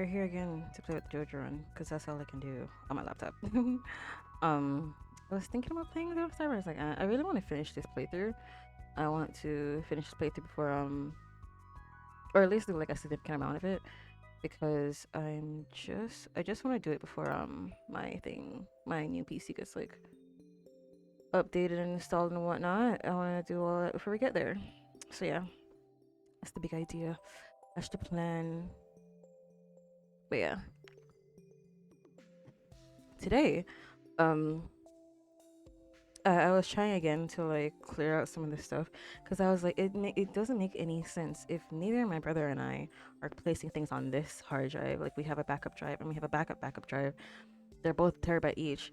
we're here again to play with Jojo Run because that's all I can do on my laptop. I was thinking about playing Little Star Wars. Like, I really want to finish this playthrough. I want to finish this playthrough before or at least do like a significant amount of it because I just want to do it before my new PC gets like updated and installed and whatnot. I want to do all that before we get there. So yeah, that's the big idea. That's the plan. But yeah, today, um, I was trying again to like clear out some of this stuff because I was like, it doesn't make any sense if neither my brother and I are placing things on this hard drive. Like we have a backup drive and we have a backup drive. They're both terabyte each.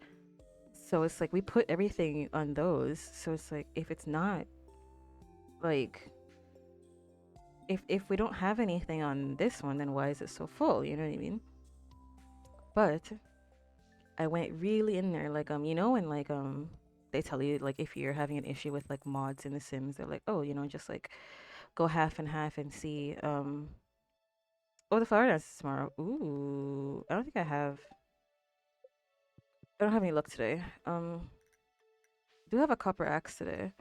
So it's like we put everything on those. So it's like if it's not like if we don't have anything on this one, then why is it so full? You know what I mean? But I went really in there, like when like they tell you like if you're having an issue with like mods in The Sims, they're like, oh, just like go half and half and see. Oh, the flower dance is tomorrow. Ooh, I don't have any luck today. Do have a copper axe today.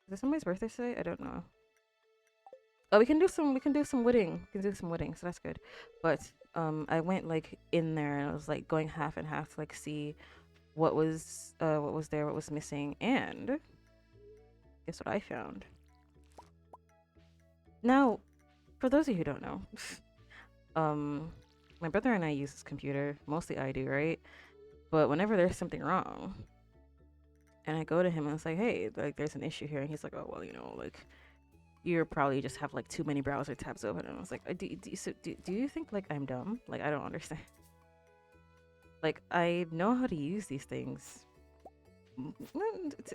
Is it somebody's birthday today? I don't know. Oh, we can do some wooding. We can do some wooding, so that's good. But I went like in there and I was like going half and half to like see what was there, what was missing, and guess what I found? Now, for those of you who don't know, um, my brother and I use this computer. Mostly I do, right? But whenever there's something wrong, and I go to him and it's like, hey, like there's an issue here, and he's like, oh well, like you're probably just have like too many browser tabs open. And I was like, do you think like I'm dumb? Like I don't understand. Like I know how to use these things.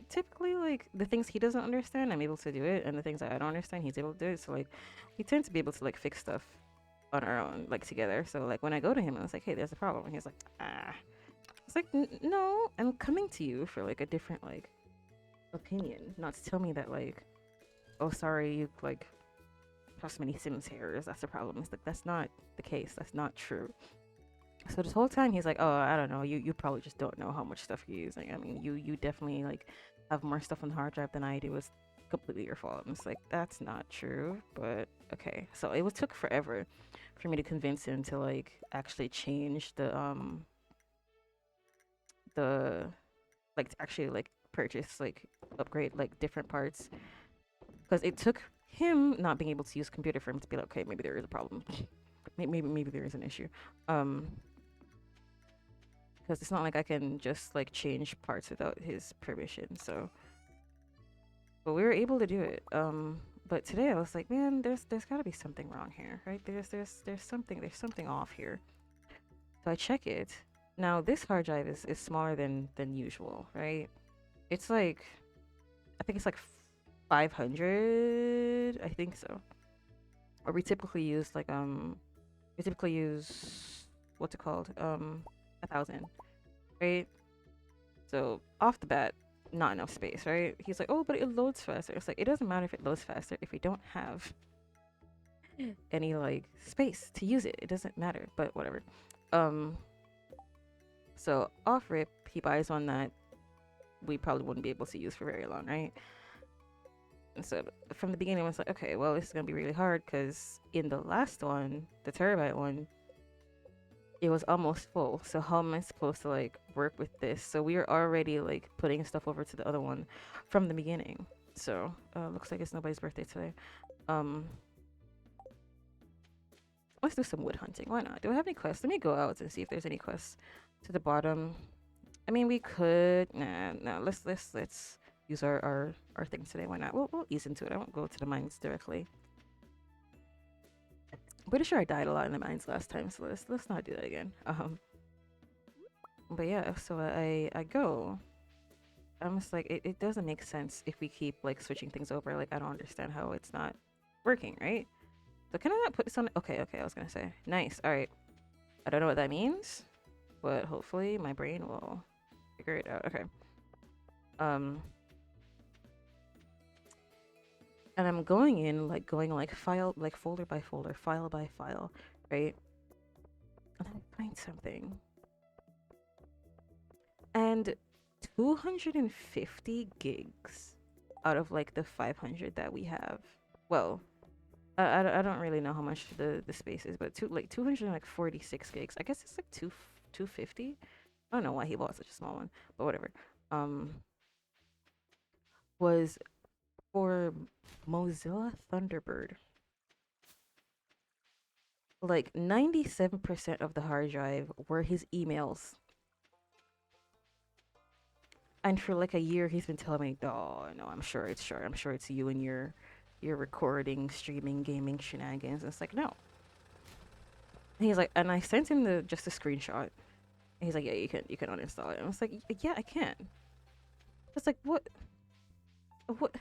Typically, like the things he doesn't understand, I'm able to do it, and the things that I don't understand, he's able to do it. So like, we tend to be able to like fix stuff on our own, like together. So like when I go to him, I was like, hey, there's a problem, and he's like, ah. It's like, no, I'm coming to you for like a different like opinion, not to tell me that like, oh, sorry, you like have so many Sims hairs. That's the problem. It's like that's not the case. That's not true. So this whole time he's like, oh, I don't know. You probably just don't know how much stuff you're using. I mean, you definitely like have more stuff on the hard drive than I do. It's completely your fault. I'm just like, that's not true. But okay. So it was took forever for me to convince him to like actually change the like to actually like purchase like upgrade like different parts because it took him not being able to use a computer for him to be like, okay, maybe there is a problem. Maybe there is an issue. Um, because it's not like I can just like change parts without his permission. So, but we were able to do it. But today I was like, man, there's got to be something wrong here, right? There's something off here. So I check it. Now this hard drive is smaller than usual, right? It's like I think it's like 500. I think so. Or we typically use what's it called 1,000, right? So off the bat, not enough space, right? He's like, oh, but it loads faster. It's like it doesn't matter if it loads faster if we don't have any like space to use it. It doesn't matter, but whatever. Um, so off rip, he buys one that we probably wouldn't be able to use for very long, right? And so from the beginning, I was like, okay, well, this is gonna be really hard because in the last one, the terabyte one, it was almost full. So how am I supposed to like work with this? So we were already like putting stuff over to the other one from the beginning. So looks like it's nobody's birthday today. Um, let's do some wood hunting. Why not? Do I have any quests? Let me go out and see if there's any quests to the bottom. I mean, we could. Nah, no. Let's use our thing today. Why not? We'll ease into it. I won't go to the mines directly. I'm pretty sure I died a lot in the mines last time, so let's not do that again. But yeah, so I go. I'm just like it doesn't make sense if we keep like switching things over. Like I don't understand how it's not working, right? So can I not put this on? Okay. I was gonna say nice. All right. I don't know what that means, but hopefully my brain will figure it out. Okay. Um, and I'm going like file like folder by folder, file by file, right? find something. And 250 gigs out of like the 500 that we have. Well, I don't really know how much the space is, but 246 gigs. I guess it's like 250. I don't know why he bought such a small one, but whatever. Um, was for Mozilla Thunderbird. Like 97% of the hard drive were his emails. And for like a year he's been telling me, "Oh, no, I'm sure it's sure. I'm sure it's you and your recording, streaming, gaming shenanigans." And it's like, "No." And he's like, and I sent him the just a screenshot. And he's like, "Yeah, you can uninstall it." And I was like, "Yeah, I can." It's like, "What? What?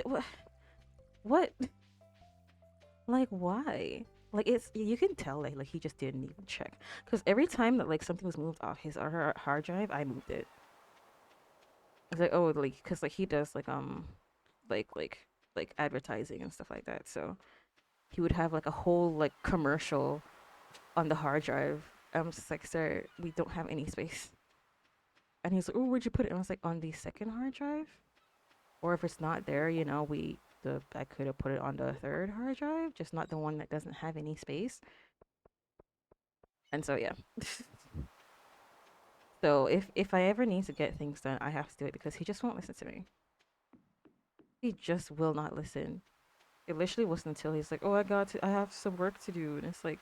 What? What? Like, why?" Like, it's you can tell like he just didn't even check, because every time that like something was moved off his or her hard drive, I moved it. It's like, oh, like because like he does like like like advertising and stuff like that. So he would have like a whole like commercial on the hard drive. I'm just like, "Sir, we don't have any space." And he's like, "Oh, where'd you put it?" And I was like, "On the second hard drive. Or if it's not there, the I could have put it on the third hard drive, just not the one that doesn't have any space." And so yeah. So if I ever need to get things done, I have to do it because he just won't listen to me. He just will not listen. It literally wasn't until he's like, "Oh, I have some work to do," and it's like,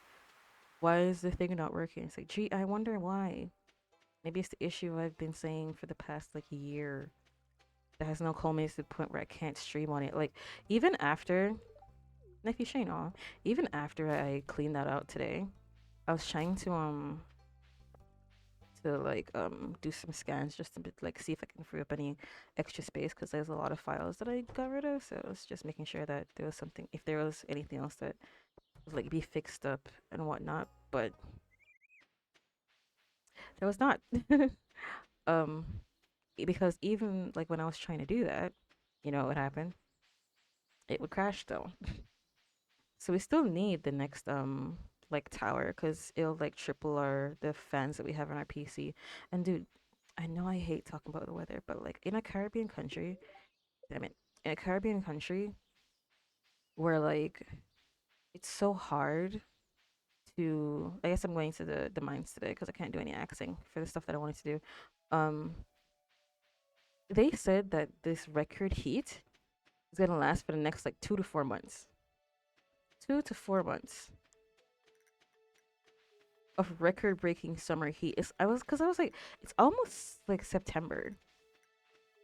"Why is the thing not working?" It's like, "Gee, I wonder why." Maybe it's the issue I've been saying for the past like year that has now culminated to the point where I can't stream on it. Like even after Nephew Shane, aw, even after I cleaned that out today, I was trying to like do some scans just to like see if I can free up any extra space because there's a lot of files that I got rid of. So I was just making sure that there was something, if there was anything else that would like be fixed up and whatnot. But there was not. um, because even like when I was trying to do that, what would happen? It would crash though. So we still need the next like tower because it'll like triple our the fans that we have on our PC. And dude, I know I hate talking about the weather, but like in a Caribbean country, damn it, in a Caribbean country where like it's so hard to, I guess I'm going to the mines today because I can't do any axing for the stuff that I wanted to do. Um, they said that this record heat is gonna last for the next like 2 to 4 months. 2 to 4 months of record-breaking summer heat. I was like, it's almost like September.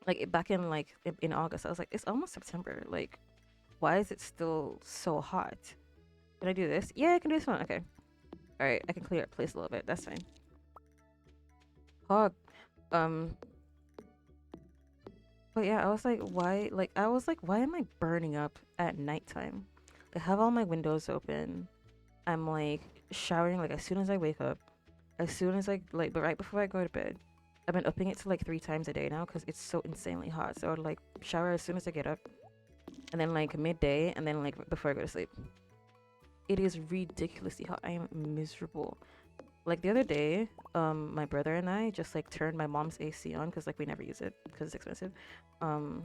Like back in like in August, I was like, it's almost September. Like, why is it still so hot? Can I do this? Yeah, I can do this one. Okay. All right, I can clear up place a little bit. That's fine. Hog. Um. But yeah, I was like, why? Like, I was like, why am I burning up at nighttime? I have all my windows open. I'm like showering like as soon as I wake up, as soon as I like, but right before I go to bed. I've been upping it to like 3 times a day now because it's so insanely hot. So I would like shower as soon as I get up, and then like midday, and then like before I go to sleep. It is ridiculously hot. I am miserable. Like the other day, my brother and I just like turned my mom's AC on because like we never use it because it's expensive. Um,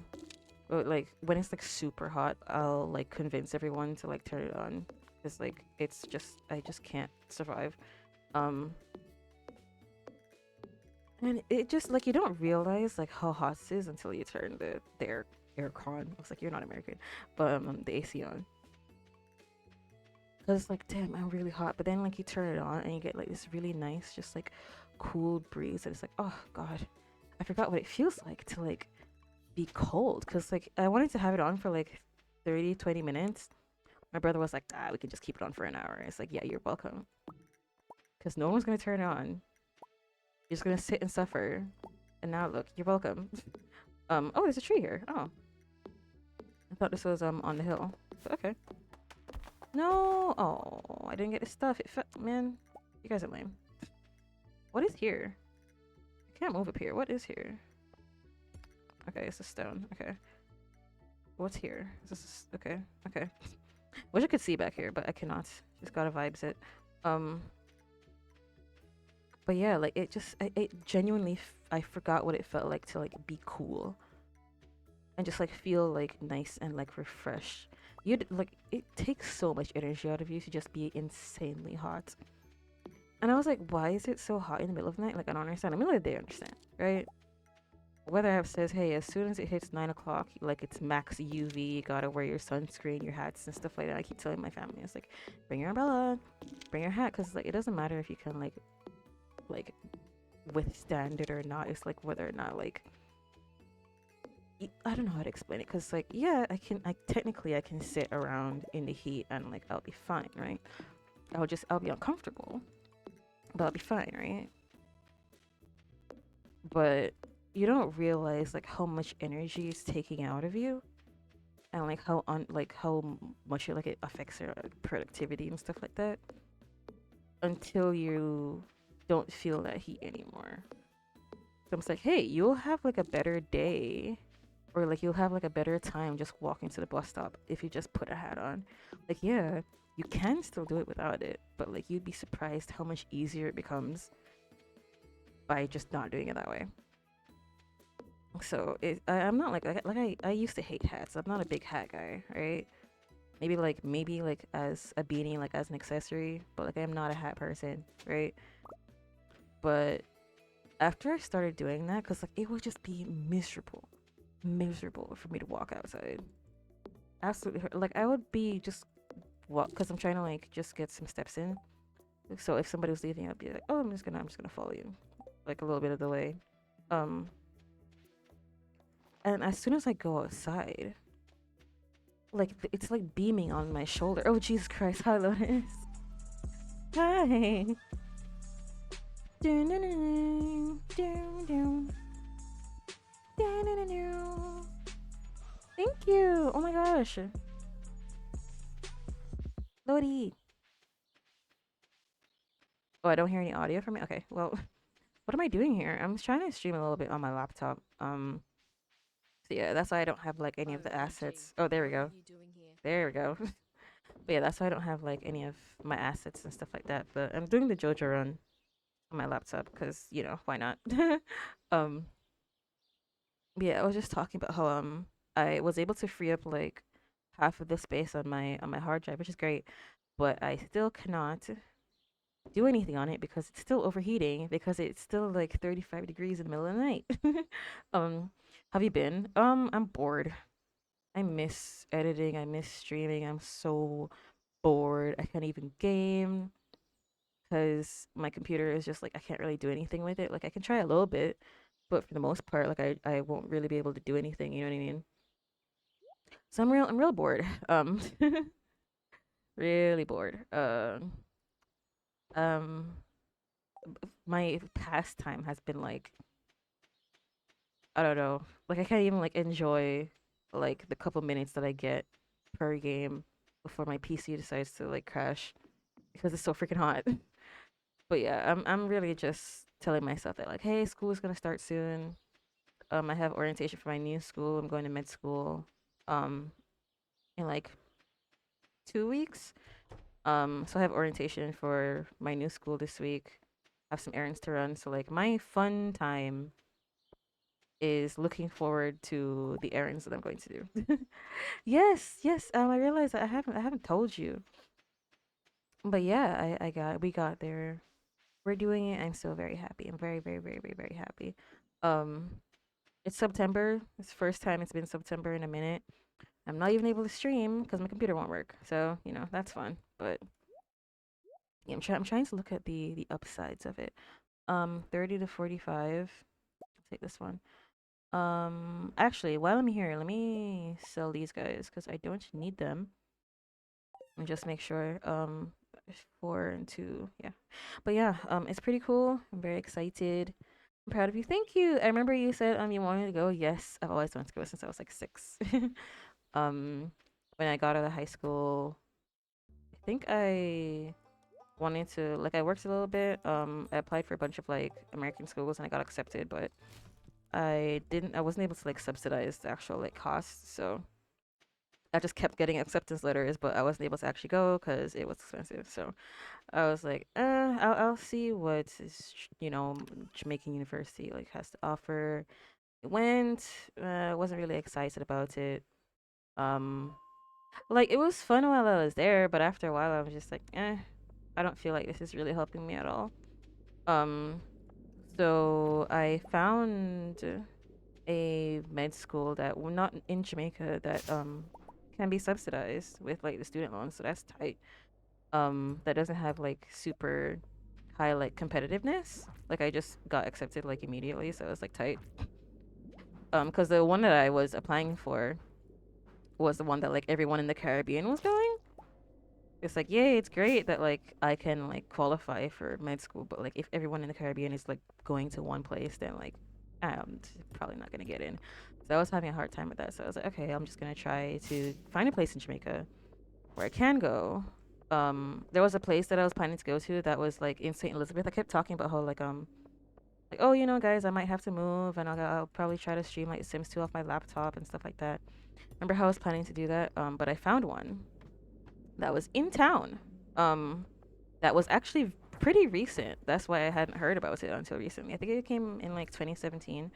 but like when it's like super hot, I'll like convince everyone to like turn it on because like it's just I just can't survive. Um, and it just like you don't realize like how hot this is until you turn the air con. Looks like you're not American, but the AC on. Cause it's like, damn, I'm really hot. But then like you turn it on and you get like this really nice, just like cool breeze, and it's like, oh god, I forgot what it feels like to like be cold. Cause like I wanted to have it on for like 30, 20 minutes. My brother was like, we can just keep it on for an hour. It's like, yeah, you're welcome. Cause no one's gonna turn it on. You're just gonna sit and suffer. And now look, you're welcome. Oh, there's a tree here. Oh, I thought this was on the hill. But okay. No. Oh, I didn't get the stuff. Man, you guys are lame. What is here? I can't move up here. What is here? Okay, it's a stone. Okay. What's here? Okay. Okay. Wish I could see back here, but I cannot. Just gotta vibes it. Um, But yeah, like it just it genuinely I forgot what it felt like to like be cool and just like feel like nice and like refreshed. You'd like it takes so much energy out of you to just be insanely hot. And I was like, why is it so hot in the middle of the night? Like I don't understand. I mean, like they understand, right? Weather app says, hey, as soon as it hits 9 o'clock, like it's max UV, you gotta wear your sunscreen, your hats and stuff like that. I keep telling my family, it's like, bring your umbrella, bring your hat, because like it doesn't matter if you can like withstand it or not. It's like whether or not like I don't know how to explain it because like yeah I technically I can sit around in the heat and like I'll be fine, right? I'll be uncomfortable, but I'll be fine, right? But you don't realize like how much energy is taking out of you and like how much it, like it affects your like, productivity and stuff like that until you don't feel that heat anymore. So it's like, hey, you'll have like a better day or like you'll have like a better time just walking to the bus stop if you just put a hat on. Like, yeah, you can still do it without it, but like you'd be surprised how much easier it becomes by just not doing it that way. So I'm not I used to hate hats. I'm not a big hat guy, right? Maybe like as a beanie, like as an accessory, but like I'm not a hat person, right? But after I started doing that, cause like it would just be miserable for me to walk outside. Absolutely, like I would be just walk, cause I'm trying to like just get some steps in. So if somebody was leaving, I'd be like, oh, I'm just gonna follow you, like a little bit of delay. Um, and as soon as I go outside, like it's like beaming on my shoulder. Oh Jesus Christ! Hi, Lotus. Hi. Dun, dun, dun, dun, dun, dun, dun, dun, dun. Thank you. Oh my gosh, Lodi. Oh, I don't hear any audio from me. Okay, well, what am I doing here? I'm trying to stream a little bit on my laptop. So yeah, that's why I don't have like any of Oh, the Angie, assets. Oh, there we what are go. you doing here? There we go. But yeah, that's why I don't have like any of my assets and stuff like that. But I'm doing the JoJo run on my laptop because why not? um, yeah, I was just talking about how I was able to free up like half of the space on my hard drive, which is great. But I still cannot do anything on it because it's still overheating because it's still like 35 degrees in the middle of the night. um, have you been? I'm bored. I miss editing. I miss streaming. I'm so bored. I can't even game because my computer is just like I can't really do anything with it. Like I can try a little bit, but for the most part, like I won't really be able to do anything. You know what I mean? So I'm real bored. Really bored. Um, my pastime has been like I don't know. Like I can't even like enjoy like the couple minutes that I get per game before my PC decides to like crash because it's so freaking hot. But yeah, I'm really just telling myself that like, hey, school is gonna start soon. I have orientation for my new school. I'm going to med school, um, in like 2 weeks. So I have orientation for my new school this week. I have some errands to run. So like my fun time is looking forward to the errands that I'm going to do. Yes, yes. I realized that I haven't told you, but yeah, we got there. We're doing it. I'm so very happy. I'm very, very, very, very, very happy. Um, it's September. It's the first time it's been September in a minute. I'm not even able to stream because my computer won't work. So that's fun. But yeah, I'm trying to look at the upsides of it. 30 to 45. I'll take this one. Actually, while I'm here, let me sell these guys because I don't need them. And just make sure. 4 and 2. Yeah. But yeah, it's pretty cool. I'm very excited. I'm proud of you. Thank you. I remember you said you wanted to go. Yes, I've always wanted to go since I was like 6. um, when I got out of high school, I think I wanted to like I worked a little bit. I applied for a bunch of like American schools and I got accepted, but I wasn't able to like subsidize the actual like costs. So I just kept getting acceptance letters, but I wasn't able to actually go because it was expensive. So I was like, I'll see what Jamaican University like has to offer. Went, wasn't really excited about it. Um, like it was fun while I was there, but after a while I was just like, I don't feel like this is really helping me at all. Um, so I found a med school that not in Jamaica that can be subsidized with like the student loans, so that's tight. That doesn't have like super high like competitiveness. Like I just got accepted like immediately, so it was like tight. Because the one that I was applying for was the one that like everyone in the Caribbean was going. It's like, yay, it's great that like I can like qualify for med school, but like if everyone in the Caribbean is like going to one place, then like I'm probably not gonna get in. So I was having a hard time with that. So I was like, okay, I'm just gonna try to find a place in Jamaica where I can go. There was a place that I was planning to go to that was like in St. Elizabeth. I kept talking about how like, oh, guys, I might have to move, and I'll probably try to stream like Sims 2 off my laptop and stuff like that. Remember how I was planning to do that? But I found one that was in town. Um, that was actually pretty recent. That's why I hadn't heard about it until recently. I think it came in like 2017,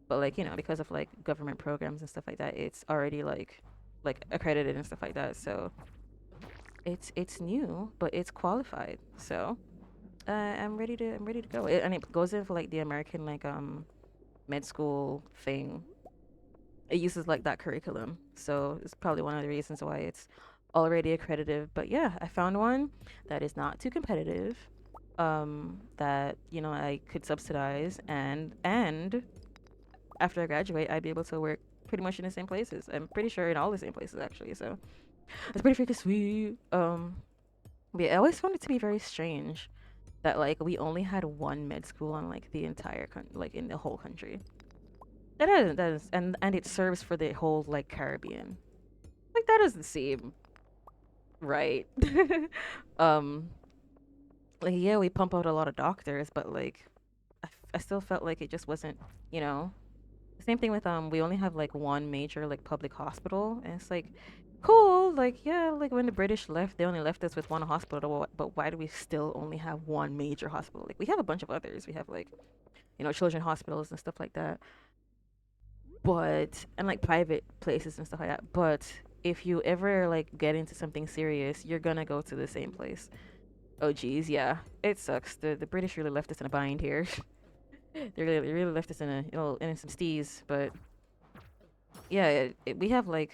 but like because of like government programs and stuff like that, it's already like accredited and stuff like that. So it's new, but it's qualified. So I'm ready to go. And it goes in for like the American like med school thing. It uses like that curriculum, so it's probably one of the reasons why it's already accredited. But yeah, I found one that is not too competitive, that I could subsidize, and after I graduate I'd be able to work pretty much in the same places. I'm pretty sure in all the same places actually, so it's pretty freaking sweet. But yeah, I always found it to be very strange that like we only had one med school on like the entire like in the whole country. That is, and it serves for the whole like Caribbean. Like that doesn't seem right. um, like yeah, we pump out a lot of doctors, but like I still felt like it just wasn't, you know. Same thing with we only have like one major like public hospital, and it's like cool, like yeah, like when the British left, they only left us with one hospital, but why do we still only have one major hospital? Like we have a bunch of others. We have like children hospitals and stuff like that, but and like private places and stuff like that. But if you ever like get into something serious, you're gonna go to the same place. Oh geez, yeah, it sucks. The British really left us in a bind here. They really left us in a in some stees. But yeah, we have like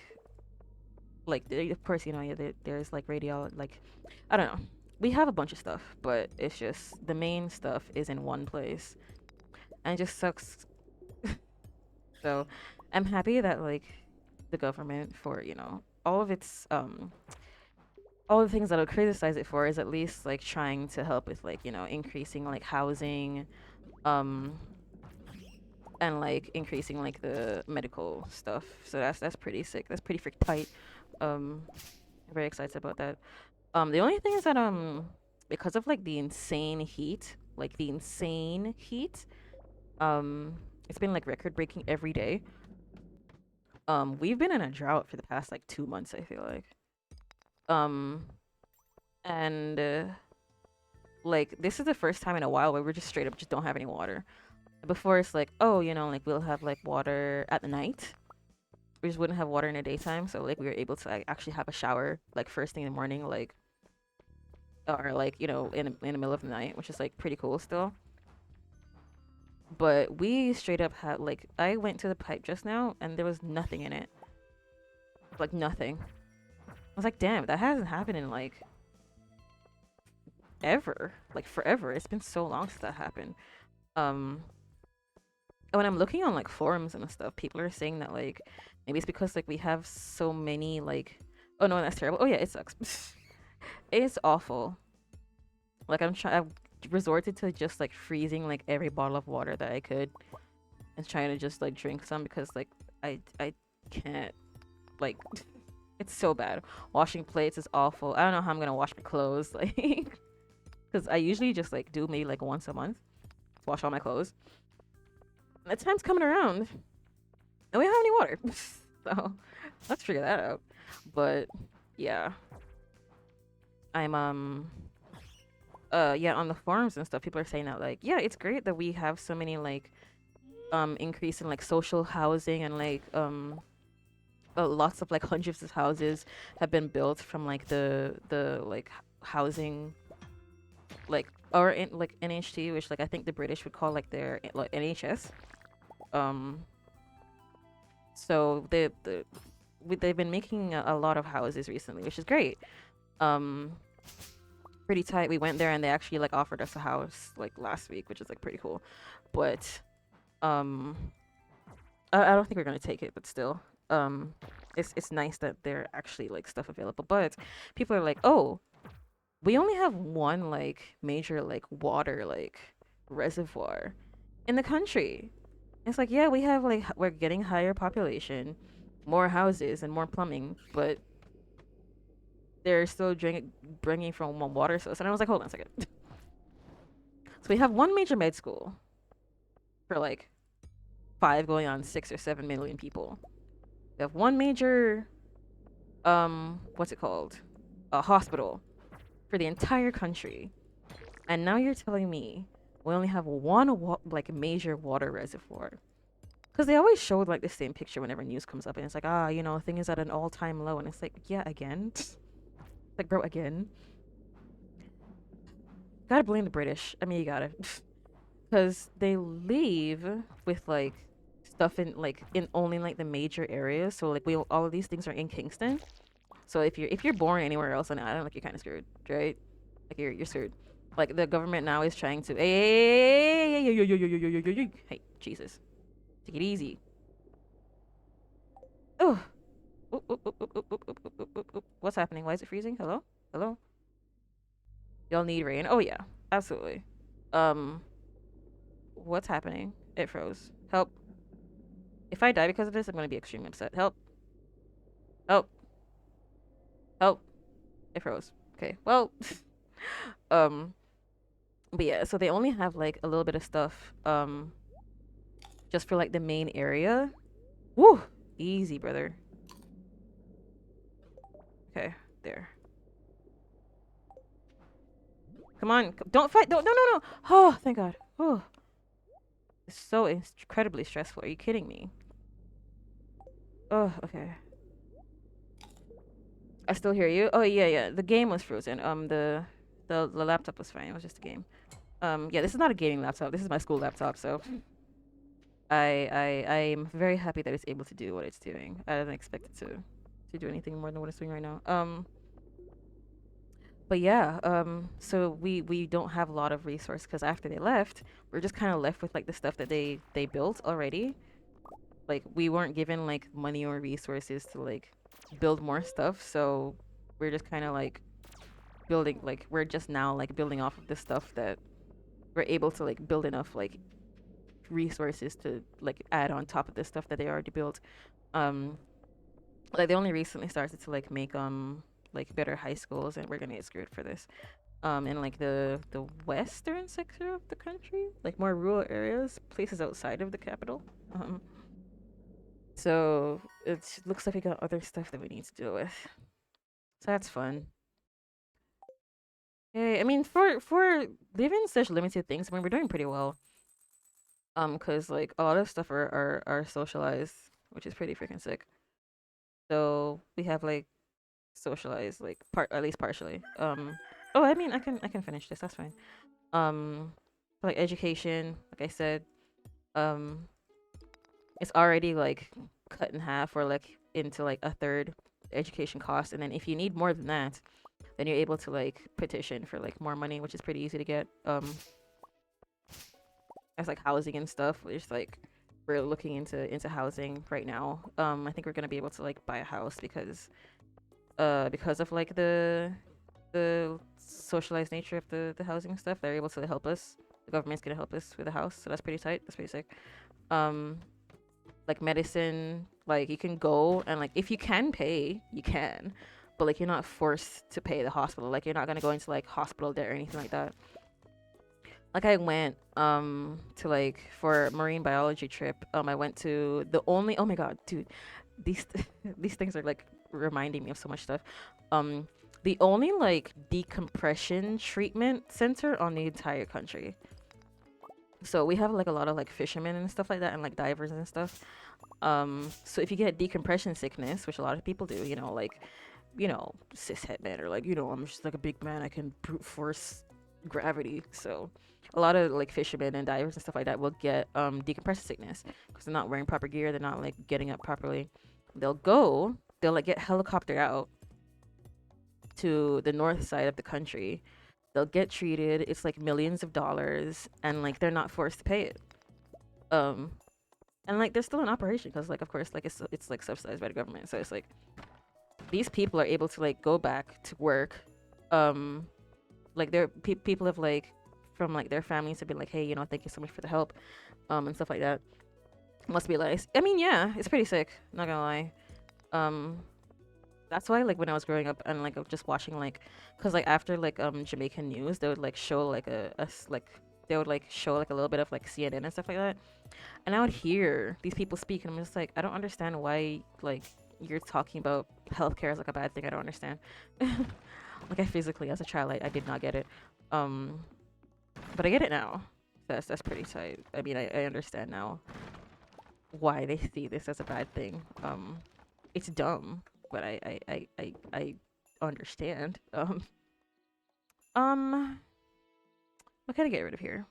of course yeah, there's like radiology, like I don't know. We have a bunch of stuff, but it's just the main stuff is in one place, and it just sucks. So I'm happy that like the government for all of its all the things that I'll criticize it for is at least like trying to help with like increasing like housing, um and like increasing like the medical stuff. So that's pretty sick. That's pretty freak tight. um Very excited about that. The only thing is that because of like the insane heat, um it's been like record breaking every day. We've been in a drought for the past like 2 months, I feel like. um and like this is the first time in a while where we're just straight up just don't have any water. Before it's like, oh, like we'll have like water at the night. We just wouldn't have water in the daytime, so like we were able to like, actually have a shower like first thing in the morning, like, or like in the middle of the night, which is like pretty cool still. But we straight up had like, I went to the pipe just now and there was nothing in it, like nothing. I was like, damn, that hasn't happened in like ever, like forever. It's been so long since that happened. um when I'm looking on like forums and stuff, people are saying that like maybe it's because like we have so many like, oh no, that's terrible. Oh yeah, it sucks. It's awful. Like I've resorted to just like freezing like every bottle of water that I could and trying to just like drink some because like I can't, like it's so bad. Washing plates is awful. I don't know how I'm gonna wash my clothes, like because I usually just like do maybe like once a month, wash all my clothes. And the time's coming around and we don't have any water. So Let's figure that out. But yeah, I'm yeah, on the forums and stuff, people are saying that like, yeah, it's great that we have so many like increase in like social housing and like lots of like hundreds of houses have been built from like the like housing like or in like NHT, which like I think the British would call like their like NHS. Um, so they've been making a lot of houses recently, which is great. Um, pretty tight. We went there and they actually like offered us a house like last week, which is like pretty cool. But um, I don't think we're gonna take it, but still, um, it's nice that there are actually like stuff available. But people are like, oh, we only have one like major like water like reservoir in the country. It's like, yeah, we have like we're getting higher population, more houses and more plumbing, but they're still bringing from one water source. And I was like, hold on a second. So we have one major med school for like 5 going on 6 or 7 million people. We have one major what's it called? A hospital for the entire country. And now you're telling me we only have one like major water reservoir. Because they always showed like the same picture whenever news comes up, and it's like, you know, thing is at an all-time low, and it's like, yeah, again, like, bro, again. Gotta blame the British. I mean, you gotta, because they leave with like stuff in like in only like the major areas. So like we all of these things are in Kingston. So if you're born anywhere else on the island, like you're kind of screwed, right? Like you're screwed. Like the government now is trying to, hey, Jesus, take it easy. Oh, what's happening? Why is it freezing? Hello, hello. Y'all need rain. Oh yeah, absolutely. Um, what's happening? It froze. Help! If I die because of this, I'm gonna be extremely upset. Help! Help! Help! It froze. Okay. Well, um, but yeah. So they only have like a little bit of stuff. Just for like the main area. Woo! Easy, brother. Okay, there. Come on, don't fight! Don't, no, no, no! Oh, thank God. Oh, it's so incredibly stressful. Are you kidding me? Oh, okay. I still hear you. Oh yeah, yeah. The game was frozen. The laptop was fine. It was just a game. Yeah. This is not a gaming laptop. This is my school laptop. So I'm very happy that it's able to do what it's doing. I didn't expect it to do anything more than what it's doing right now. But yeah. So we don't have a lot of resource because after they left, we're just kind of left with like the stuff that they built already. Like we weren't given like money or resources to like build more stuff. So we're just kind of like building like we're just now like building off of the stuff that we're able to like build enough like resources to like add on top of the stuff that they already built. um like they only recently started to like make like better high schools, and we're gonna get screwed for this in like the western sector of the country, like more rural areas, places outside of the capital. So it looks like we got other stuff that we need to deal with, so that's fun. Hey, I mean, for living such limited things, I mean, we're doing pretty well. Cause like a lot of stuff are socialized, which is pretty freaking sick. So we have like socialized like part at least partially. Oh, I mean, I can finish this. That's fine. Um, like education, like I said, um, it's already like cut in half or like into like a third education cost, and then if you need more than that, then you're able to like petition for like more money, which is pretty easy to get. As like housing and stuff. We're just like we're looking into housing right now. I think we're gonna be able to like buy a house because of like the socialized nature of the housing stuff. They're able to help us. The government's gonna help us with a house, so that's pretty tight. That's pretty sick. Um, like medicine, like you can go and like if you can pay, you can, but like you're not forced to pay the hospital. Like you're not gonna go into like hospital debt or anything like that. Like I went to like for a marine biology trip. I went to the only, oh my god, dude, these these things are like reminding me of so much stuff. Um, the only like decompression treatment center on the entire country. So we have like a lot of like fishermen and stuff like that, and like divers and stuff. So if you get decompression sickness, which a lot of people do, like, cishet men, or like, I'm just like a big man, I can brute force gravity. So a lot of like fishermen and divers and stuff like that will get decompression sickness because they're not wearing proper gear, they're not like getting up properly. They'll like get helicoptered out to the north side of the country. They'll get treated. It's like millions of dollars, and like they're not forced to pay it. Um, and like they're still in operation because like of course like it's like subsidized by the government. So it's like these people are able to like go back to work. Um, like people have like from like their families have been like, hey, thank you so much for the help, and stuff like that. Must be nice. I mean, yeah, it's pretty sick. Not gonna lie. Um, that's why like when I was growing up and like just watching like, cause like after like Jamaican news, they would like show like like they would like show like a little bit of like CNN and stuff like that, and I would hear these people speak, and I'm just like, I don't understand why like you're talking about healthcare as like a bad thing. I don't understand. Like I physically as a child, I did not get it, um, but I get it now. That's pretty tight. I mean, I understand now why they see this as a bad thing. It's dumb, but I understand. Um, what can I get rid of here?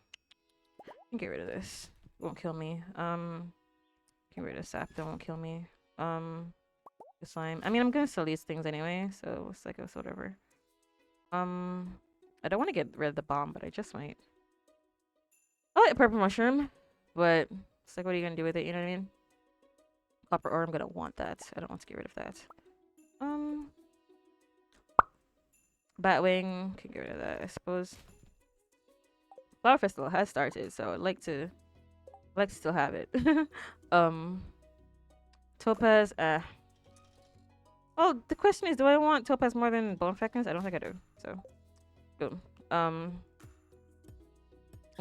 I can get rid of this. It won't kill me. Get rid of sap. That won't kill me. The slime. I mean, I'm gonna sell these things anyway, so it's like it's whatever. I don't want to get rid of the bomb, but I just might. I like purple mushroom, but it's like, what are you gonna do with it? You know what I mean? Copper ore. I'm gonna want that. I don't want to get rid of that. Um, Batwing. Can get rid of that, I suppose. Flower Festival has started, so I'd like to still have it. um, Topaz. Oh, the question is, do I want Topaz more than Bone Fragments? I don't think I do. So, boom.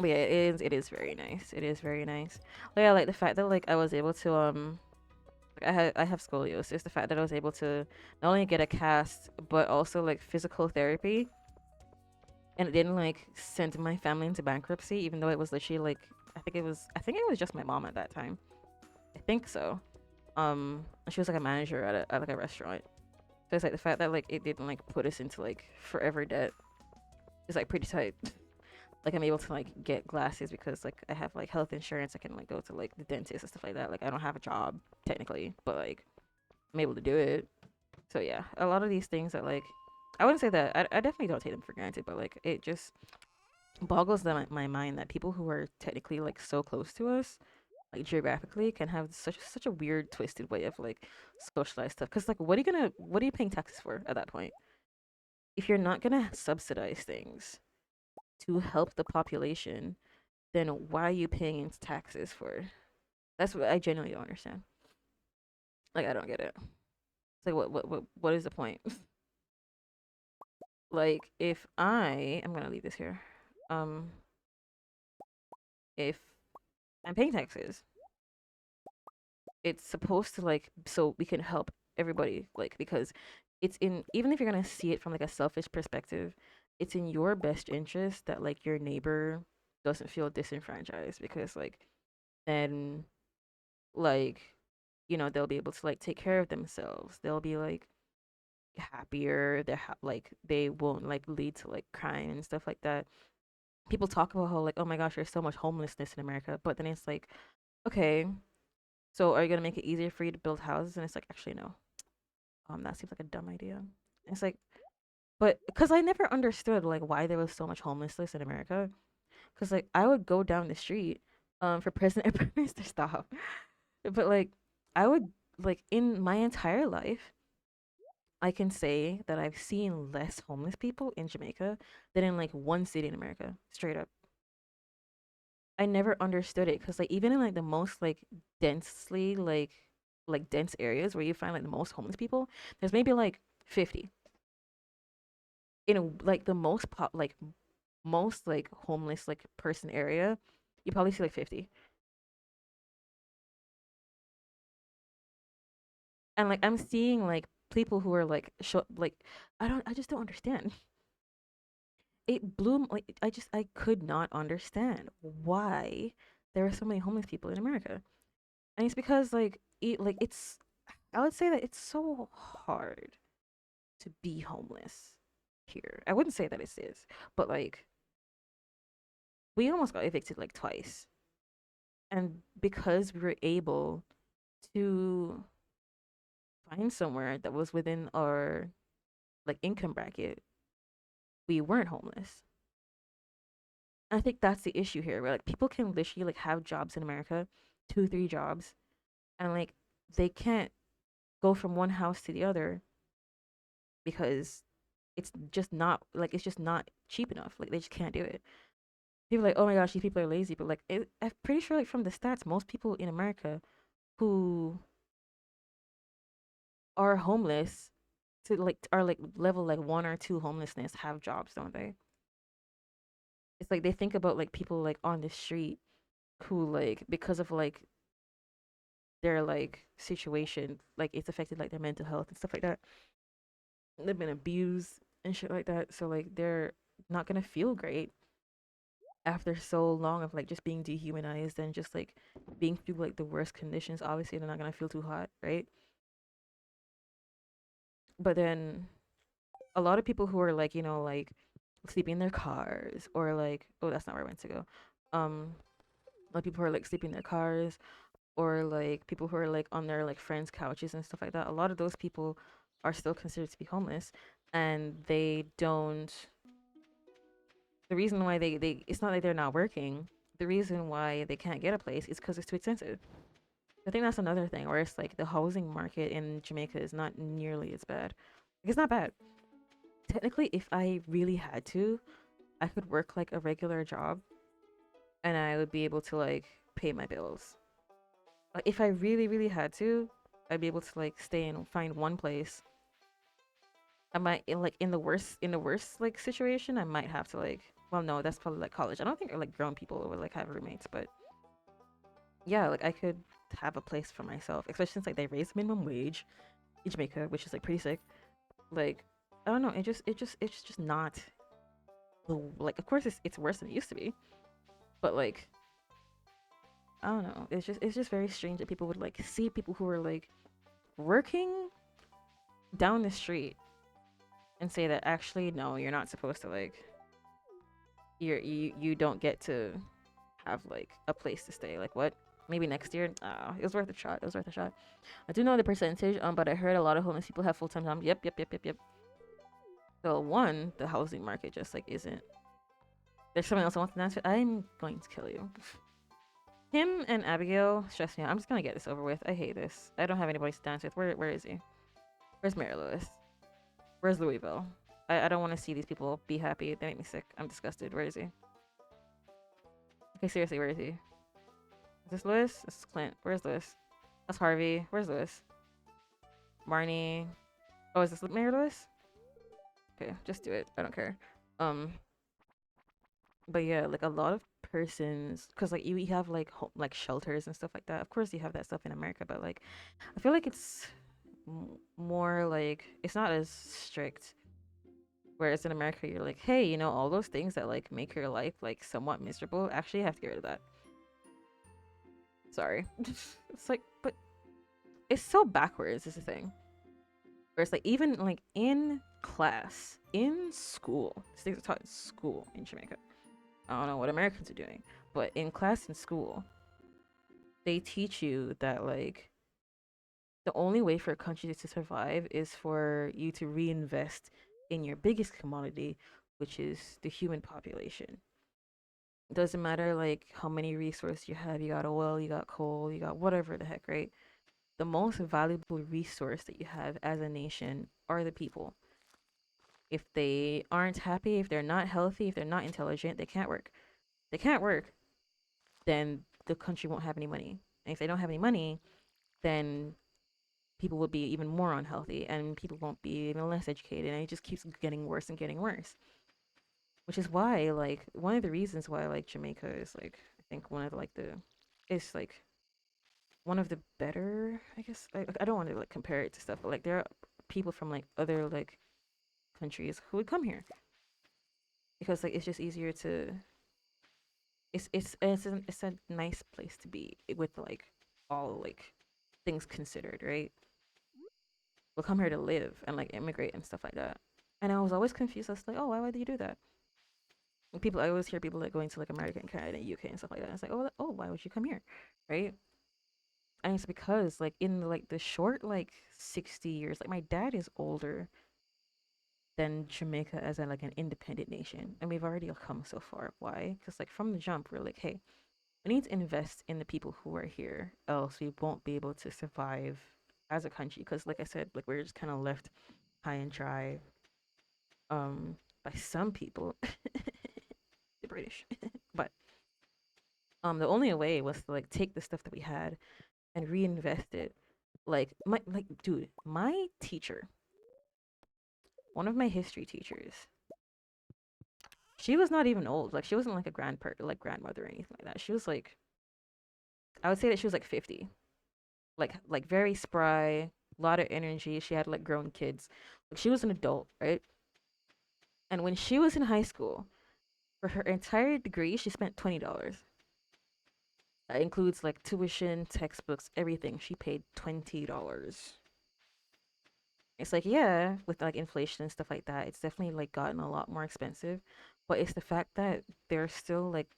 But yeah, it is very nice. It is very nice. But yeah, like the fact that like I was able to like, I have scoliosis. The fact that I was able to not only get a cast but also like physical therapy, and it didn't like send my family into bankruptcy, even though it was literally like I think it was just my mom at that time. I think so. She was like a manager at like a restaurant. So it's like the fact that like it didn't like put us into like forever debt is like pretty tight. Like I'm able to like get glasses because like I have like health insurance. I can like go to like the dentist and stuff like that. Like I don't have a job technically, but like I'm able to do it. So yeah, a lot of these things that like I wouldn't say that I definitely don't take them for granted, but like it just boggles my mind that people who are technically like so close to us, like geographically, can have such a weird twisted way of like socialized stuff. Because like what are you paying taxes for at that point? If you're not gonna subsidize things to help the population, then why are you paying into taxes for? That's what I genuinely don't understand. Like I don't get it. It's like what is the point? Like if I'm gonna leave this here. Um, if I'm paying taxes, it's supposed to like so we can help everybody, like because it's in even if you're gonna see it from like a selfish perspective, it's in your best interest that like your neighbor doesn't feel disenfranchised because like then like they'll be able to like take care of themselves, they'll be like happier, like they won't like lead to like crime and stuff like that. People talk about how like, oh my gosh, there's so much homelessness in America, but then it's like, okay, so are you gonna make it easier for you to build houses? And it's like, actually no. That seems like a dumb idea. And it's like, but because I never understood like why there was so much homelessness in America. Because like I would go down the street, for President and Prime Minister, stop. But like I would like in my entire life, I can say that I've seen less homeless people in Jamaica than in like one city in America. Straight up. I never understood it because like even in like the most like densely like dense areas where you find like the most homeless people, there's maybe like 50. In like the most like homeless like person area, you probably see like 50. And like I'm seeing like people who are like like I just don't understand. It blew like I could not understand why there are so many homeless people in America. And it's because it's I would say that it's so hard to be homeless here. I wouldn't say that it is, but like we almost got evicted like twice. And because we were able to find somewhere that was within our like income bracket, we weren't homeless. I think that's the issue here, where like people can literally like have jobs in America, two, three jobs, and like they can't go from one house to the other because it's just not cheap enough. Like they just can't do it. People are like, oh my gosh, these people are lazy, but like I'm pretty sure like from the stats, most people in America who are homeless to like are like level like one or two homelessness have jobs, don't they? It's like they think about like people like on the street who like because of like their like situation, like it's affected like their mental health and stuff like that. They've been abused and shit like that, so like they're not gonna feel great after so long of like just being dehumanized and just like being through like the worst conditions. Obviously, they're not gonna feel too hot, right? But then a lot of people who are like like sleeping in their cars or like oh that's not where I went to go. A lot of people who are like sleeping in their cars or like people who are like on their like friends' couches and stuff like that. A lot of those people are still considered to be homeless, and they don't. The reason why they it's not like they're not working. The reason why they can't get a place is because it's too expensive. I think that's another thing where it's like the housing market in Jamaica is not nearly as bad. Like, it's not bad. Technically, if I really had to, I could work like a regular job and I would be able to like pay my bills. Like if I really, really had to, I'd be able to like stay and find one place. I might in the worst like situation, I might have to like well no, that's probably like college. I don't think like grown people would like have roommates, but yeah, like I could have a place for myself, especially since like they raised minimum wage in Jamaica, which is like pretty sick. Like I don't know, it's just not the like of course it's worse than it used to be, but like I don't know, it's just very strange that people would like see people who are like working down the street and say that actually no, you're not supposed to like you don't get to have like a place to stay. Like what? Maybe next year. It was worth a shot. It was worth a shot. I do know the percentage, but I heard a lot of homeless people have full time jobs. Yep, yep, yep, yep, yep. So one, the housing market just like isn't. There's someone else who wants to answer. I'm going to kill you. Him and Abigail stress me out. I'm just gonna get this over with. I hate this. I don't have anybody to dance with. Where is he? Where's Mary Lewis? Where's Louisville? I don't want to see these people be happy. They make me sick. I'm disgusted. Where is he? Okay, seriously, where is he? Is this Lewis? This is Clint. Where's Lewis? That's Harvey. Where's Lewis? Marnie. Oh, is this Mary Lewis? Okay, just do it. I don't care. Um, but yeah, like a lot of persons, cause like you have like like shelters and stuff like that. Of course, you have that stuff in America, but like I feel like it's more like it's not as strict. Whereas in America, you're like, hey, all those things that like make your life like somewhat miserable, actually, you have to get rid of that. Sorry, it's like, but it's so backwards. Is the thing. Where it's like even like in class, in school, these things are taught in school in Jamaica. I don't know what Americans are doing, but in class in school, they teach you that like the only way for a country to survive is for you to reinvest in your biggest commodity, which is the human population. It doesn't matter like how many resources you have, you got oil, you got coal, you got whatever the heck, right? The most valuable resource that you have as a nation are the people. If they aren't happy, if they're not healthy, if they're not intelligent, they can't work. They can't work, then the country won't have any money. And if they don't have any money, then people will be even more unhealthy and people won't be even less educated. And it just keeps getting worse and getting worse. Which is why, like, one of the reasons why, like, Jamaica is, like, I think one of, like, the, is, like, one of the better, I guess. I don't want to like compare it to stuff, but like there are people from like other like countries who would come here because like it's just easier to. It's a nice place to be with like all like things considered, right? We'll come here to live and like immigrate and stuff like that. And I was always confused. I was like, oh, why would you do that? And people, I always hear people like going to like America and Canada and UK and stuff like that. And it's like, oh, why would you come here, right? And it's because like in like the short like 60 years, like my dad is older than Jamaica as like an independent nation, and we've already come so far. Why? Because like from the jump, we're like, hey, we need to invest in the people who are here, else we won't be able to survive as a country. Because like I said, like we're just kind of left high and dry um by some people, the British. But the only way was to like take the stuff that we had and reinvest it. Like dude, my teacher, one of my history teachers, she was not even old. Like she wasn't like a grandmother or anything like that. She was like, I would say that she was like 50. Like very spry, a lot of energy. She had like grown kids. Like she was an adult, right? And when she was in high school, for her entire degree, she spent $20. That includes like tuition, textbooks, everything. She paid $20. It's like, yeah, with like inflation and stuff like that, it's definitely like gotten a lot more expensive. But it's the fact that there's still like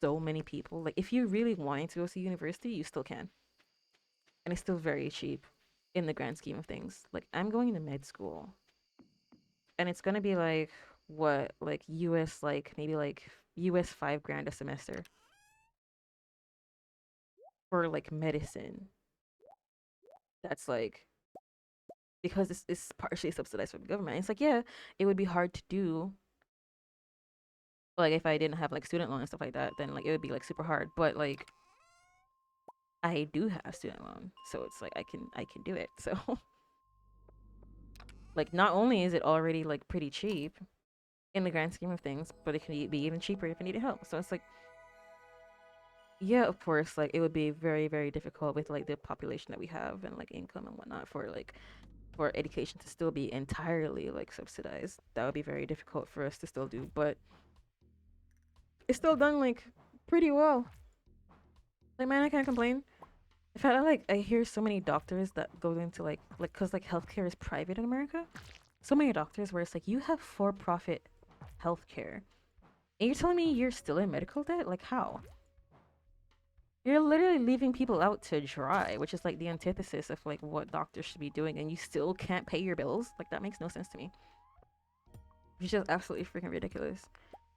so many people. Like if you really wanted to go to university, you still can. And it's still very cheap in the grand scheme of things. Like I'm going to med school and it's gonna be like what, like US, like maybe like US 5 grand a semester for like medicine. That's like because it's partially subsidized from the government. It's like, yeah, it would be hard to do. Like if I didn't have like student loan and stuff like that, then like it would be like super hard. But like I do have student loan, so it's like I can do it. So like not only is it already like pretty cheap in the grand scheme of things, but it can be even cheaper if you need help. So it's like, yeah, of course, like it would be very, very difficult with like the population that we have and like income and whatnot for education to still be entirely like subsidized. That would be very difficult for us to still do, but it's still done like pretty well. Like man, I can't complain. In fact, I hear so many doctors that go into like cause like healthcare is private in America. So many doctors where it's like you have for-profit healthcare, and you're telling me you're still in medical debt? Like how? You're literally leaving people out to dry, which is like the antithesis of like what doctors should be doing, and you still can't pay your bills. Like that makes no sense to me. It's just absolutely freaking ridiculous.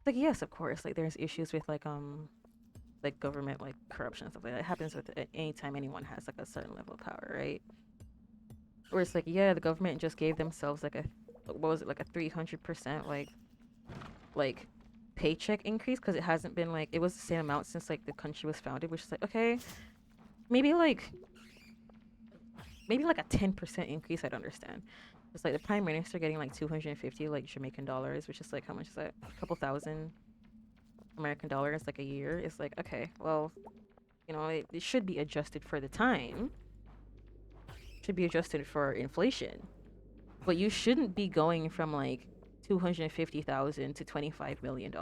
Like yes, of course, like there's issues with like government like corruption and stuff like that. It happens with anytime anyone has like a certain level of power, right? Where it's like yeah, the government just gave themselves like a what was it, like a 300% like paycheck increase because it hasn't been like it was the same amount since like the country was founded, which is like okay, maybe like maybe like a 10% increase I'd understand. It's like the prime minister getting like 250 like Jamaican dollars, which is like how much is that? A couple thousand American dollars like a year. It's like okay, well, it should be adjusted for the time. Should be adjusted for inflation. But you shouldn't be going from like 250,000 to $25 million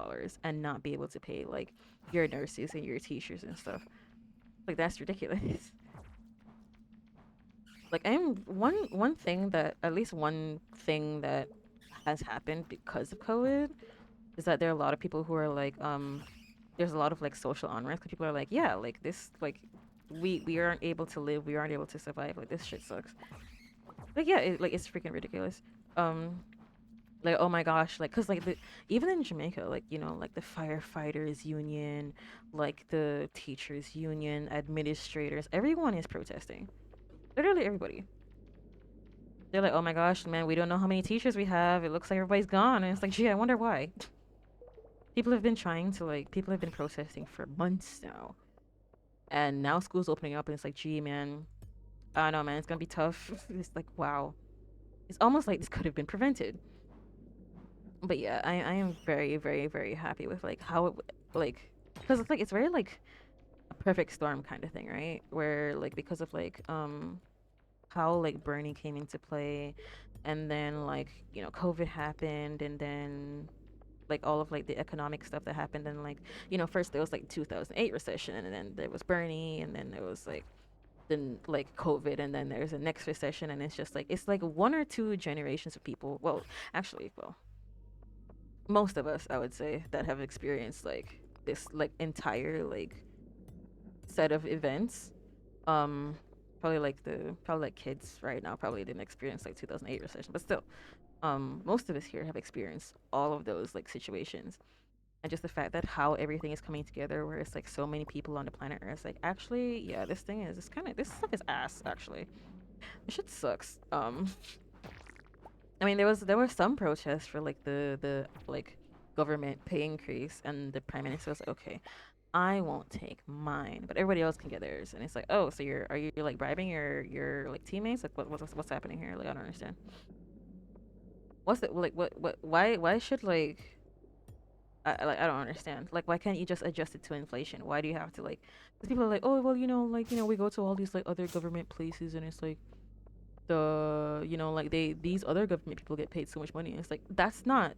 and not be able to pay like your nurses and your teachers and stuff. Like that's ridiculous. Like I'm one thing that at least one thing that has happened because of COVID is that there are a lot of people who are like there's a lot of like social unrest because people are like yeah like this like we aren't able to live, we aren't able to survive, like this shit sucks. Like yeah, like it's freaking ridiculous. um like oh my gosh, like because like even in Jamaica, like like the firefighters union, like the teachers union, administrators, everyone is protesting, literally everybody. They're like oh my gosh man, we don't know how many teachers we have, it looks like everybody's gone, and it's like gee, I wonder why. People have been protesting for months now, and now school's opening up and it's like gee man, I don't know man, it's gonna be tough. It's like wow, it's almost like this could have been prevented. But yeah, I am very, very, very happy with like how it like because it's like it's very like perfect storm kind of thing, right? Where like because of like how like Bernie came into play, and then like COVID happened, and then like all of like the economic stuff that happened, and like first there was like 2008 recession, and then there was Bernie, and then there was like then like COVID, and then there's a next recession, and it's like one or two generations of people. Well, actually, well, most of us, I would say, that have experienced like this like entire like set of events. Um, probably like kids right now probably didn't experience like 2008 recession, but still, most of us here have experienced all of those like situations, and just the fact that how everything is coming together, where it's like so many people on the planet Earth, like actually, yeah, this stuff is ass. Actually, this shit sucks. I mean, there were some protests for like the like government pay increase, and the prime minister was like, okay, I won't take mine, but everybody else can get theirs. And it's like, oh, so are you like bribing your like teammates? Like what's happening here? Like I don't understand. What's it like? What? Why should like I don't understand. Like why can't you just adjust it to inflation? Why do you have to like? Because people are like, oh well, we go to all these like other government places, and it's like like these other government people get paid so much money. And it's like that's not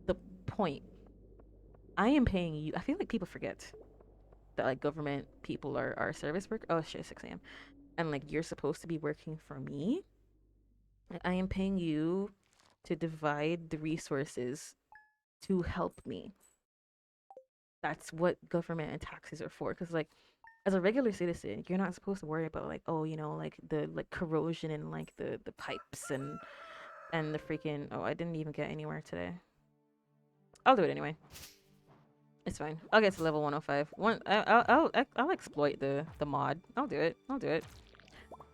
the point. I am paying you. I feel like people forget that like government people are service work. Oh shit, 6 a.m. And like you're supposed to be working for me. Like, I am paying you to divide the resources to help me. That's what government and taxes are for. Because like as a regular citizen, you're not supposed to worry about like like the like corrosion in like the pipes and the freaking I didn't even get anywhere today. I'll do it anyway. It's fine. I'll get to level 105. I'll exploit the mod. I'll do it. I'll do it.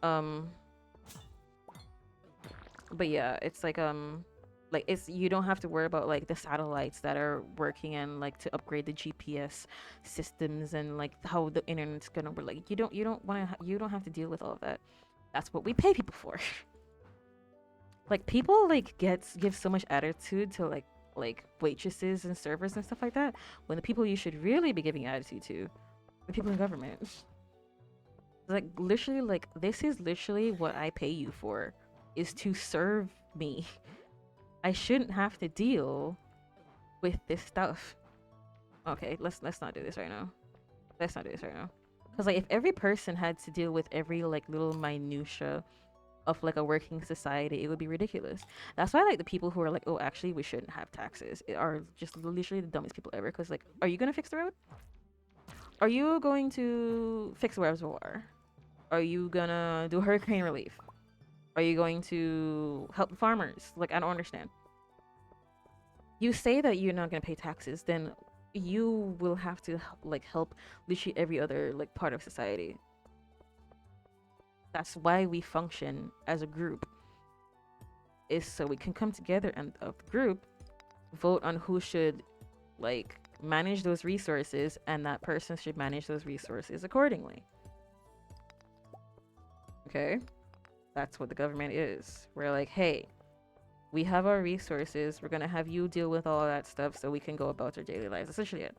Um, but yeah, it's like it's you don't have to worry about like the satellites that are working and like to upgrade the GPS systems and like how the internet's gonna work. Like you don't have to deal with all of that. That's what we pay people for. Like people like give so much attitude to like waitresses and servers and stuff like that, when the people you should really be giving attitude to the people in government. Like literally, like this is literally what I pay you for, is to serve me. I shouldn't have to deal with this stuff. Okay, let's not do this right now. Let's not do this right now. Because like if every person had to deal with every like little minutia of like a working society, it would be ridiculous. That's why like the people who are like, oh, actually we shouldn't have taxes, are just literally the dumbest people ever. Because like, are you gonna fix the road? Are you going to fix the reservoir? Are you gonna do hurricane relief? Are you going to help the farmers? Like I don't understand. You say that you're not gonna pay taxes, then you will have to like help literally every other like part of society. That's why we function as a group, is so we can come together and of the group vote on who should like manage those resources, and that person should manage those resources accordingly. Okay, that's what the government is. We're like, hey, we have our resources, we're gonna have you deal with all that stuff so we can go about our daily lives. That's literally it.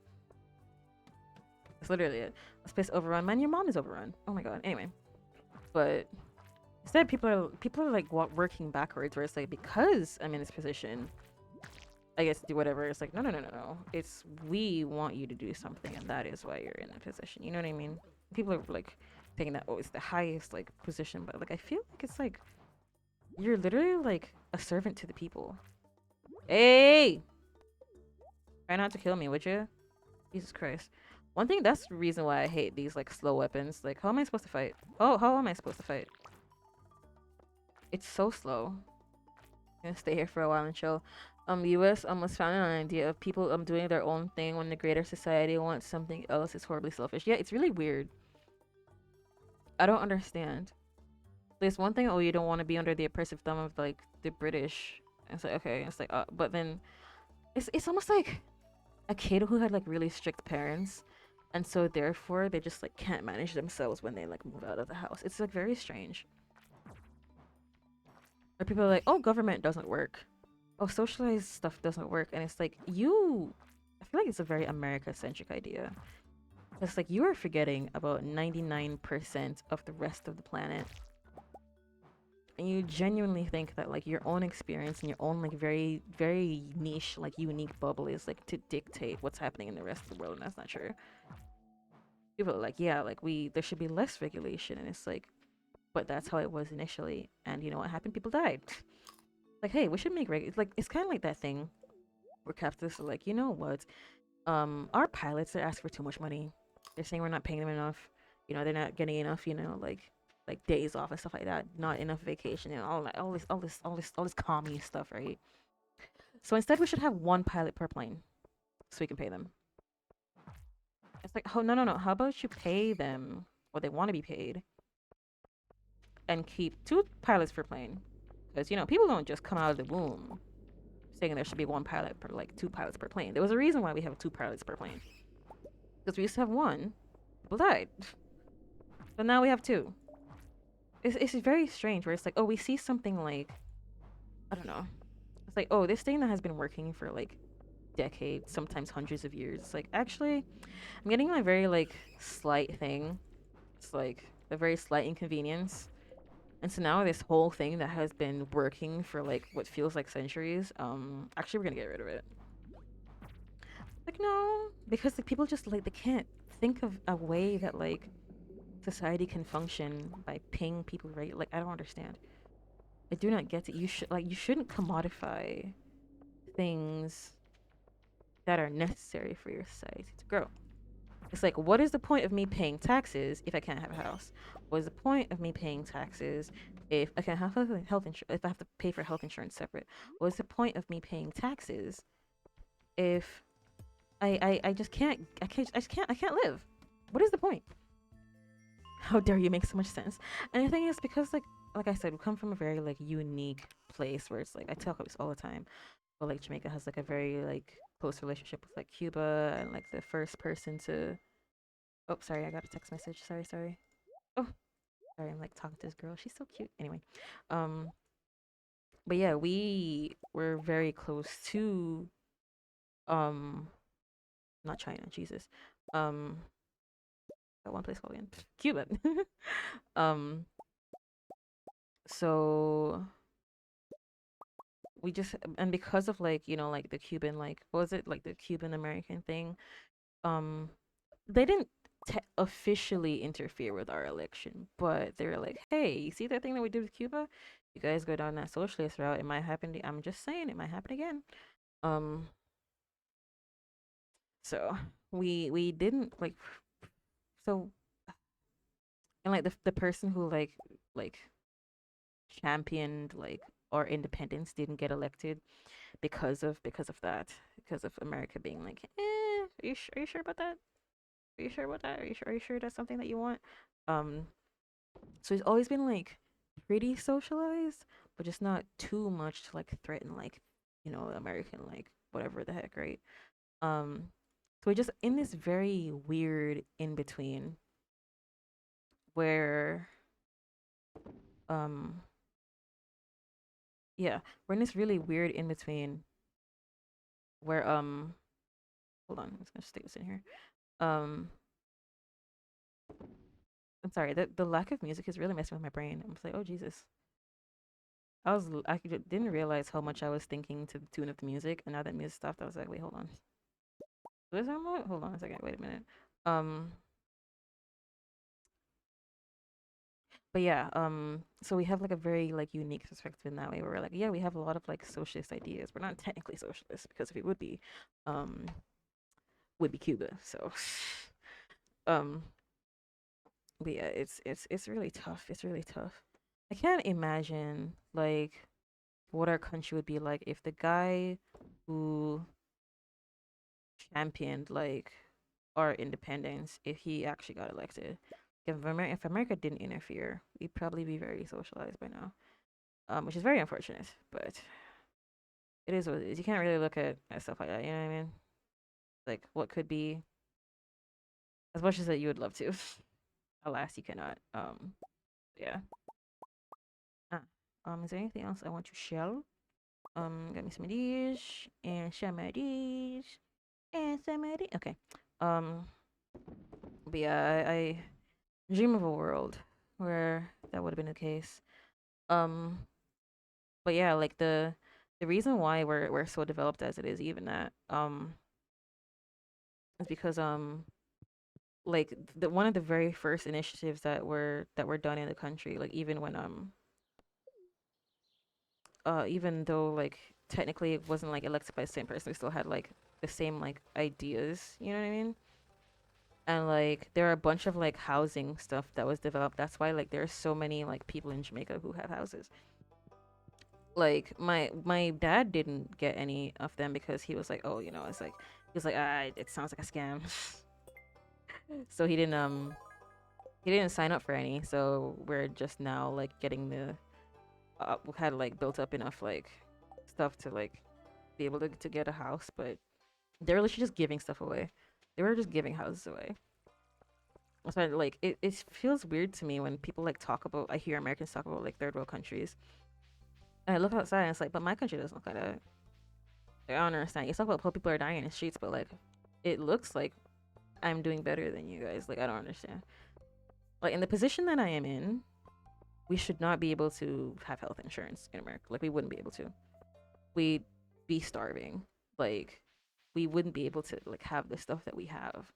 That's literally it. This place overrun. Man, your mom is overrun. Oh my god. Anyway, but instead people are like working backwards, where it's like, because I'm in this position, I guess do whatever. It's like no. It's we want you to do something, and that is why you're in that position. You know what I mean? People are like thinking that, oh, it's the highest like position, but like I feel like it's like you're literally like a servant to the people. Hey, try not to kill me, would you? Jesus Christ. One thing, that's the reason why I hate these like slow weapons. Like, how am I supposed to fight? Oh, how am I supposed to fight? It's so slow. I'm gonna stay here for a while and chill. US was founded on an idea of people doing their own thing when the greater society wants something else is horribly selfish. Yeah, it's really weird. I don't understand. There's one thing, oh, you don't want to be under the oppressive thumb of like the British. And it's like, okay, it's like but then it's almost like a kid who had like really strict parents, and so therefore they just like can't manage themselves when they like move out of the house. It's like very strange. Or people are like, oh, government doesn't work. Oh, socialized stuff doesn't work. And it's like, I feel like it's a very America-centric idea. It's like you are forgetting about 99% of the rest of the planet. And you genuinely think that like your own experience and your own like very, very niche, like unique bubble is like to dictate what's happening in the rest of the world, and that's not true. People are like, yeah, like there should be less regulation, and it's like, but that's how it was initially, and you know what happened? People died. Like, hey, we should make It's like it's kind of like that thing where capitalists are like, you know what? Our pilots they ask for too much money. They're saying we're not paying them enough. You know, they're not getting enough. You know, like days off and stuff like that. Not enough vacation and all this commie stuff, right? So instead, we should have one pilot per plane, so we can pay them. It's like, oh no no no. How about you pay them what they want to be paid, and keep two pilots per plane? Because you know, people don't just come out of the womb saying there should be one pilot per like two pilots per plane. There was a reason why we have two pilots per plane. Because we used to have one, people died. But now we have two. It's very strange where it's like, oh, we see something like, I don't know. It's like, oh, this thing that has been working for like decades, sometimes hundreds of years. It's like, actually, I'm getting a very like slight thing. It's like a very slight inconvenience. And so now this whole thing that has been working for like what feels like centuries, actually we're gonna get rid of it. Like no, because the people just like they can't think of a way that like society can function by paying people right. Like I don't understand. I do not get it. You shouldn't commodify things that are necessary for your society to grow. It's like, what is the point of me paying taxes if I can't have a house? What is the point of me paying taxes if I can't have health insurance? If I have to pay for health insurance separate? What is the point of me paying taxes if I just can't I can't live? What is the point? How dare you make so much sense? And the thing is, because like I said, we come from a very like unique place where it's like I tell this all the time. But like Jamaica has like a very like close relationship with like Cuba and like the first person to. Oh, sorry, I got a text message. Sorry. Oh, sorry, I'm like talking to this girl. She's so cute. Anyway, um, but yeah, we were very close to um, not China, Jesus, um, that one place called again, Cuba. um, so we just and because of like you know like the Cuban like what was it like the Cuban American thing, um, they didn't officially interfere with our election, but they were like, "Hey, you see that thing that we did with Cuba? You guys go down that socialist route. It might happen. I'm just saying, it might happen again." Um, so we didn't like so and like the person who like championed like our independence didn't get elected because of that because of America being like, are you sure about that? Are you sure about that? Are you sure that's something that you want? Um, So he's always been like pretty socialized, but just not too much to like threaten like, you know, American like whatever the heck, right? Um so we're just in this very weird in between where um yeah, we're in this really weird in between where hold on, I'm just gonna stick this in here. Um I'm sorry, the lack of music is really messing with my brain. I'm just like, oh Jesus. Didn't realize how much I was thinking to the tune of the music, and now that music stopped, I was like, wait, hold on. This remote? Hold on a second. Wait a minute. Um, but yeah. So we have like a very like unique perspective in that way. Where we're like, yeah, we have a lot of like socialist ideas. We're not technically socialist because if we um, would be Cuba. So, um, but yeah, it's really tough. It's really tough. I can't imagine like what our country would be like if the guy who championed like our independence if he actually got elected. If America didn't interfere, we'd probably be very socialized by now, which is very unfortunate. But it is what it is. You can't really look at stuff like that. You know what I mean? Like what could be, as much as that you would love to. Alas, you cannot. Yeah. Ah. Is there anything else I want to share? Got me some of these and some of these and some of these. Okay. Um, But yeah, I dream of a world where that would have been the case. Um, but yeah, like the reason why we're so developed as it is, even that, is because like the one of the very first initiatives that were done in the country, like even when even though like technically it wasn't like elected by the same person, we still had like the same like ideas, you know what I mean? And like there are a bunch of like housing stuff that was developed. That's why like there are so many like people in Jamaica who have houses. Like my dad didn't get any of them because he was like, oh, it's like he was like, it sounds like a scam. So he didn't sign up for any. So we're just now like getting the we had like built up enough like stuff to like be able to get a house, but they're literally just giving stuff away. They were just giving houses away. That's why like it feels weird to me when people like talk about I hear Americans talk about like third world countries. And I look outside and it's like, but my country doesn't look like that. Like, I don't understand. You talk about how people are dying in the streets, but like it looks like I'm doing better than you guys. Like I don't understand. Like in the position that I am in, we should not be able to have health insurance in America. Like we wouldn't be able to. We'd be starving. Like we wouldn't be able to like have the stuff that we have.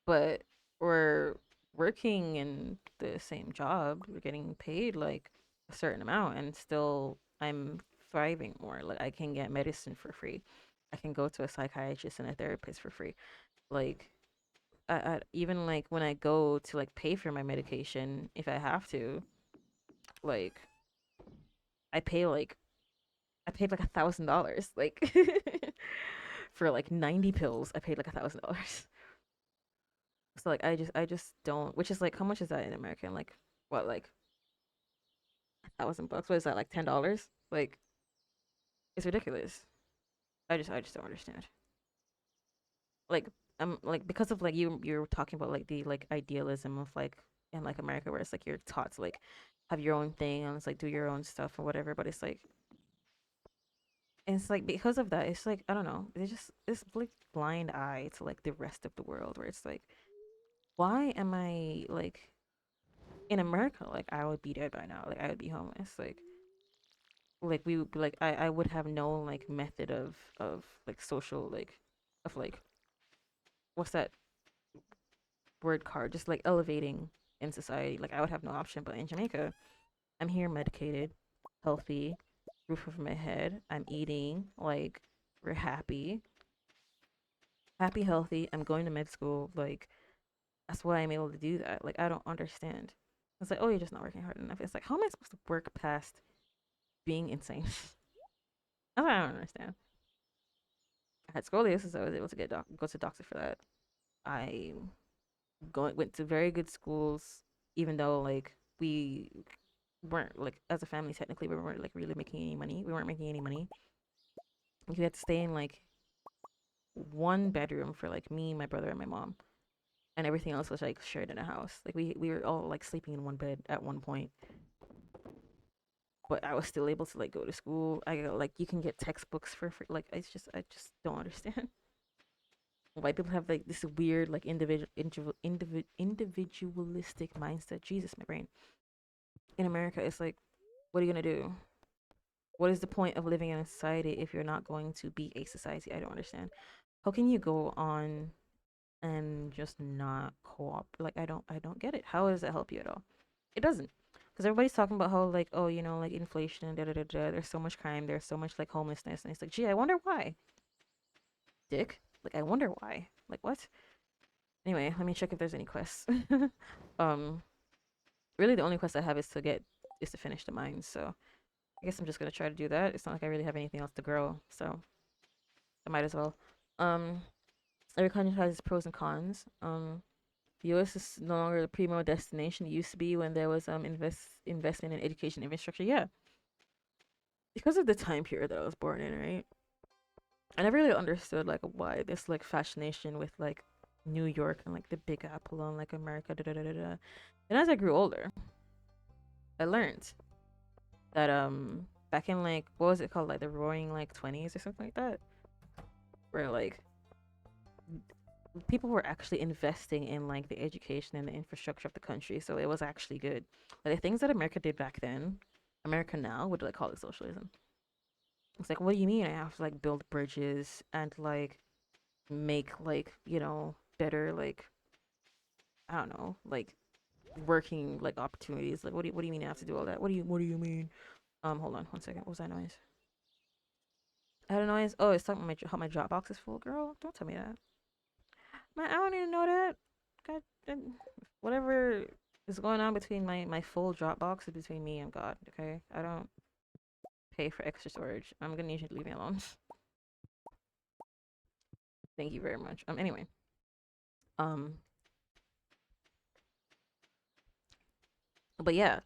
But we're working in the same job. We're getting paid like a certain amount, and still I'm thriving more. Like I can get medicine for free. I can go to a psychiatrist and a therapist for free. Like even like when I go to like pay for my medication, if I have to, like I pay like I paid like $1,000, like for like 90 pills. I paid like $1,000. So like I just don't. Which is like how much is that in American? Like what, like $1,000? What is that, like $10? Like it's ridiculous. I just don't understand. Like like because of like you're talking about like the like idealism of like in like America where it's like you're taught to like have your own thing and it's like do your own stuff or whatever. But it's like because of that, it's like I don't know. It's just this like blind eye to like the rest of the world where it's like, why am I like in America? Like I would be dead by now. Like I would be homeless. Like we would like I would have no like method of like social like of like what's that word card, just like elevating in society. Like I would have no option. But in Jamaica, I'm here medicated, healthy, roof over my head, I'm eating, like we're happy, healthy, I'm going to med school. Like that's why I'm able to do that. Like I don't understand. It's like, oh, you're just not working hard enough. It's like, how am I supposed to work past being insane? That's what I don't understand. I had scoliosis. I was able to go to doctor for that. I went to very good schools, even though like we weren't like as a family technically we weren't like really making any money. We weren't making any money. We had to stay in like one bedroom for like me, my brother, and my mom, and everything else was like shared in a house. Like we were all like sleeping in one bed at one point, but I was still able to like go to school. I got, like you can get textbooks for free. Like I just don't understand. White people have like this weird like individualistic mindset. Jesus, my brain. In America, it's like, what are you gonna do? What is the point of living in a society if you're not going to be a society? I don't understand. How can you go on and just not co-op? Like I don't get it. How does that help you at all? It doesn't. Because everybody's talking about how like, oh, like inflation and da da da da. There's so much crime. There's so much like homelessness, and it's like, gee, I wonder why. Dick. Like I wonder why. Like what? Anyway, let me check if there's any quests. um, really the only quest I have is to finish the mines. So I guess I'm just gonna try to do that. It's not like I really have anything else to grow, so I might as well. Um, every country has its pros and cons. The U.S. is no longer the primo destination it used to be when there was investment in education infrastructure. Yeah, because of the time period that I was born in, right? I never really understood like why this like fascination with like New York and like the Big Apple and like America. Da, da, da, da, da. And as I grew older, I learned that back in like what was it called, like the Roaring like 20s or something like that, where like people were actually investing in like the education and the infrastructure of the country, so it was actually good. Like the things that America did back then, America now would like call it socialism. It's like, what do you mean I have to like build bridges and like make like, better like, I don't know, like working like opportunities. Like what do you mean I have to do all that? What do you mean? Hold on one second. What was that noise? I had a noise. Oh, it's talking about how my Dropbox is full. Girl, don't tell me that. Man, I don't even know that. God, whatever is going on between my full Dropbox is between me and God. Okay, I don't pay for extra storage. I'm gonna need you to leave me alone. Thank you very much. Anyway, um, but yeah,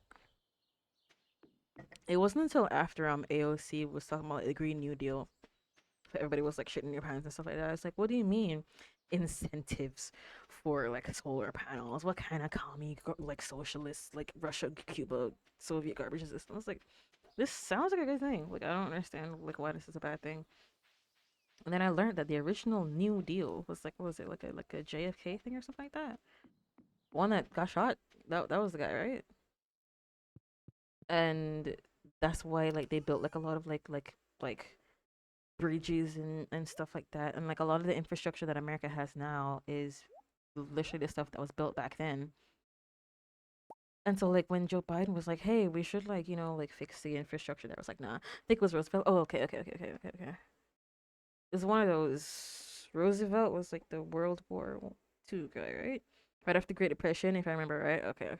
it wasn't until after AOC was talking about the Green New Deal, everybody was like shitting their pants and stuff like that. It's like, what do you mean incentives for like solar panels? What kind of commie like socialist like Russia, Cuba, Soviet garbage is this? I was like, this sounds like a good thing. Like I don't understand like why this is a bad thing. And then I learned that the original New Deal was like, what was it, like a JFK thing or something like that? One that got shot. That was the guy, right? And that's why like they built like a lot of like bridges and stuff like that. And like a lot of the infrastructure that America has now is literally the stuff that was built back then. And so like when Joe Biden was like, "Hey, we should like like fix the infrastructure," that was like, "Nah." I think it was Roosevelt. Oh, okay. It's one of those. Roosevelt was like the World War II guy, right? Right after the Great Depression, if I remember right. Okay.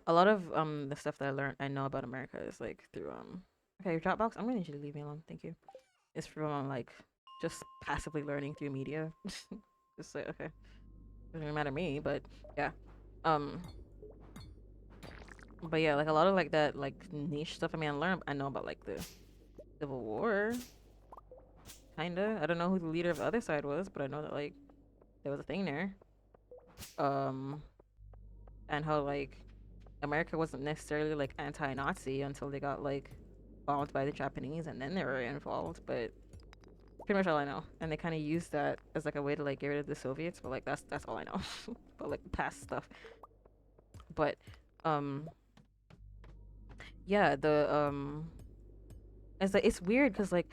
A lot of the stuff that I know about America is like through okay, your Dropbox. I'm gonna need you to leave me alone. Thank you. It's from like just passively learning through media. Just like okay, doesn't really matter to me, but yeah. Um, but yeah, like a lot of like that like niche stuff. I know about like the Civil War, kinda. I don't know who the leader of the other side was, but I know that like there was a thing there. Um, and how like America wasn't necessarily like anti-Nazi until they got like bombed by the Japanese, and then they were involved. But pretty much all I know, and they kind of used that as like a way to like get rid of the Soviets. But like that's all I know. But like past stuff. But um, yeah, the it's like it's weird because like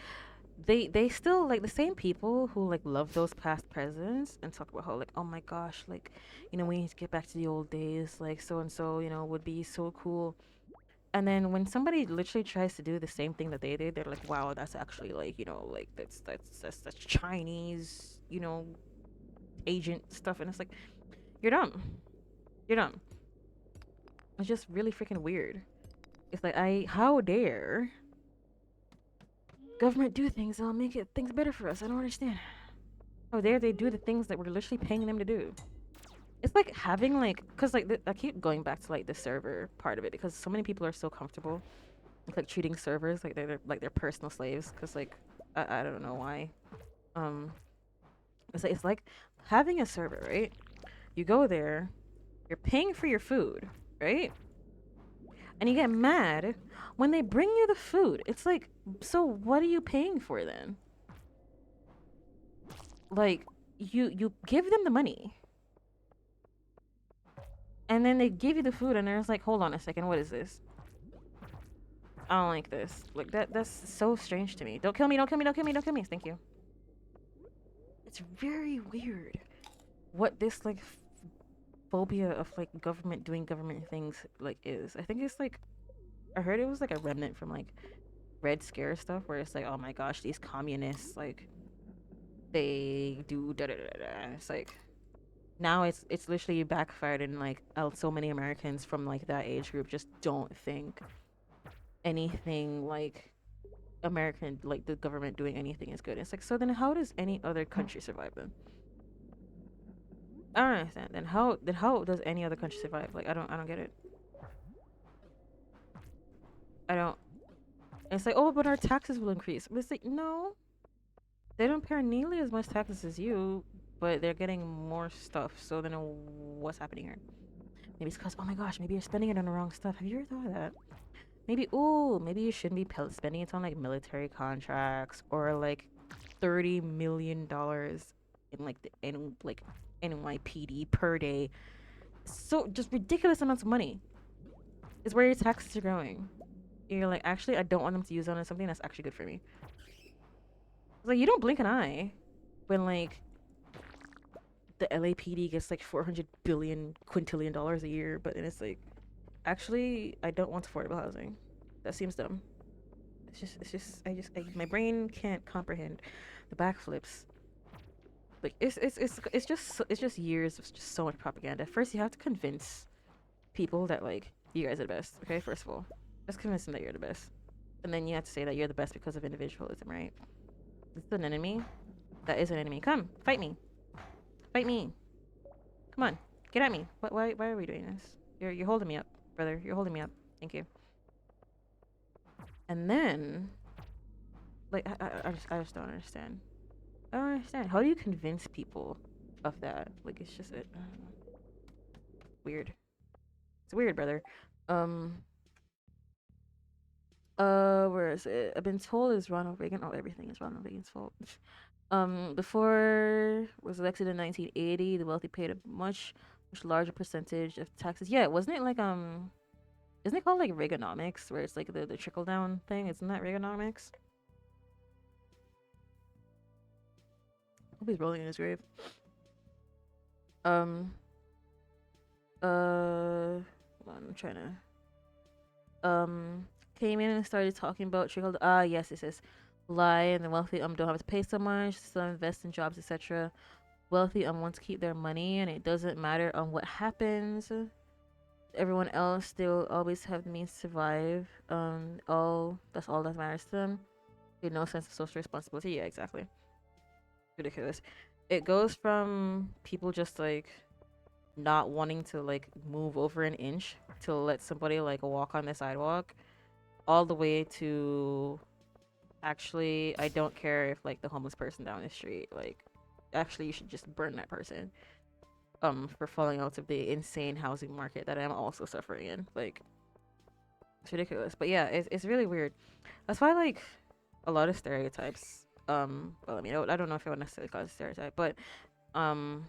they still like the same people who like love those past presidents and talk about how like, oh my gosh, like we need to get back to the old days, like so and so would be so cool. And then when somebody literally tries to do the same thing that they did, they're like, wow, that's actually like like that's Chinese agent stuff. And it's like, you're dumb, you're dumb. It's just really freaking weird. It's like, how dare government do things that'll make things better for us? I don't understand. How dare they do the things that we're literally paying them to do? It's like having like, cause like I keep going back to like the server part of it because so many people are so comfortable with like treating servers like they're like their personal slaves. Cause like I don't know why. Um, it's like having a server, right? You go there, you're paying for your food, right? And you get mad when they bring you the food. It's like, so what are you paying for then? Like, you give them the money, and then they give you the food, and they're just like, hold on a second, what is this? I don't like this. Like that's so strange to me. Don't kill me, don't kill me, don't kill me, don't kill me. Thank you. It's very weird what this like phobia of like government doing government things like is. I think it's like I heard it was like a remnant from like Red Scare stuff where it's like, oh my gosh, these communists like they do da da da da. It's like now it's literally backfired and like so many Americans from like that age group just don't think anything like American like the government doing anything is good. It's like, so then how does any other country survive then? I don't understand. Then how does any other country survive? Like I don't get it. I don't. It's like, oh, but our taxes will increase. But it's like, no, they don't pay nearly as much taxes as you, but they're getting more stuff. So then what's happening here? Maybe it's because, oh my gosh, maybe you're spending it on the wrong stuff. Have you ever thought of that? Maybe you shouldn't be spending it on like military contracts or like $30 million in like the NYPD per day. So just ridiculous amounts of money is where your taxes are going. You're like, actually, I don't want them to use it on something that's actually good for me. It's like you don't blink an eye when like the LAPD gets like 400 billion quintillion dollars a year, but then it's like, actually, I don't want affordable housing. That seems dumb. My brain can't comprehend the backflips. Like it's just years of just so much propaganda. First, you have to convince people that like you guys are the best. Okay, first of all, just convince them that you're the best, and then you have to say that you're the best because of individualism, right? This is an enemy. That is an enemy. Come, fight me. Fight me. Come on, get at me. Why are we doing this? You're holding me up, brother. You're holding me up. Thank you. And then, like, I just don't understand. I don't understand. How do you convince people of that? Like, it's just it. Weird. It's weird, brother. Um. Where is it? I've been told it's Ronald Reagan. Oh, everything is Ronald Reagan's fault. Before was elected in 1980, the wealthy paid a much larger percentage of taxes. Yeah, wasn't it like isn't it called like Reaganomics, where it's like the trickle down thing? Isn't that Reaganomics? Hope he's rolling in his grave. Um. Hold on, I'm trying to. Came in and started talking about trickle. Yes, it says lie, and the wealthy don't have to pay so much. Some invest in jobs, etc. Wealthy want to keep their money, and it doesn't matter on what happens. Everyone else, they will always have the means to survive. All that's all that matters to them. They no sense of social responsibility. Yeah, exactly. Ridiculous. It goes from people just like not wanting to like move over an inch to let somebody like walk on the sidewalk, all the way to actually I don't care if like the homeless person down the street, like actually you should just burn that person for falling out of the insane housing market that I'm also suffering in. Like it's ridiculous. But yeah, it's really weird. That's why like a lot of stereotypes, well, I mean, I don't know if I would necessarily call it a stereotype, but um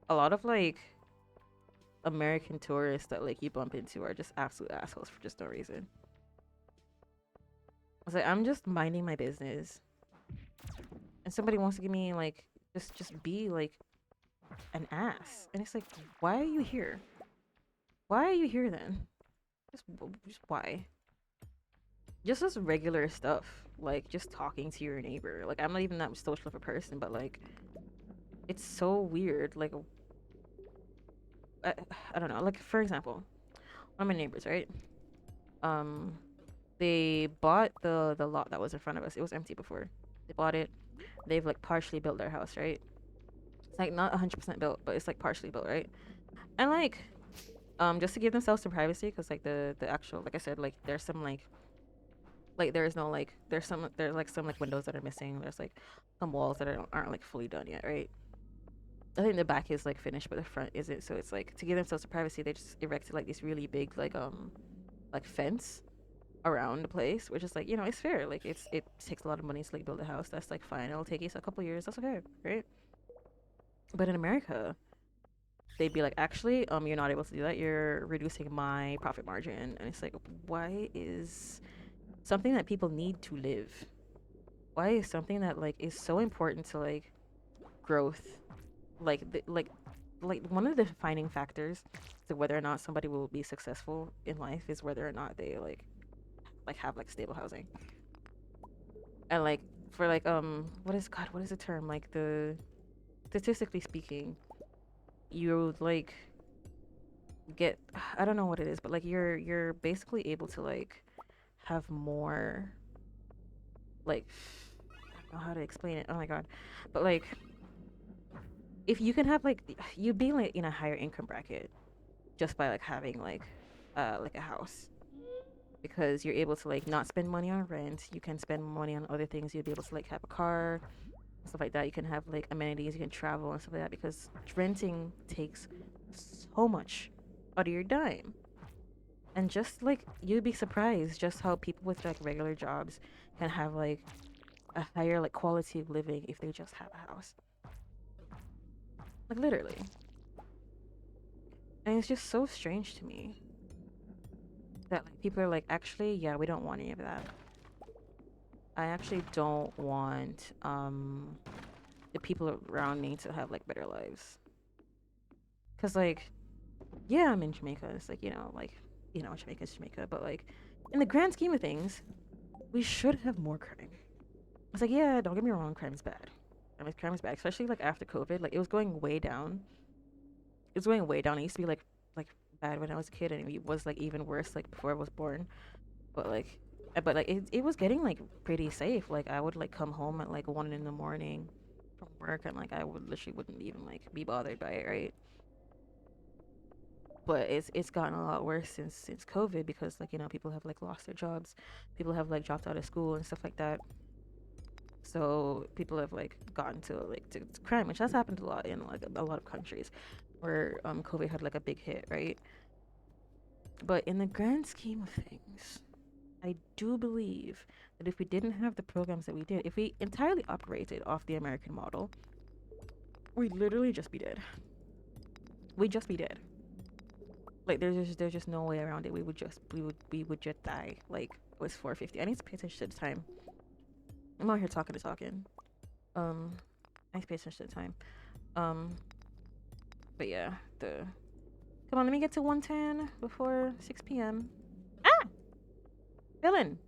a lot of like American tourists that like you bump into are just absolute assholes for just no reason. I was like, I'm just minding my business, and somebody wants to give me like just be like an ass, and it's like, why are you here? Why are you here then? Just why? Just as regular stuff, like just talking to your neighbor. Like I'm not even that social of a person, but like it's so weird. Like I, I don't know. Like for example, one of my neighbors, right? Um, they bought the lot that was in front of us. It was empty before. They bought it. They've like partially built their house, right? It's like not 100% built, but it's like partially built, right? And like just to give themselves some privacy, because like the actual, like I said, like there's some like there is no like there's like some like windows that are missing. There's like some walls that aren't like fully done yet, right? I think the back is like finished, but the front isn't. So it's like to give themselves some privacy, they just erected like this really big like fence around the place, which is like, you know, it's fair. Like it takes a lot of money to like build a house. That's like fine. It'll take you a couple years. That's okay, right? But in America, they'd be like, actually, you're not able to do that. You're reducing my profit margin, and it's like, why is something that people need to live? Why is something that like is so important to like growth, like like one of the defining factors to whether or not somebody will be successful in life is whether or not they like have like stable housing. And like for like what is the term, like the statistically speaking, you like get, I don't know what it is, but like you're basically able to like have more like, I don't know how to explain it. Oh my god. But like if you can have like you be like in a higher income bracket just by like having like a house, because you're able to like not spend money on rent, you can spend money on other things. You'll be able to like have a car, stuff like that. You can have like amenities, you can travel and stuff like that, because renting takes so much out of your dime. And just like you'd be surprised just how people with like regular jobs can have like a higher like quality of living if they just have a house. Like literally. And it's just so strange to me that like people are like, actually, yeah, we don't want any of that. I actually don't want the people around me to have like better lives. Cause like, yeah, I'm in Jamaica. It's like, Jamaica's Jamaica, but like in the grand scheme of things, we should have more crime. It's like, yeah, don't get me wrong, crime is bad. Crime is bad, especially like after COVID. Like it was going way down. It was going way down. It used to be like bad when I was a kid, and it was like even worse like before I was born. But like, it was getting like pretty safe. Like I would like come home at like 1 in the morning from work, and like I would literally wouldn't even like be bothered by it, right? But it's gotten a lot worse since COVID because like people have like lost their jobs, people have like dropped out of school and stuff like that. So people have like gotten to crime, which has happened a lot in like a lot of countries where COVID had like a big hit, right? But in the grand scheme of things, I do believe that if we didn't have the programs that we did, if we entirely operated off the American model, we'd literally just be dead. We'd just be dead. Like there's just no way around it. We would just die. Like it was 4:50. I need to pay attention to the time. I'm out here talking. Um, I need to pay attention to the time. Um, but yeah, the come on, let me get to 110 before 6 p.m. Ah, villain.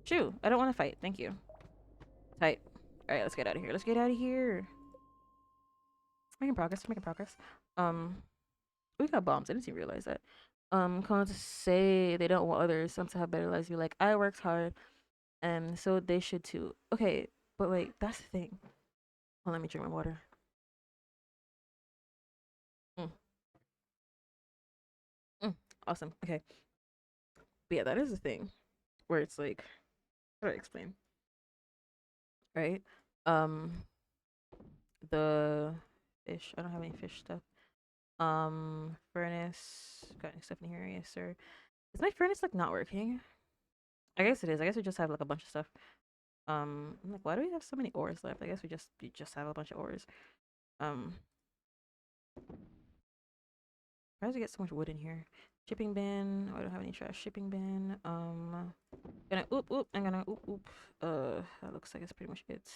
Shoo, I don't want to fight. Thank you. Tight. All right, let's get out of here. Let's get out of here. Making progress. Making progress. Um, we got bombs. I didn't even realize that. Coming to say they don't want others some to have better lives. Be like, I worked hard, and so they should too. Okay, but like that's the thing. Well, let me drink my water. Mm, mm, awesome. Okay, but yeah, that is the thing where it's like, how do I explain? Right? Um, the fish. I don't have any fish stuff. Furnace. Got any stuff in here? Yes, sir. Is my furnace like not working? I guess it is. I guess we just have like a bunch of stuff. I'm like, why do we have so many ores left? I guess we just have a bunch of ores. Um, why does it get so much wood in here? Shipping bin. Oh, I don't have any trash. Shipping bin. Gonna oop oop. I'm gonna oop oop. That looks like it's pretty much it.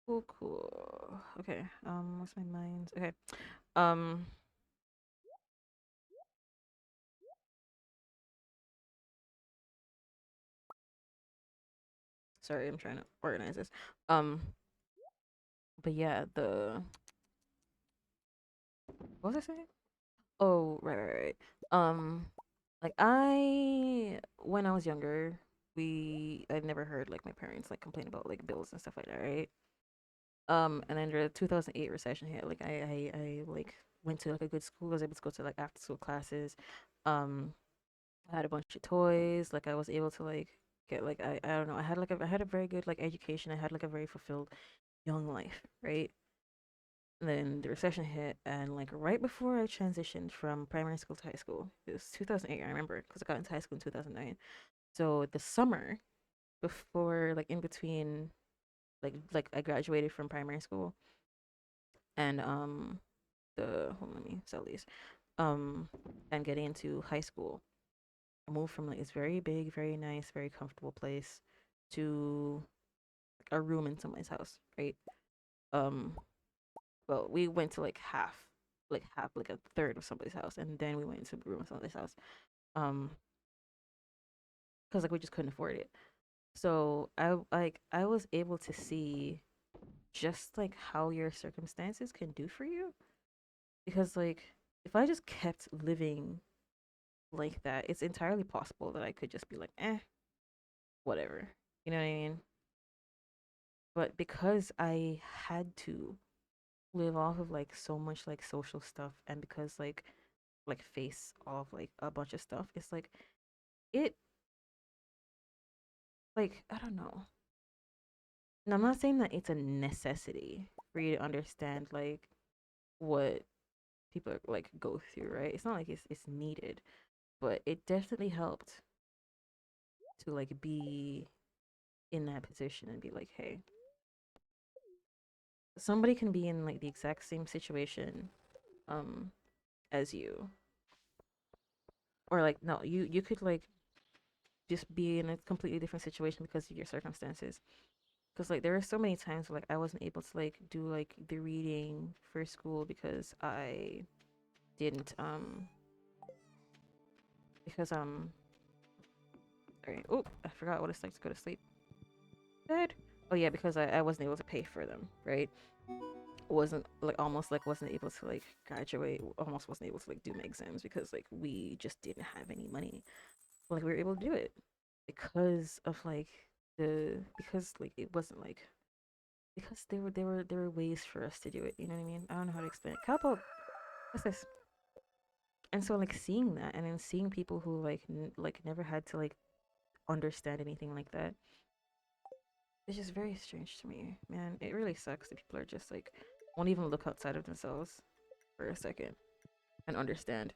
Cool, cool. Okay. What's my mines? Okay. Um, sorry, I'm trying to organize this. Um, but yeah, what was I saying? Oh, right, right, right. Um, like when I was younger, I'd never heard like my parents like complain about like bills and stuff like that, right? And then the 2008 recession hit. Like I like went to like a good school. I was able to go to like after school classes. Um, I had a bunch of toys. Like I was able to like get like I don't know. I had a very good like education. I had like a very fulfilled young life, right? And then the recession hit, and like right before I transitioned from primary school to high school, it was 2008. I remember because I got into high school in 2009. So the summer before, like in between, like I graduated from primary school, and let me sell these, um, and getting into high school. I moved from like this very big, very nice, very comfortable place to like a room in somebody's house, right? Um, well, we went to like a third of somebody's house, and then we went into a room of somebody's house. Um, because like we just couldn't afford it. So I was able to see just like how your circumstances can do for you. Because like if I just kept living like that, it's entirely possible that I could just be like, whatever. You know what I mean? But because I had to live off of like so much like social stuff, and because like face off like a bunch of stuff, it's like it like I don't know. And I'm not saying that it's a necessity for you to understand like what people like go through, right? It's not like it's needed, but it definitely helped to like be in that position and be like, hey, somebody can be in like the exact same situation um as you, or like no, you could like just be in a completely different situation because of your circumstances. Because like there were so many times where like I wasn't able to like do like the reading for school because I didn't because sorry, oh, I forgot what it's like to go to sleep. Good. Oh yeah, because I wasn't able to pay for them, right? Wasn't like almost like wasn't able to like graduate, almost wasn't able to like do my exams because like we just didn't have any money. Like we were able to do it because of like because like it wasn't like because there were ways for us to do it. You know what I mean? I don't know how to explain it. Cowbell, what's this? And so like seeing that and then seeing people who like like never had to like understand anything like that, it's just very strange to me, man. It really sucks that people are just like won't even look outside of themselves for a second and understand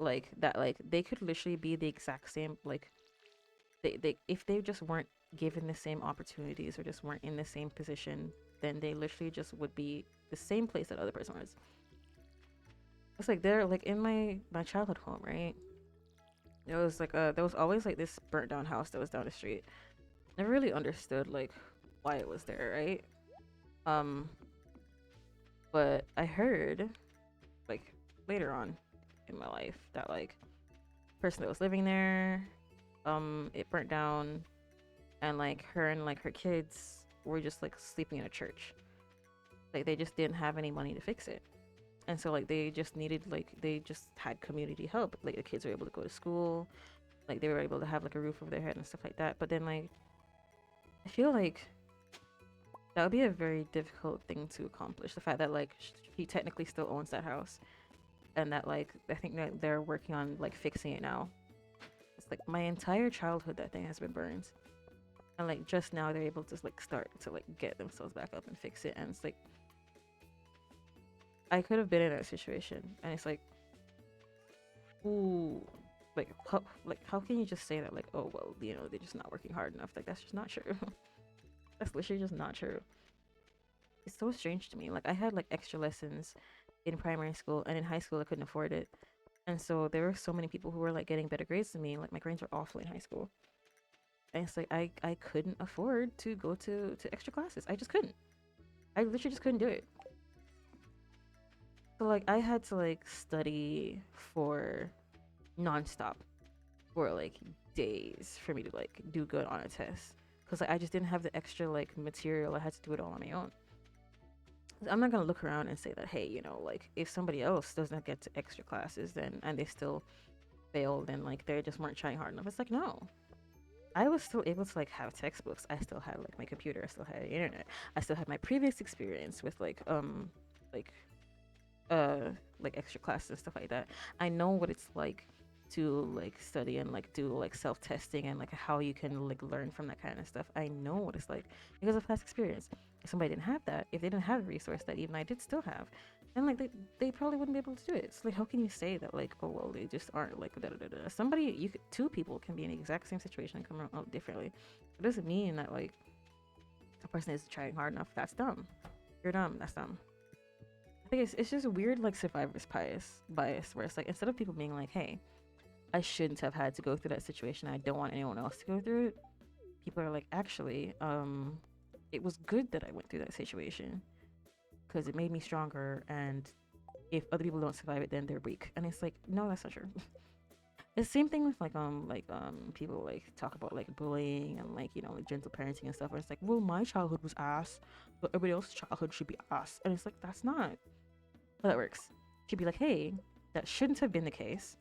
like that like they could literally be the exact same like they if they just weren't given the same opportunities or just weren't in the same position, then they literally just would be the same place that other person was. It's like they're like in my childhood home, right? It was like there was always like this burnt down house that was down the street. Never really understood like why it was there, right? Um, but I heard like later on in my life that like person that was living there, it burnt down, and like her and like her kids were just like sleeping in a church. Like they just didn't have any money to fix it. And so like they just needed like they just had community help. Like the kids were able to go to school, like they were able to have like a roof over their head and stuff like that. But then like I feel like that would be a very difficult thing to accomplish. The fact that like he technically still owns that house, and that like I think that they're working on like fixing it now. It's like my entire childhood that thing has been burned, and like just now they're able to like start to like get themselves back up and fix it. And it's like I could have been in that situation, and it's like, ooh, like how can you just say that like, oh well, you know, they're just not working hard enough? Like that's just not true. That's literally just not true. It's so strange to me. Like I had like extra lessons in primary school, and in high school I couldn't afford it. And so there were so many people who were like getting better grades than me. Like my grades were awful in high school. And it's like I couldn't afford to go to extra classes. I just couldn't. I literally just couldn't do it. So like I had to like study for nonstop for like days for me to like do good on a test. Cause like I just didn't have the extra like material. I had to do it all on my own. I'm not gonna look around and say that, hey, you know, like if somebody else doesn't get to extra classes, then and they still failed, then like they just weren't trying hard enough. It's like no, I was still able to like have textbooks. I still had like my computer. I still had the internet. I still had my previous experience with like uh like extra classes and stuff like that. I know what it's like to like study and like do like self testing and like how you can like learn from that kind of stuff. I know what it's like because of past experience. If somebody didn't have that, if they didn't have a resource that even I did still have, then like they probably wouldn't be able to do it. So like how can you say that like, oh well, they just aren't like da da da da. Somebody you could, two people can be in the exact same situation and come out differently. It doesn't mean that like a person is trying hard enough. That's dumb. You're dumb. That's dumb. I think it's just a weird like survivor's bias where it's like instead of people being like, hey, I shouldn't have had to go through that situation. I don't want anyone else to go through it. People are like, actually, it was good that I went through that situation because it made me stronger. And if other people don't survive it, then they're weak. And it's like, no, that's not true. It's the same thing with people like talk about like bullying and like you know like gentle parenting and stuff. And it's like, well, my childhood was ass, but everybody else's childhood should be ass. And it's like that's not how that works. She'd be like, hey, that shouldn't have been the case.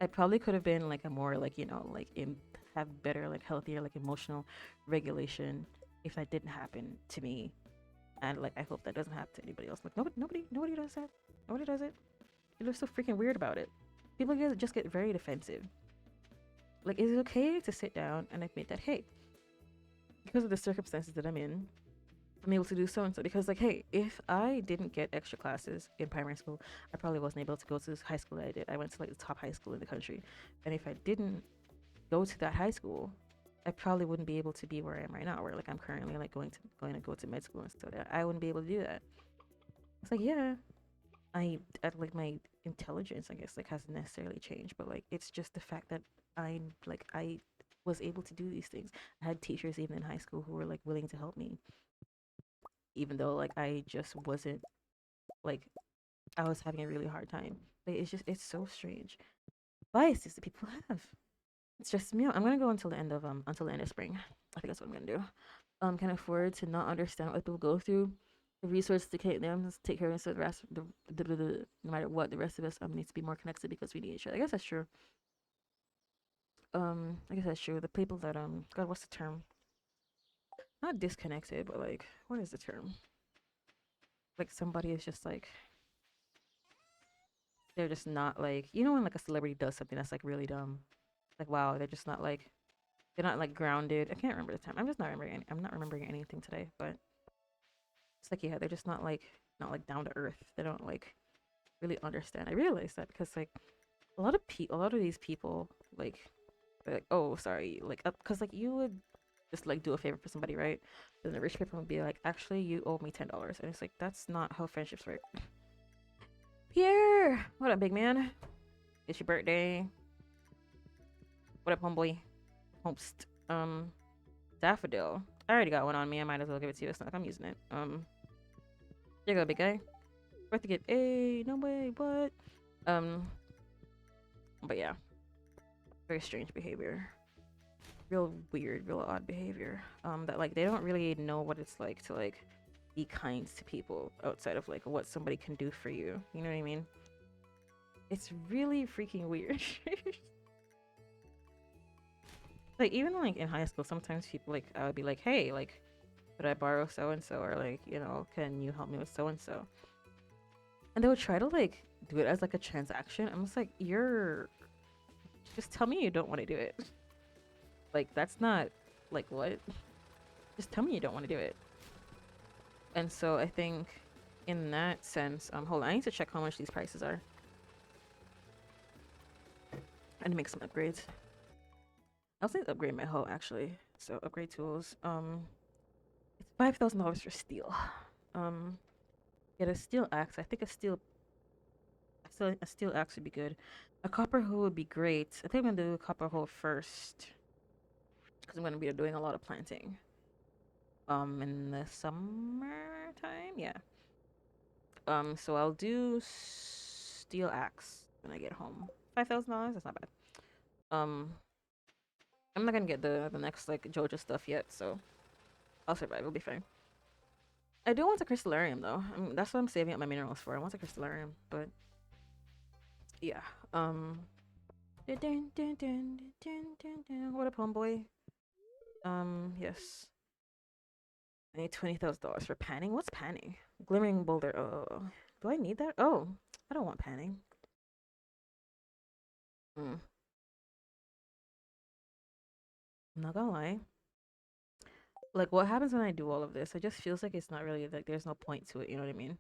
I probably could have been like a more like you know like have better like healthier like emotional regulation if that didn't happen to me, and like I hope that doesn't happen to anybody else. Like nobody does that. Nobody does it. They're so freaking weird about it. People just get very defensive. Like, is it okay to sit down and admit that hey, because of the circumstances that I'm in, I'm able to do so and so because like hey, if I didn't get extra classes in primary school, I probably wasn't able to go to this high school that I did. I went to like the top high school in the country, and if I didn't go to that high school, I probably wouldn't be able to be where I am right now, where like I'm currently like going to go to med school and stuff. I wouldn't be able to do that. It's like, yeah, like my intelligence, I guess, like hasn't necessarily changed, but like it's just the fact that I was able to do these things. I had teachers even in high school who were like willing to help me, even though like I just wasn't like I was having a really hard time. Like it's so strange. Biases that people have. It's just me. I'm gonna go until the end of spring. I think that's what I'm gonna do. Can afford to not understand what people go through. The resources to take them take care of us. So the rest, no matter what, the rest of us needs to be more connected because we need each other. I guess that's true. I guess that's true. The people that God, what's the term? Not disconnected, but like, what is the term? Like somebody is just like they're just not like when like a celebrity does something that's like really dumb. Like wow, they're not like grounded. I can't remember the time. I'm not remembering anything today, but it's like yeah, they're just not like down to earth. They don't like really understand. I realize that because like a lot of these people like they're like oh sorry like because like you would just like do a favor for somebody, right? Then the rich people would be like actually you owe me $10, and it's like that's not how friendships work. Pierre, what up, big man? It's your birthday. What up, homeboy? Homest. Daffodil. I already got one on me. I might as well give it to you. It's not like I'm using it. Here you go, big guy. Worth to get a no way, what? Um, but yeah, very strange behavior. Real weird, real odd behavior. That like they don't really know what it's like to like be kind to people outside of like what somebody can do for you. You know what I mean? It's really freaking weird. Like even like in high school, sometimes people like I would be like, hey, like, could I borrow so and so, or like, can you help me with so and so? And they would try to like do it as like a transaction. I'm just like, you're just tell me you don't want to do it. Like that's not like what? Just tell me you don't want to do it. And so I think in that sense, hold on, I need to check how much these prices are. I need to make some upgrades. I was going to upgrade my hoe actually. So upgrade tools. It's $5,000 for steel. Get a steel axe. I think a steel axe would be good. A copper hoe would be great. I think I'm gonna do a copper hoe first because I'm gonna be doing a lot of planting. In the summertime, yeah. So I'll do steel axe when I get home. $5,000. That's not bad. Um, I'm not gonna get the next like Joja stuff yet, so I'll survive. It'll be fine. I do want a crystallarium though. I mean, that's what I'm saving up my minerals for. I want a crystallarium, but yeah. What up, homeboy? Yes. I need $20,000 for panning. What's panning? Glimmering boulder. Oh, do I need that? Oh, I don't want panning. I'm not gonna lie. Like, what happens when I do all of this? It just feels like it's not really like there's no point to it. You know what I mean?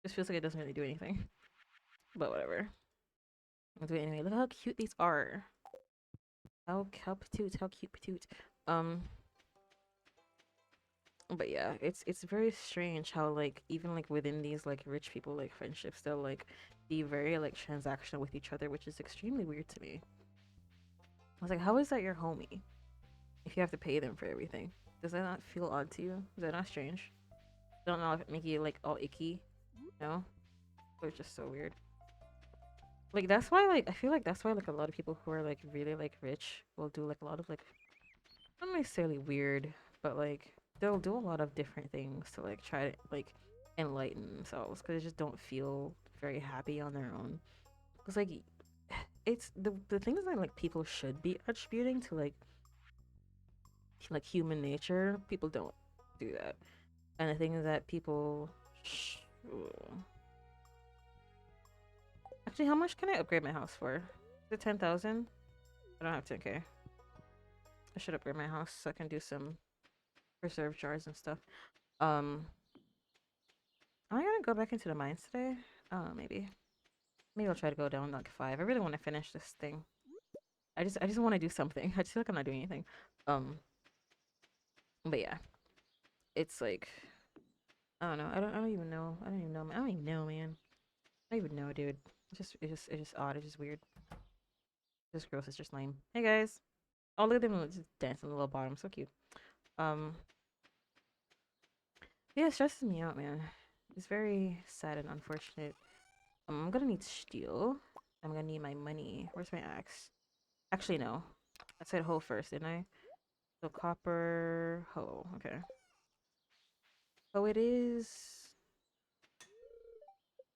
Just feels like it doesn't really do anything. But whatever. I'll do it anyway. Look how cute these are. How petite. How cute petite. Um. But yeah, it's very strange how like even like within these like rich people like friendships they'll like be very like transactional with each other, which is extremely weird to me. I was like, how is that your homie if you have to pay them for everything? Does that not feel odd to you? Is that not strange? I don't know if it make you like all icky, no? Or it's just so weird. Like that's why like I feel like that's why like a lot of people who are like really like rich will do like a lot of like not necessarily weird, but like they'll do a lot of different things to like try to like enlighten themselves because they just don't feel very happy on their own. Because like it's the things that like people should be attributing to like human nature, people don't do that. And the things that people actually, how much can I upgrade my house for? Is it 10,000? I don't have 10K. I should upgrade my house so I can do some reserve jars and stuff. Um, am I gonna go back into the mines today? Maybe. Maybe I'll try to go down like 5. I really want to finish this thing. I just want to do something. I just feel like I'm not doing anything. Um, but yeah, it's like I don't know. I don't even know. I don't even know. I don't even know, man. I don't even know, dude. It's just odd. It's just weird. It's just gross. It's just lame. Hey guys. Oh, look at them just dancing on the little bottom. So cute. Um, yeah, it stresses me out, man. It's very sad and unfortunate. I'm gonna need steel. I'm gonna need my money. Where's my axe? Actually, no. I said hoe first, didn't I? So copper hoe. Okay. Oh, it is.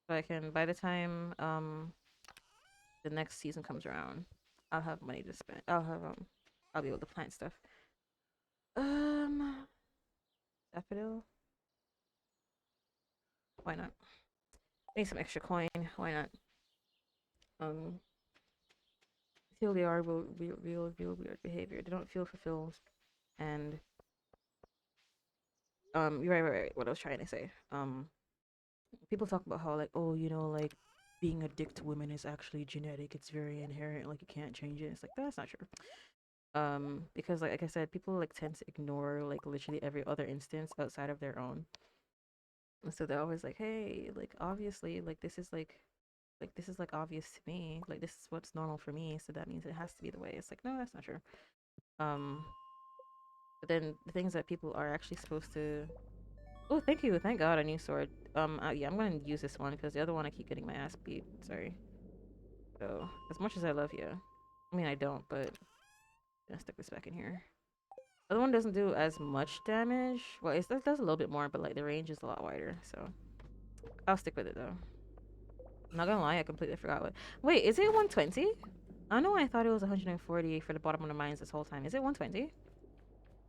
So I can by the time the next season comes around, I'll have money to spend. I'll be able to plant stuff. Um, daffodil. Why not? I need some extra coin. Why not? Um, feel they are real weird behavior. They don't feel fulfilled, and you're right. What I was trying to say. People talk about how like, oh, like being a dick to women is actually genetic. It's very inherent. Like you can't change it. It's like that's not true. Because like I said, people like tend to ignore like literally every other instance outside of their own. And so they're always like, hey, like obviously, like this is like obvious to me. Like this is what's normal for me. So that means it has to be the way. It's like no, that's not true. Um, but then the things that people are actually supposed to. Oh, thank you. Thank God, a new sword. Yeah, I'm gonna use this one because the other one I keep getting my ass beat. Sorry. So as much as I love you, I mean I don't, but I'm gonna stick this back in here. The other one doesn't do as much damage. Well, it does a little bit more, but like the range is a lot wider. So I'll stick with it though. I'm not gonna lie, I completely forgot what. Wait, is it 120? I know I thought it was 140 for the bottom of the mines this whole time. Is it 120?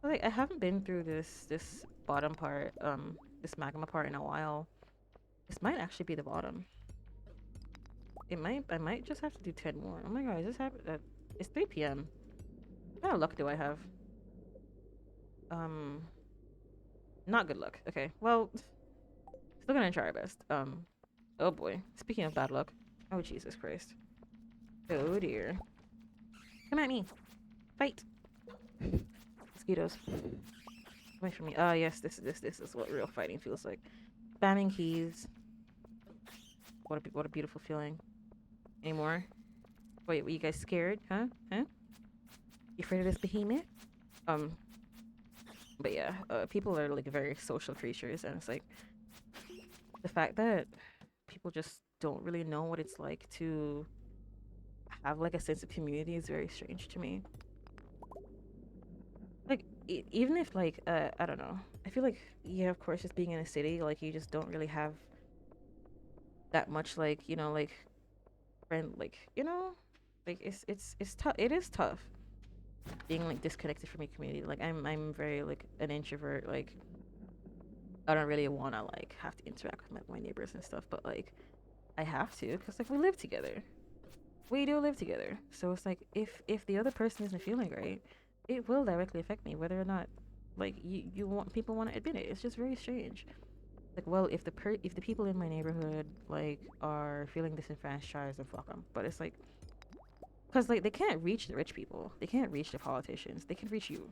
Like I haven't been through this bottom part, this magma part in a while. This might actually be the bottom. I might just have to do 10 more. Oh my god, is this happen? It's 3 p.m. What kind of luck do I have? Um, not good luck. Okay, well, still gonna try our best. Oh boy. Speaking of bad luck. Oh Jesus Christ. Oh dear. Come at me. Fight. Mosquitoes. Away from me. Ah, yes. This is what real fighting feels like. Spamming keys. What a beautiful feeling. Any more? Wait, were you guys scared? Huh? Huh? You afraid of this behemoth? Um. But yeah, people are like very social creatures, and it's like the fact that people just don't really know what it's like to have like a sense of community is very strange to me. Like even if like I don't know, I feel like yeah, of course, just being in a city, like you just don't really have that much like like friend like like it's tough. It is tough being like disconnected from your community. Like I'm very like an introvert. Like I don't really want to like have to interact with my neighbors and stuff, but like I have to because like we live together. We do live together, so it's like if the other person isn't feeling great, it will directly affect me whether or not like you want people want to admit it. It's just very strange. Like, well, if the people in my neighborhood like are feeling disenfranchised, then fuck them. But it's like, cause like they can't reach the rich people, they can't reach the politicians, they can reach you.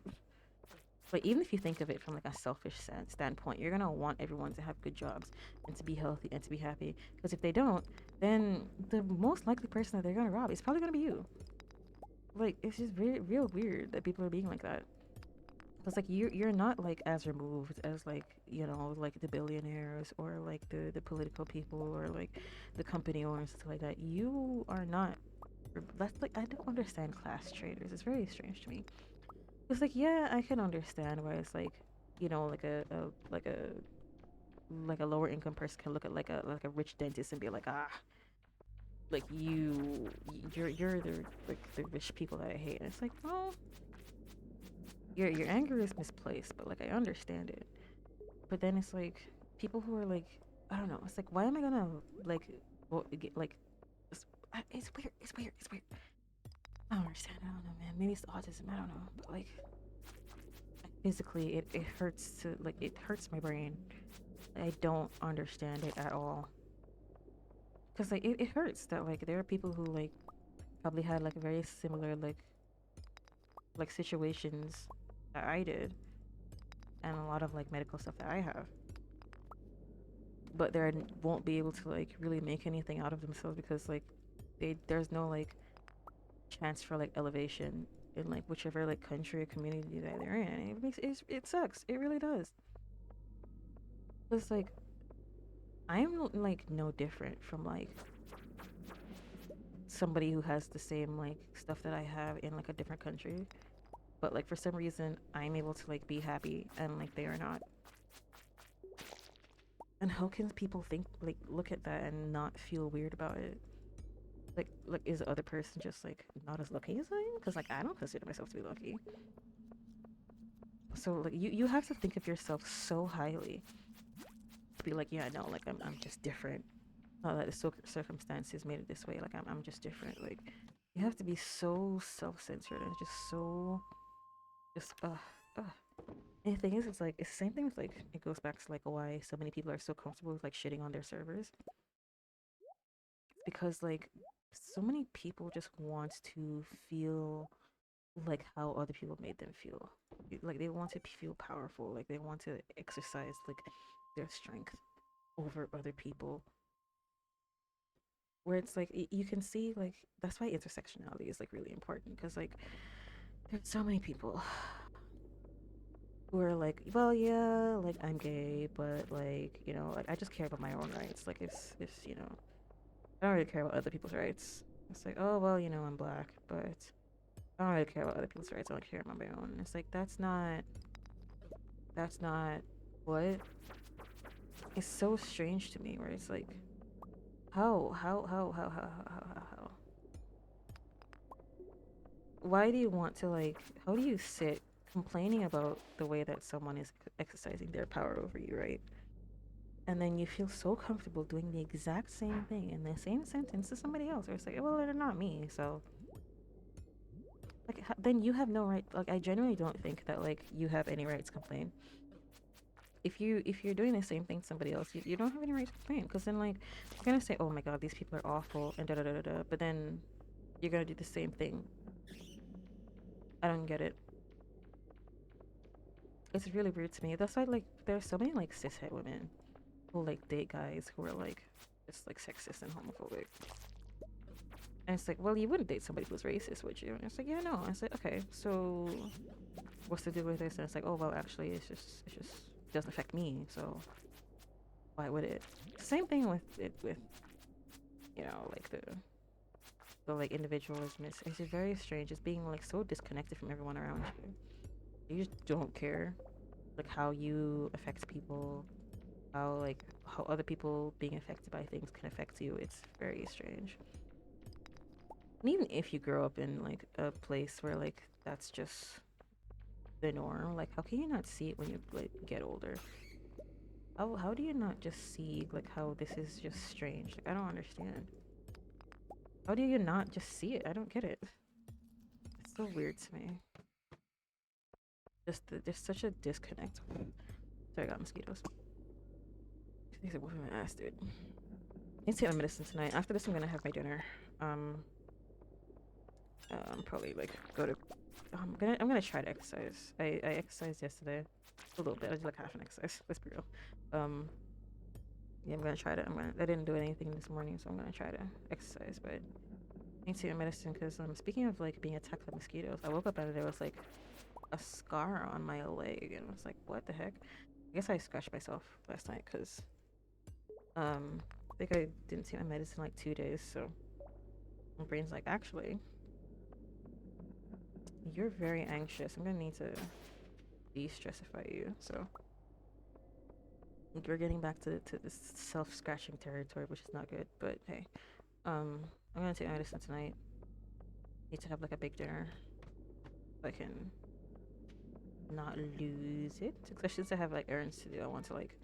Like even if you think of it from like a selfish standpoint, you're gonna want everyone to have good jobs and to be healthy and to be happy. Because if they don't, then the most likely person that they're gonna rob is probably gonna be you. Like it's just real weird that people are being like that. Cause like you're not like as removed as like like the billionaires or like the political people or like the company owners and stuff like that. You are not. That's like I don't understand class traders. It's very strange to me. It's like yeah, I can understand why it's like like a lower income person can look at like a rich dentist and be like like you're the like the rich people that I hate. And it's like oh your anger is misplaced, but like I understand it. But then it's like people who are like I don't know. It's like why am I gonna like get like it's weird. It's weird. It's weird. I don't understand. I don't know, man. Maybe it's autism. I don't know. But like physically, it hurts to like it hurts my brain. I don't understand it at all. Cause like it hurts that like there are people who like probably had like very similar like situations that I did, and a lot of like medical stuff that I have, but they won't be able to like really make anything out of themselves because like there's no like chance for like elevation in like whichever like country or community that they're in. It sucks. It really does. It's like I'm like no different from like somebody who has the same like stuff that I have in like a different country, but like for some reason I'm able to like be happy and like they are not. And how can people think like look at that and not feel weird about it? Like is the other person just like not as lucky as I am? Because like I don't consider myself to be lucky. So like you have to think of yourself so highly to be like, yeah, no, like I'm just different. Not that the circumstances made it this way. Like I'm just different. Like you have to be so self-centered and just so just And the thing is, it's like it's the same thing with like it goes back to like why so many people are so comfortable with like shitting on their servers. It's because like so many people just want to feel like how other people made them feel. Like they want to feel powerful. Like they want to exercise like their strength over other people. Where it's like you can see like that's why intersectionality is like really important because like there's so many people who are like, well, yeah, like I'm gay, but like like I just care about my own rights. Like it's I don't really care about other people's rights. It's like, oh well, I'm black, but I don't really care about other people's rights. I don't care about my own. It's like that's not what. It's so strange to me where it's like, how? Why do you want to like? How do you sit complaining about the way that someone is exercising their power over you, right? And then you feel so comfortable doing the exact same thing in the same sentence to somebody else, or it's like, well, they're not me, so like then you have no right. Like I genuinely don't think that like you have any right to complain if you're doing the same thing to somebody else. You don't have any right to complain because then like you're gonna say, oh my god, these people are awful and da da da da da, but then you're gonna do the same thing. I don't get it. It's really weird to me. That's why like there's so many like cishet women who like date guys who are like just like sexist and homophobic. And it's like, well, you wouldn't date somebody who's racist, would you? And it's like, yeah, no. I said, okay, so what's to do with this? And it's like, oh well, actually, it's just it doesn't affect me, so why would it? Same thing with it with like the like individualism. It's just very strange. It's being like so disconnected from everyone around you. You just don't care like how you affect people, how other people being affected by things can affect you. It's very strange. And even if you grow up in like a place where like that's just the norm, like how can you not see it when you like get older? How do you not just see like how this is just strange? Like I don't understand. How do you not just see it? I don't get it. It's so weird to me. There's such a disconnect. Sorry, I got mosquitoes. These are whooping my ass, dude. I need to take my medicine tonight. After this, I'm gonna have my dinner. Um, probably like go to. I'm gonna try to exercise. I exercised yesterday, a little bit. I did like half an exercise. Let's be real. Um, yeah, I'm gonna try to. I didn't do anything this morning, so I'm gonna try to exercise. But I need to take my medicine because speaking of like being attacked by mosquitoes, I woke up and there was like a scar on my leg, and I was like, what the heck? I guess I scratched myself last night because I think I didn't take my medicine in like 2 days, so my brain's like, actually, you're very anxious. I'm gonna need to de-stressify you. So we're getting back to this self-scratching territory, which is not good. But hey, I'm gonna take my medicine tonight. Need to have like a big dinner so I can not lose it. Especially since I have like errands to do. I want to like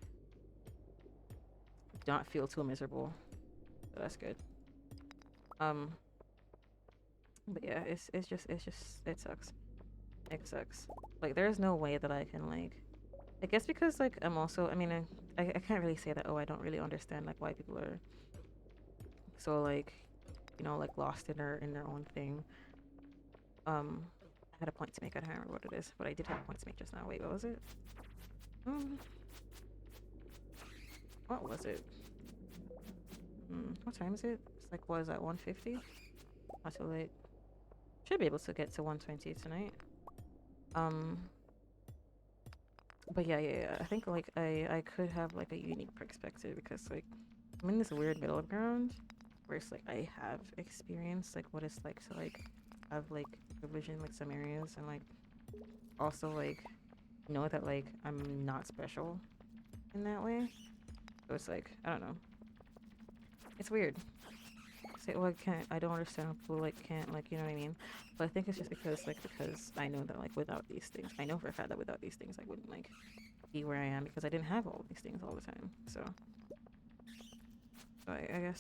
not feel too miserable. So that's good. Um, but yeah, it's just it sucks. It sucks. Like there's no way that I can like. I guess because like I'm also. I mean, I can't really say that. Oh, I don't really understand like why people are so like you know, like lost in their own thing. I had a point to make. I don't remember what it is, but I did have a point to make just now. Wait, what was it? Um, what was it? What time is it? It's like, what is that, 1:50? Not too late. Should be able to get to 1:20 tonight. Um, but yeah. I think like I could have like a unique perspective because like I'm in this weird middle ground where it's like I have experienced like what it's like to like have like privilege in like some areas and like also like know that like I'm not special in that way. So it's like I don't know. It's weird. Say, well, I don't understand how people like can't like, you know what I mean? But I think it's just because I know that like without these things, I know for a fact that without these things, I wouldn't like be where I am because I didn't have all these things all the time. So I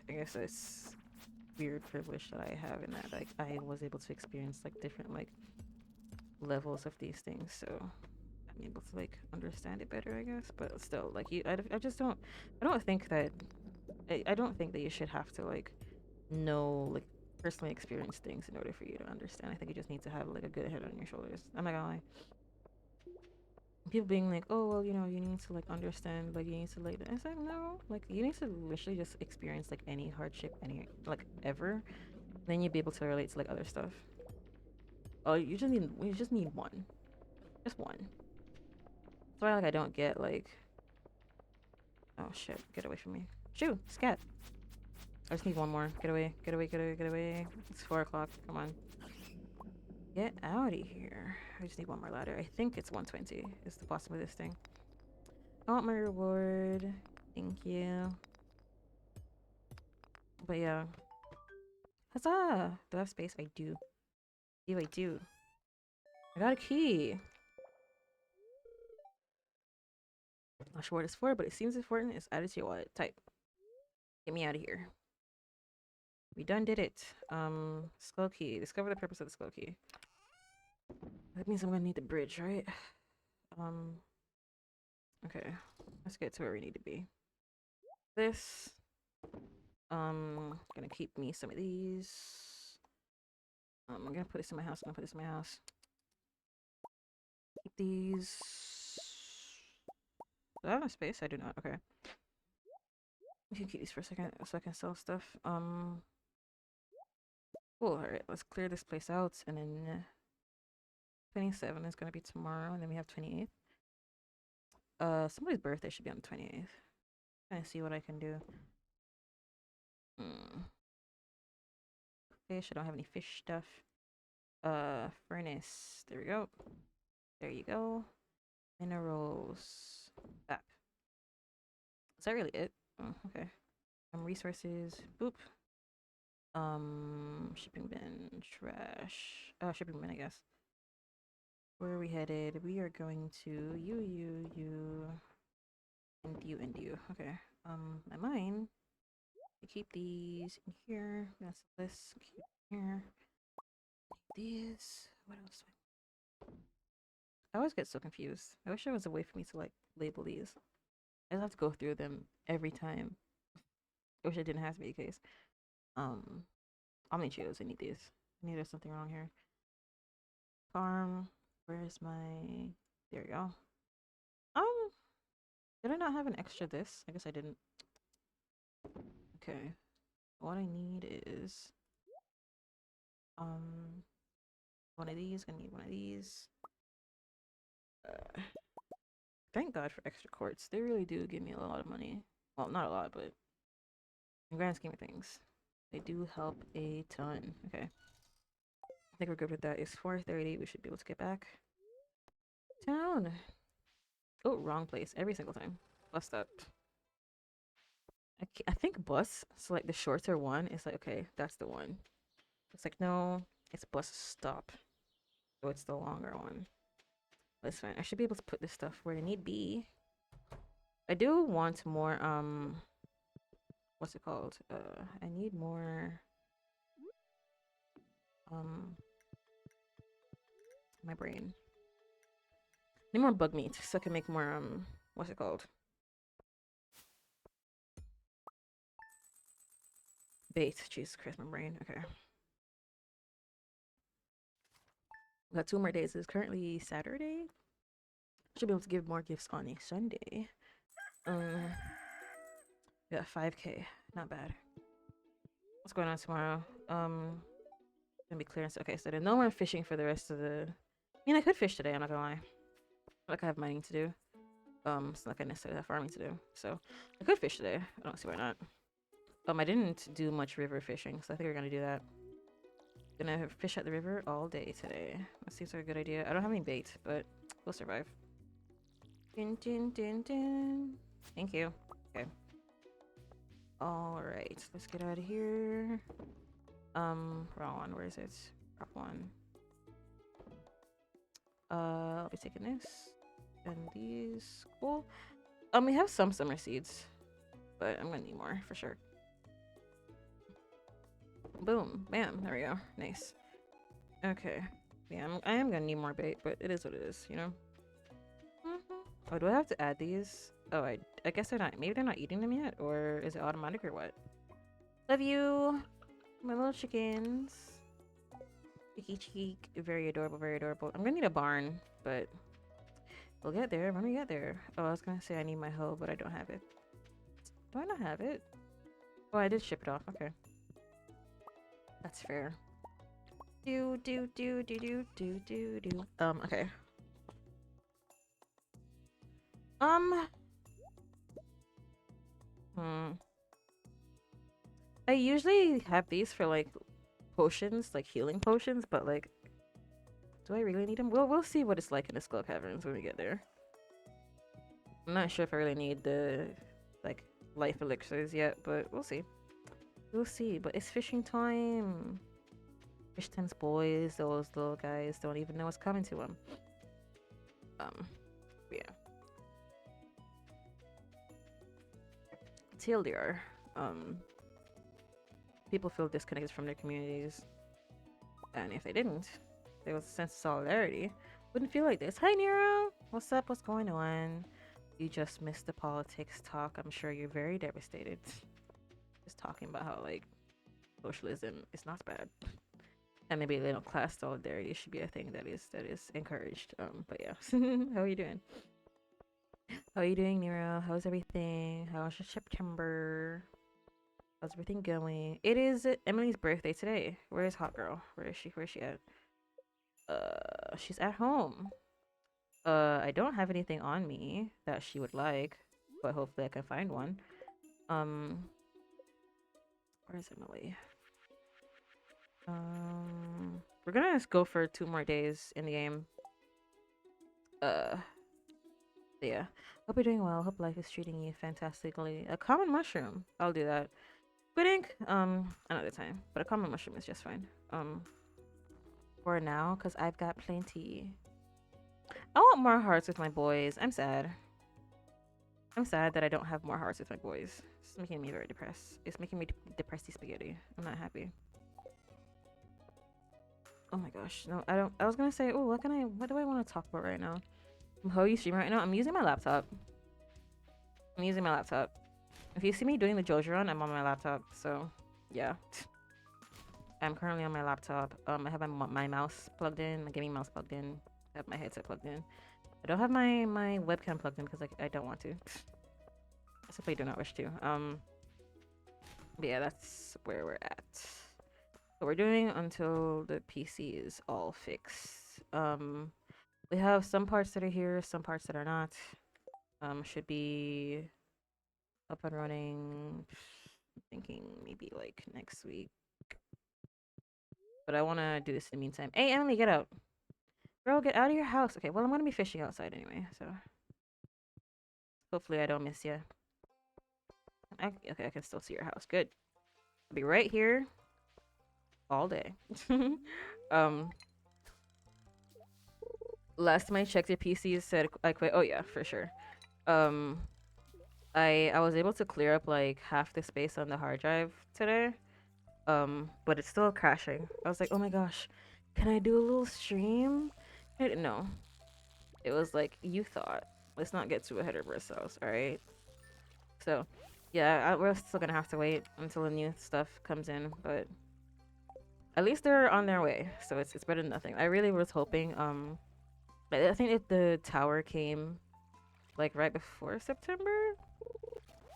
guess it's weird privilege that I have in that like I was able to experience like different like levels of these things. So I'm able to like understand it better, I guess. But still, like I just don't. I don't think that I don't think that you should have to like know like personally experience things in order for you to understand. I think you just need to have like a good head on your shoulders. I'm not gonna lie. People being like, oh well, you know, you need to like understand, like you need to like. It's like no, like you need to literally just experience like any hardship, any like ever. Then you'll be able to relate to like other stuff. Oh, you just need one, just one. That's why like I don't get like, oh shit, get away from me. Shoo, scat. I just need one more. Get away, get away, get away, get away. It's 4 o'clock. Come on. Get out of here. I just need one more ladder. I think it's 120 is the bottom of this thing. I want my reward. Thank you. But yeah. Huzzah! Do I have space? I do. I do. I got a key. Not sure what it's for, but it seems important. It's added to your wallet. Type. Get me out of here. We done did it. Skull key. Discover the purpose of the skull key. That means I'm gonna need the bridge, right? Um, okay. Let's get to where we need to be. This. Gonna keep me some of these. I'm gonna put this in my house. I'm gonna put this in my house. Keep these. Do I have enough space? I do not. Okay. We can keep these for a second so I can sell stuff. Cool. Alright, let's clear this place out. And then 27 is gonna be tomorrow. And then we have 28th. Somebody's birthday should be on the 28th. Trying to see what I can do. Fish. I don't have any fish stuff. Furnace. There we go. There you go. Minerals. App. Is that really it? Oh, okay. Resources. Boop. Shipping bin. Trash. Shipping bin, I guess. Where are we headed? We are going to you, and you. Okay. My mine. I keep these in here. That's this. Keep here. These. What else? I always get so confused. I wish there was a way for me to like label these. I just have to go through them every time. I wish it didn't have to be the case. Omni-chews. I need these. I need there's something wrong here. Farm. Where's my? There we go. Um, did I not have an extra this? I guess I didn't. Okay. What I need is one of these. Gonna need one of these. Thank God for extra quartz. They really do give me a lot of money. Well, not a lot, but in grand scheme of things, they do help a ton. Okay. I think we're good with that. It's 4:30. We should be able to get back. Town. Oh, wrong place. Every single time. Bus stop. I think bus. So like the shorter one is like, okay, that's the one. It's like, no, it's bus stop. So it's the longer one. That's fine. I should be able to put this stuff where it need be. I do want more, what's it called? I need more, my brain. I need more bug meat so I can make more, what's it called? Bait. Jesus Christ, my brain. Okay. We got 2 more days. It's currently Saturday. Should be able to give more gifts on a Sunday. Yeah, 5K. Not bad. What's going on tomorrow? Gonna be clearance. Okay, so then no more fishing for the rest of the. I mean, I could fish today. I'm not gonna lie. Like I have mining to do. It's not gonna necessarily have farming to do. So I could fish today. I don't see why not. I didn't do much river fishing, so I think we're gonna do that. Gonna fish at the river all day today. That seems like a good idea. I don't have any bait, but we'll survive. Dun, dun, dun, dun. Thank you. Okay. All right, let's get out of here. Wrong one. Where is it? Prop one. I'll be taking this and these. Cool. We have some summer seeds, but I'm gonna need more for sure. Boom, bam, there we go. Nice. Okay. Yeah, I am gonna need more bait, but it is what it is, you know. Oh, do I have to add these? Oh, I guess they're not. Maybe they're not eating them yet, or is it automatic or what? Love you, my little chickens. Cheeky cheek, very adorable, very adorable. I'm gonna need a barn, but we'll get there when we get there. Oh, I was gonna say I need my hoe, but I don't have it. Do I not have it? Oh, I did ship it off. Okay, that's fair. Do do do do do do do do. Okay. I usually have these for like potions, like healing potions, but like, do I really need them? We'll see what it's like in the Skull Caverns when we get there. I'm not sure if I really need the like life elixirs yet, but we'll see. We'll see. But it's fishing time. Fish time's boys. Those little guys don't even know what's coming to them. Yeah. TLDR. People feel disconnected from their communities, and if they didn't, there was a sense of solidarity. Wouldn't feel like this. Hi Nero, what's up? What's going on? You just missed the politics talk. I'm sure you're very devastated. Just talking about how like socialism is not bad, and maybe little class solidarity should be a thing that is encouraged. But yeah, how are you doing? How are you doing, Nero? How's everything? How's your September? How's everything going? It is Emily's birthday today. Where is Hot Girl? Where is she? Where is she at? She's at home. I don't have anything on me that she would like, but hopefully I can find one. Where is Emily? We're gonna just go for 2 more days in the game. Yeah. Hope you're doing well. Hope life is treating you fantastically. A common mushroom. I'll do that. Squid ink, another time. But a common mushroom is just fine. For now, because I've got plenty. I want more hearts with my boys. I'm sad. I'm sad that I don't have more hearts with my boys. It's making me very depressed. It's making me depressy spaghetti. I'm not happy. Oh my gosh. No, I don't. I was gonna say, oh, what do I want to talk about right now? How you stream right now? I'm using my laptop. If you see me doing the Jojo run, I'm on my laptop. So, yeah. I'm currently on my laptop. I have my mouse plugged in, my gaming mouse plugged in. I have my headset plugged in. I don't have my webcam plugged in because I don't want to. I simply do not wish to. But yeah, that's where we're at. So we're doing until the PC is all fixed. We have some parts that are here, some parts that are not. Should be up and running. I'm thinking maybe like next week. But I want to do this in the meantime. Hey, Emily, get out. Girl, get out of your house. Okay, well, I'm going to be fishing outside anyway, so. Hopefully I don't miss you. Okay, I can still see your house. Good. I'll be right here all day. Last time I checked, your PC said I quit. Oh, yeah, for sure. I was able to clear up like half the space on the hard drive today. But it's still crashing. I was like, oh my gosh, can I do a little stream? No. It was like, you thought. Let's not get too ahead of ourselves, alright? So, Yeah, we're still gonna have to wait until the new stuff comes in, but at least they're on their way, so it's better than nothing. I really was hoping. I think if the tower came like right before September,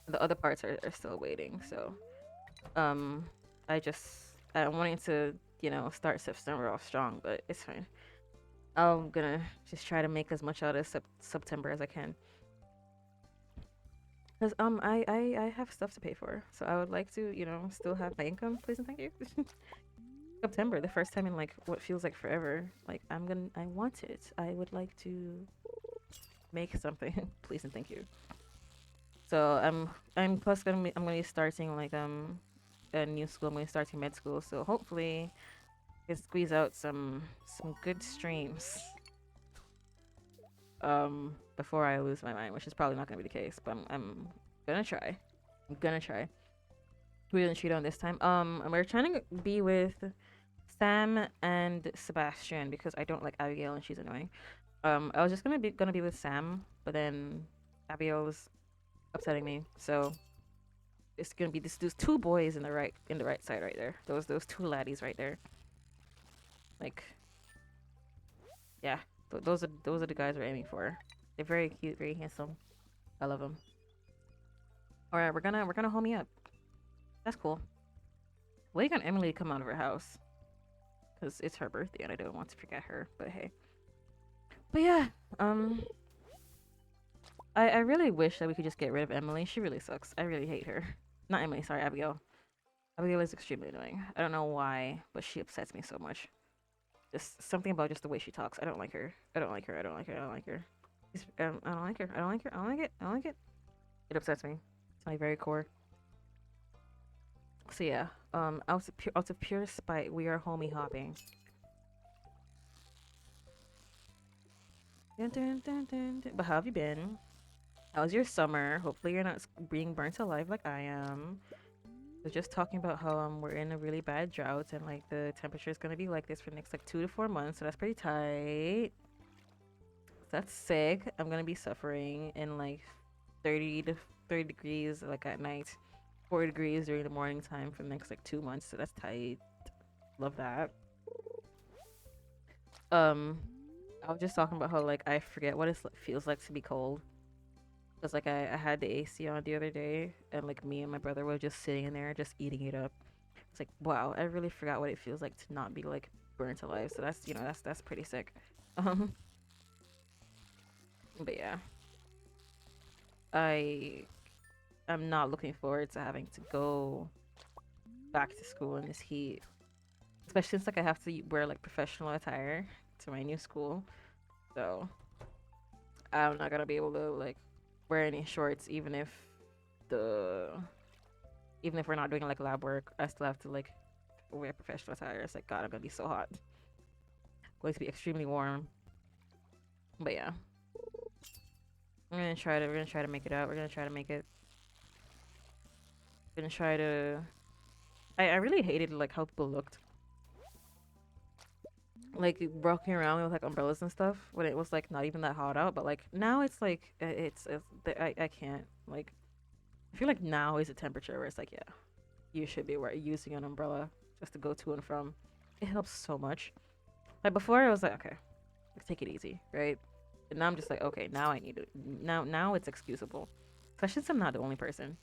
the other parts are still waiting. So um, I'm wanting to start September off strong, but it's fine. I'm gonna just try to make as much out of September as I can. Because I have stuff to pay for, so I would like to still have my income, please and thank you. September, the first time in like what feels like forever. Like I want it. I would like to make something, please and thank you. So I'm plus I'm gonna be starting like a new school. I'm gonna be starting med school, so hopefully I can squeeze out some good streams before I lose my mind, which is probably not gonna be the case, but I'm gonna try. I'm gonna try. We didn't cheat on this time. And we're trying to be with Sam and Sebastian because I don't like Abigail and she's annoying. I was just gonna be with Sam, but then Abigail was upsetting me, so it's gonna be those two boys in the right side right there. Those two laddies right there. Like, yeah, those are the guys we're aiming for. They're very cute, very handsome. I love them. All right, we're gonna homie up. That's cool. Wait on Emily to come out of her house because it's her birthday and I don't want to forget her. But hey, but yeah, um, I really wish that we could just get rid of Emily. She really sucks. I really hate her. Not Emily, sorry, Abigail. Abigail is extremely annoying. I don't know why, but she upsets me so much. Just something about just the way she talks. I don't like her. I don't like her. I don't like her. I don't like her. I don't like her. I don't like her. I don't like it. I don't like it. It upsets me. It's my very core. So yeah, out of pure spite, we are homie hopping. Dun, dun, dun, dun, dun. But how have you been? How's your summer? Hopefully you're not being burnt alive like I am. Was just talking about how we're in a really bad drought and like the temperature is gonna be like this for the next like 2 to 4 months, so that's pretty tight. So that's sick. I'm gonna be suffering in like 30 to 30 degrees like at night, 40 degrees during the morning time for the next like 2 months, so that's tight. Love that. Um, I was just talking about how like I forget what it feels like to be cold. Cause like I had the AC on the other day, and like me and my brother were just sitting in there, just eating it up. It's like wow, I really forgot what it feels like to not be like burnt alive. So that's that's pretty sick. Um, but yeah, I am not looking forward to having to go back to school in this heat, especially since like I have to wear like professional attire to my new school. So I'm not gonna be able to like wear any shorts, the even if we're not doing like lab work. I still have to like wear professional attire. It's like God, I'm gonna be so hot. Going to be extremely warm. But yeah, we're gonna try to make it out. We're gonna try to make it. We're gonna try to. I really hated like how people looked like walking around with like umbrellas and stuff when it was like not even that hot out. But like now it's like I can't like. I feel like now is a temperature where it's like yeah, you should be using an umbrella just to go to and from. It helps so much. Like before, I was like, okay, let's take it easy, right? And now I'm just like, okay, now I need it. Now it's excusable. Especially since I'm not the only person.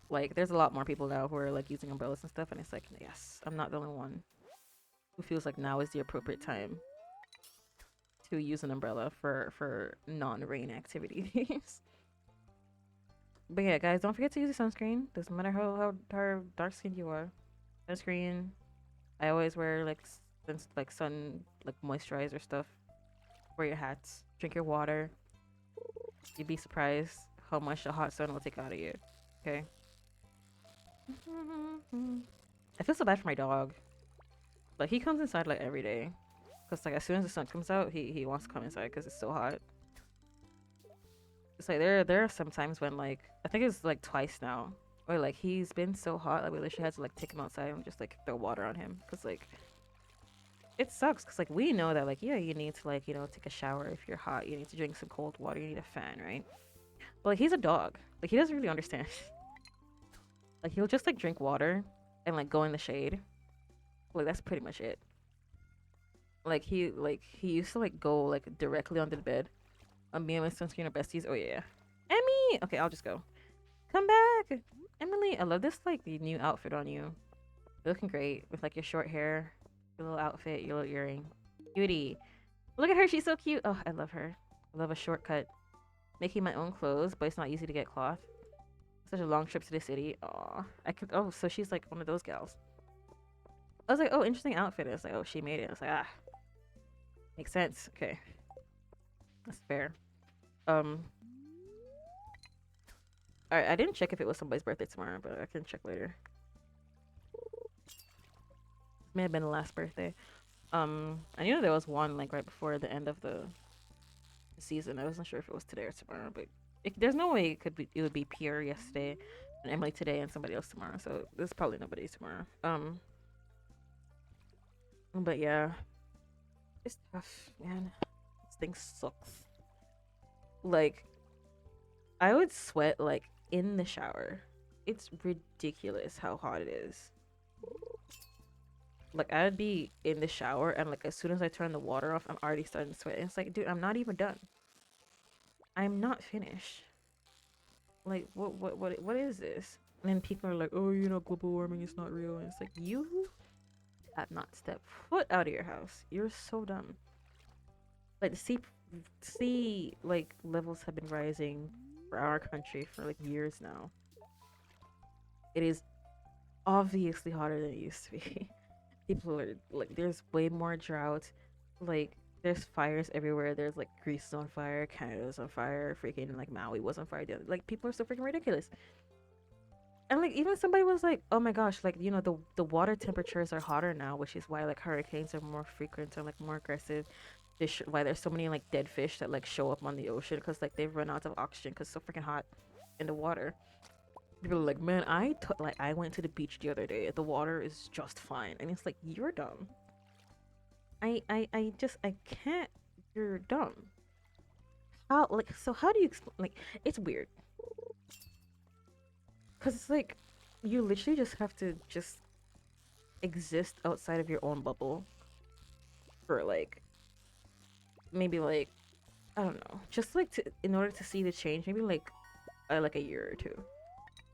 Like, there's a lot more people now who are like using umbrellas and stuff, and it's like, yes, I'm not the only one who feels like now is the appropriate time to use an umbrella for non-rain activities. But yeah, guys, don't forget to use a sunscreen. Doesn't matter how dark skinned you are. Sunscreen. I always wear like sun like moisturizer stuff. Wear your hats. Drink your water. You'd be surprised how much the hot sun will take out of you. Okay. I feel so bad for my dog. Like he comes inside like every day, cause like as soon as the sun comes out, he wants to come inside because it's so hot. It's like there are some times when like I think it's like twice now, where like he's been so hot like we literally had to like take him outside and just like throw water on him, cause like it sucks. Cause like we know that like yeah you need to like take a shower if you're hot, you need to drink some cold water, you need a fan, right? But like he's a dog. Like he doesn't really understand. Like he'll just like drink water and like go in the shade. Like that's pretty much it. Like he used to like go like directly under the bed. Me and my sunscreen are besties. Oh yeah. Emmy! Okay, I'll just go. Come back! Emily, I love this like the new outfit on you. You're looking great with like your short hair, your little outfit, your little earring. Beauty. Look at her, she's so cute. Oh, I love her. I love a shortcut. Making my own clothes, but it's not easy to get cloth. Such a long trip to the city. Aw. I could so she's like one of those gals. I was like, oh, interesting outfit. I was like, oh, she made it. I was like, ah. Makes sense. Okay. That's fair. Um Alright, I didn't check if it was somebody's birthday tomorrow, but I can check later. May have been the last birthday. I knew there was one like right before the end of the season. I wasn't sure if it was today or tomorrow, but there's no way it would be Pierre yesterday, and Emily today, and somebody else tomorrow. So there's probably nobody tomorrow. But yeah, it's tough, man. This thing sucks. Like, I would sweat like in the shower. It's ridiculous how hot it is. Like I'd be in the shower and like as soon as I turn the water off, I'm already starting to sweat. And it's like, dude, I'm not even done. I'm not finished. Like what is this? And then people are like, oh, you know, global warming is not real. And it's like, you have not stepped foot out of your house. You're so dumb. Like the sea like levels have been rising for our country for like years now. It is obviously hotter than it used to be. People are like, there's way more drought. Like there's fires everywhere. There's like Greece is on fire, Canada's on fire, freaking like Maui was on fire. Like people are so freaking ridiculous. And like even somebody was like, oh my gosh, like you know the water temperatures are hotter now, which is why like hurricanes are more frequent and like more aggressive. Why there's so many like dead fish that like show up on the ocean because like they've run out of oxygen because it's so freaking hot in the water. People are like, man, like I went to the beach the other day. The water is just fine, and it's like you're dumb. I can't. You're dumb. How like so? How do you explain? Like it's weird because it's like you literally just have to just exist outside of your own bubble for like maybe like I don't know, just like to in order to see the change, maybe like a year or two,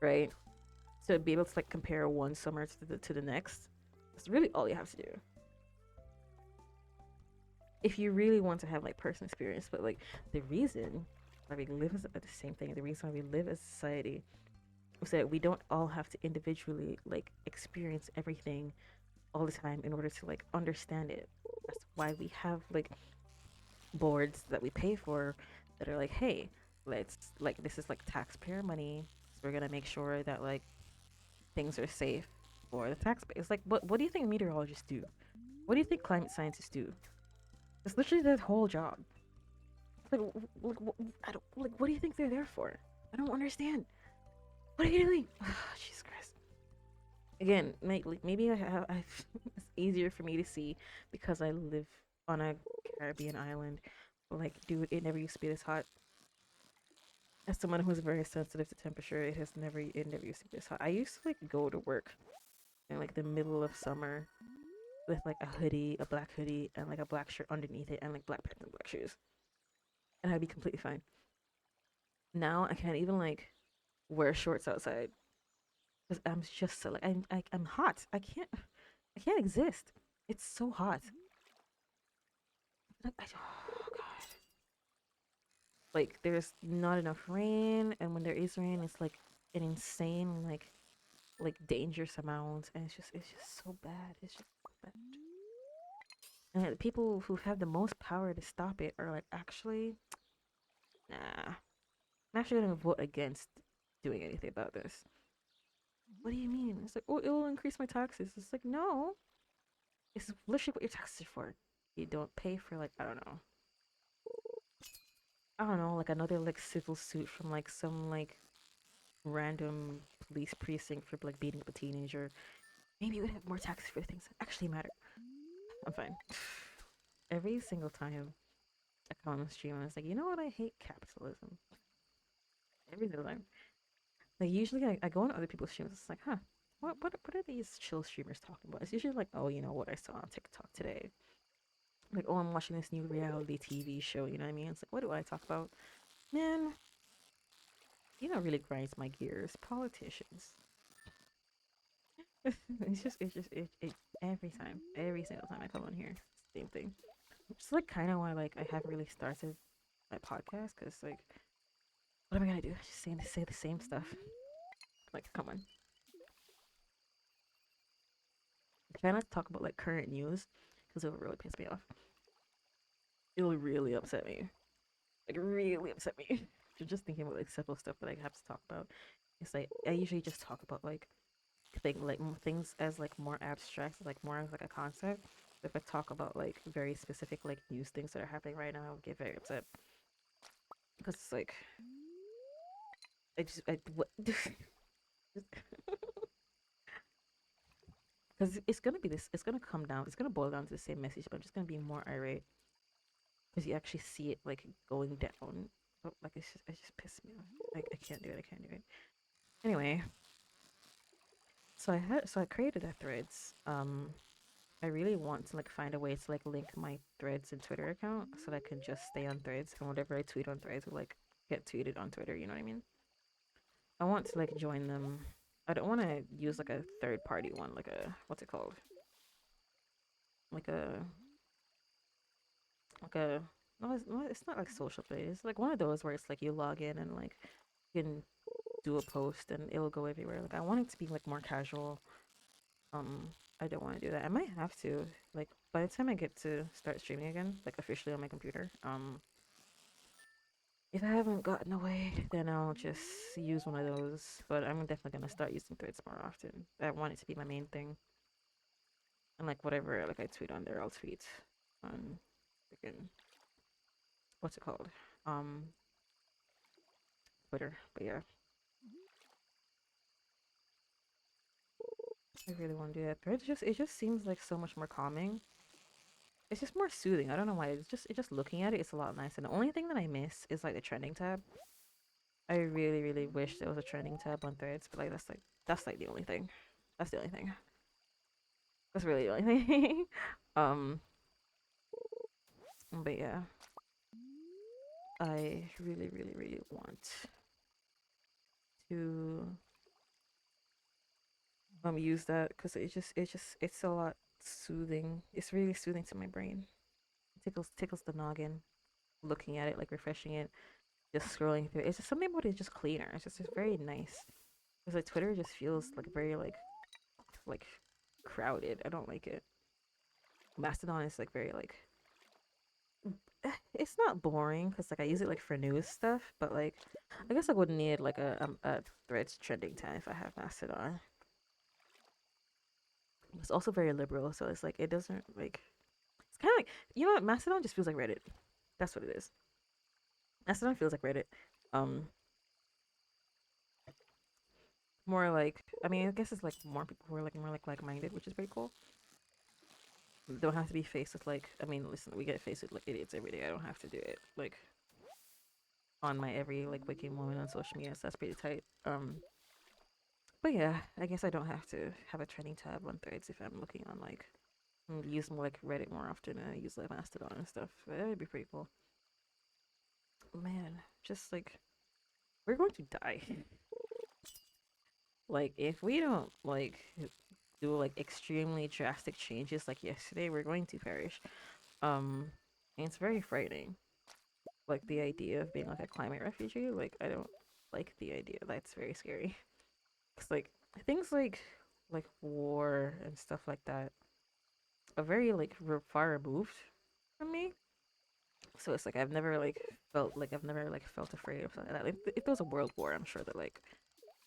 right? To be able to like compare one summer to the next. That's really all you have to do. If you really want to have like personal experience, but like the reason why we live as the same thing, the reason why we live as a society is that we don't all have to individually like experience everything all the time in order to like understand it. That's why we have like boards that we pay for that are like, hey, let's like this is like taxpayer money, so we're gonna make sure that like things are safe for the taxpayers. Like, what do you think meteorologists do? What do you think climate scientists do? It's literally their whole job. Like, I don't like. What do you think they're there for? I don't understand. What are you doing? Jesus Christ. Again, maybe it's easier for me to see because I live on a Caribbean island. But like, dude, it never used to be this hot. As someone who's very sensitive to temperature, it never used to be this hot. I used to like go to work in like the middle of summer with like a hoodie, a black hoodie, and like a black shirt underneath it, and like black pants and black shoes, and I'd be completely fine. Now I can't even like wear shorts outside because I'm just so like I'm hot. I can't exist. It's so hot. Oh god. Like there's not enough rain, and when there is rain, it's like an insane like dangerous amount, and it's just so bad. It's just so bad. And the people who have the most power to stop it are like, actually, nah. I'm actually gonna vote against doing anything about this. What do you mean? It's like, oh, it will increase my taxes. It's like, no. It's literally what your taxes are for. You don't pay for like, I don't know, like another like civil suit from like some like random police precinct for like beating up a teenager. Maybe you would have more taxes for things that actually matter. I'm fine. Every single time I come on the stream, I was like, you know what? I hate capitalism. every single time. Like usually I go on other people's streams. It's like, huh, what are these chill streamers talking about? It's usually like, oh, you know what I saw on TikTok today. Like, oh, I'm watching this new reality TV show. You know what I mean? It's like, what do I talk about? Man, you know, really grinds my gears. Politicians. It's just every single time I come on here, it's the same thing. Which is like kind of why like I haven't really started my podcast because like, what am I gonna do? Just say the same stuff. Like, come on. Try not to talk about like current news because it will really piss me off. It will really upset me. Like really upset me. You're just thinking about like simple stuff that I have to talk about. It's like I usually just talk about like things as like more abstract, like more as like a concept. If I talk about like very specific like news things that are happening right now, I'll get very upset because it's like I just I what because it's gonna be this. It's gonna come down. It's gonna boil down to the same message, but I'm just gonna be more irate because you actually see it like going down. But like it's just pissing me off. Like I can't do it. I can't do it. Anyway, so I created a threads. I really want to like find a way to like link my threads and Twitter account so that I can just stay on threads and whatever I tweet on threads will like get tweeted on Twitter, you know what I mean? I want to like join them. I don't want to use like a third party one, like a what's it called? Like a no, it's not like social play. It's like one of those where it's like you log in and like you can do a post and it'll go everywhere. Like I want it to be like more casual. I don't want to do that. I might have to like by the time I get to start streaming again, like officially on my computer. If I haven't gotten away, then I'll just use one of those. But I'm definitely gonna start using threads more often. I want it to be my main thing. And like whatever like I tweet on there, I'll tweet on freaking what's it called? Um Twitter. But yeah, I really want to do that. Threads just it just seems like so much more calming. It's just more soothing. I don't know why. It's just looking at it, it's a lot nicer. And the only thing that I miss is like the trending tab. I really, really wish there was a trending tab on threads, but like that's like the only thing. That's the only thing. That's really the only thing. um, but yeah, I really, really, really want to use that because it's a lot soothing. It's really soothing to my brain. It tickles the noggin. Looking at it, like refreshing it, just scrolling through. It's just something about it just cleaner. It's very nice. Because like Twitter just feels like very like crowded. I don't like it. Mastodon is like very like it's not boring because like I use it like for news stuff, but like I guess I would need like a threads trending tab if I have Mastodon. It's also very liberal, so it's like it doesn't like it's kind of like you know what Mastodon just feels like Reddit. That's what it is. Mastodon feels like Reddit. Um, more like I mean I guess it's like more people who are like more like minded, which is pretty cool. Don't have to be faced with like I mean listen we get faced with like idiots every day. I don't have to do it like on my every like waking moment on social media. So that's pretty tight. But yeah, I guess I don't have to have a trending tab on threads if I'm looking on like use more like Reddit more often and I use like Mastodon and stuff. That would be pretty cool. Man, just like we're going to die. Like if we don't like do like extremely drastic changes like yesterday, we're going to perish. And it's very frightening. Like the idea of being like a climate refugee, like I don't like the idea. That's very scary. Cause like things like war and stuff like that are very like far removed from me. So it's like I've never like felt afraid of something like that. If there was a world war, I'm sure that like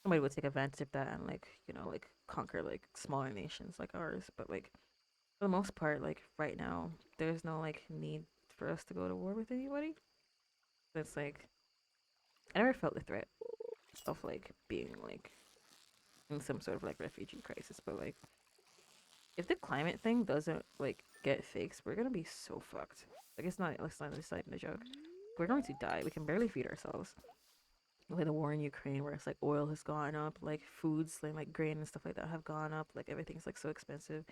somebody would take advantage of that and like like conquer like smaller nations like ours. But like for the most part, like right now, there's no like need for us to go to war with anybody. It's like I never felt the threat of like being like in some sort of like refugee crisis. But like if the climate thing doesn't like get fixed, we're gonna be so fucked. Like it's not just not a joke. We're going to die. We can barely feed ourselves. Like the war in Ukraine, where it's like oil has gone up, like foods like grain and stuff like that have gone up. Like everything's like so expensive.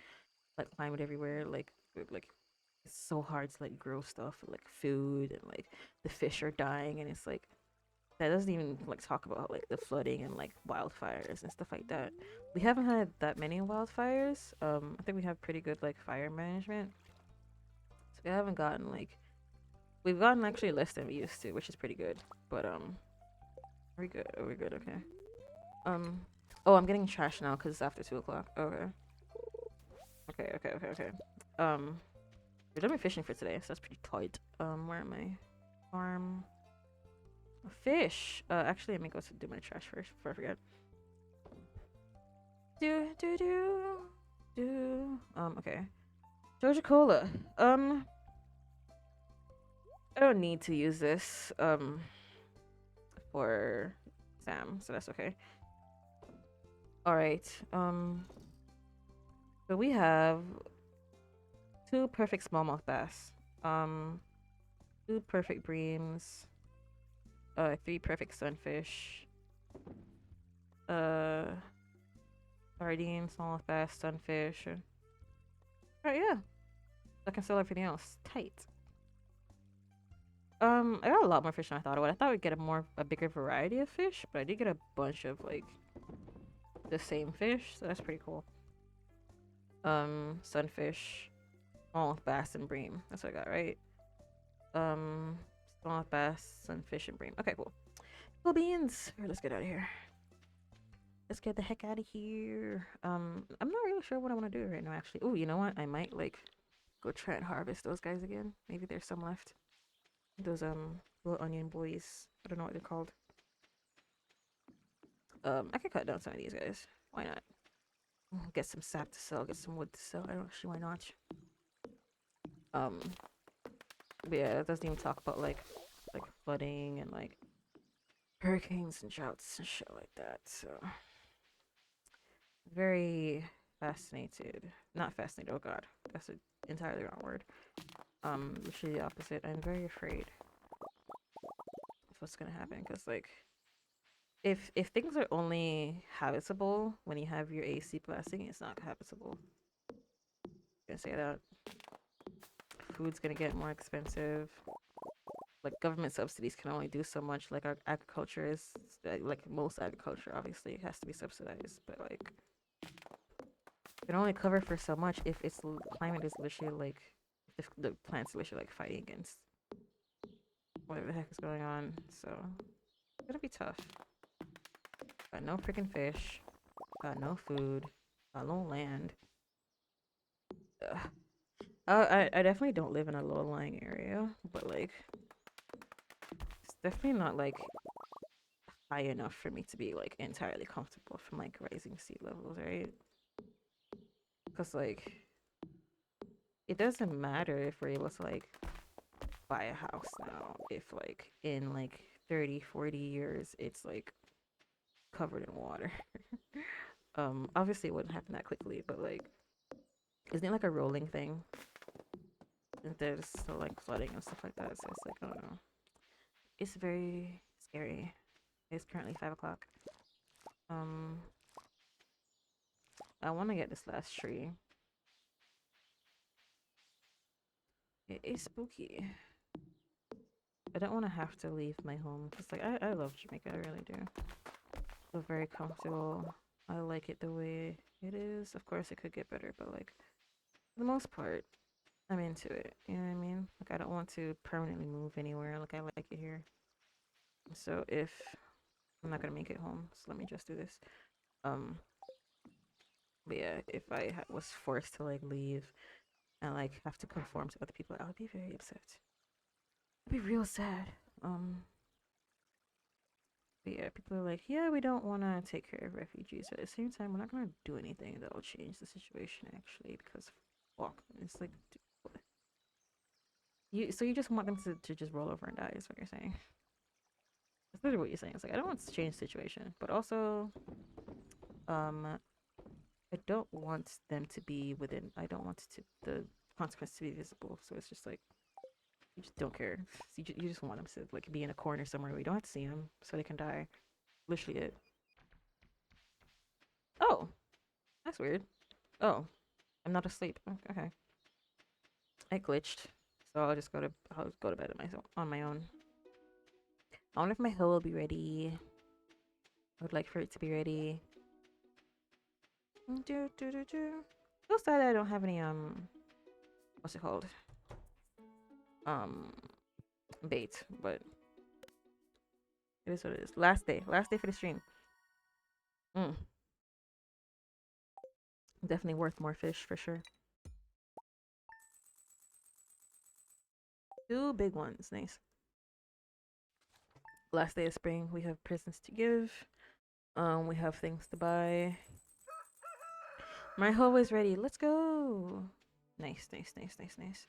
Like climate everywhere. Like it's so hard to like grow stuff like food and like the fish are dying and it's like that doesn't even like talk about like the flooding and like wildfires and stuff like that. We haven't had that many wildfires. I think we have pretty good like fire management. So we haven't gotten like we've gotten actually less than we used to, which is pretty good. But are we good? Are we good? Okay. Um. Oh, I'm getting trash now because it's after 2 o'clock. Okay. Okay. We're done with fishing for today, so that's pretty tight. Where am I? Farm. A fish. Actually, let me go to do my trash first before I forget. Do. Okay. Georgia Cola. I don't need to use this. For Sam, so that's okay. All right. So we have two perfect smallmouth bass. Two perfect breams. Three perfect sunfish. Uh, sardine, smallmouth bass, sunfish. Alright, yeah. I can sell everything else. Tight. I got a lot more fish than I thought I would. I thought we'd get a bigger variety of fish, but I did get a bunch of like the same fish, so that's pretty cool. Sunfish, smallmouth bass, and bream. That's what I got, right? Smallmouth bass, sunfish, and bream. Okay, cool. Cool beans. Alright, let's get out of here. Let's get the heck out of here. I'm not really sure what I want to do right now, actually. Oh, you know what? I might like go try and harvest those guys again. Maybe there's some left. Those little onion boys. I don't know what they're called. I can cut down some of these guys. Why not? Get some sap to sell. Get some wood to sell. I don't see why not. But yeah, it doesn't even talk about like flooding and like hurricanes and droughts and shit like that. So very fascinated. Not fascinated. Oh god, that's an entirely wrong word. Literally the opposite. I'm very afraid of what's gonna happen because like if things are only habitable when you have your AC blasting, it's not habitable. I'm gonna say that. Food's gonna get more expensive. Like government subsidies can only do so much. Like our agriculture is like most agriculture, obviously, it has to be subsidized, but like it can only cover for so much if its climate is literally like if the plants literally like fighting against whatever the heck is going on. So it's gonna be tough. Got no freaking fish. Got no food. Got no land. Ugh. I definitely don't live in a low-lying area, but like it's definitely not like high enough for me to be like entirely comfortable from like rising sea levels, right? Because like it doesn't matter if we're able to like buy a house now if like in like 30, 40 years it's like covered in water. Obviously it wouldn't happen that quickly, but like isn't it like a rolling thing? And there's still like flooding and stuff like that, so it's like I don't know. It's very scary. It's currently 5 o'clock. um I want to get this last tree. It is spooky. I don't want to have to leave my home because like I love Jamaica, I really do. Feel very comfortable. I like it the way it is. Of course, it could get better, but like for the most part, I'm into it. You know what I mean? Like I don't want to permanently move anywhere. Like I like it here. So if I'm not gonna make it home, so let me just do this. Um, but yeah, if I was forced to like leave and like have to conform to other people, I would be very upset. I'd be real sad. Um, but yeah, people are like, yeah, we don't want to take care of refugees, but at the same time, we're not gonna do anything that will change the situation actually, because fuck, it's like you just want them to just roll over and die is what you're saying. That's literally what you're saying. It's like I don't want to change the situation, but also, um, I don't want them to be within. I don't want the consequence to be visible. So it's just like You just don't care. You just want them to like be in a corner somewhere where you don't have to see them, so they can die. Literally it. Oh, that's weird. Oh, I'm not asleep. Okay, it glitched, so I'll go to bed on my own. I wonder if my hill will be ready. I would like for it to be ready. Still sad I don't have any what's it called? Um bait, but it is what it is. Last day. Last day for the stream. Mm. Definitely worth more fish for sure. 2 big ones. Nice. Last day of spring. We have presents to give. We have things to buy. My hoe is ready. Let's go. Nice, nice, nice, nice, nice.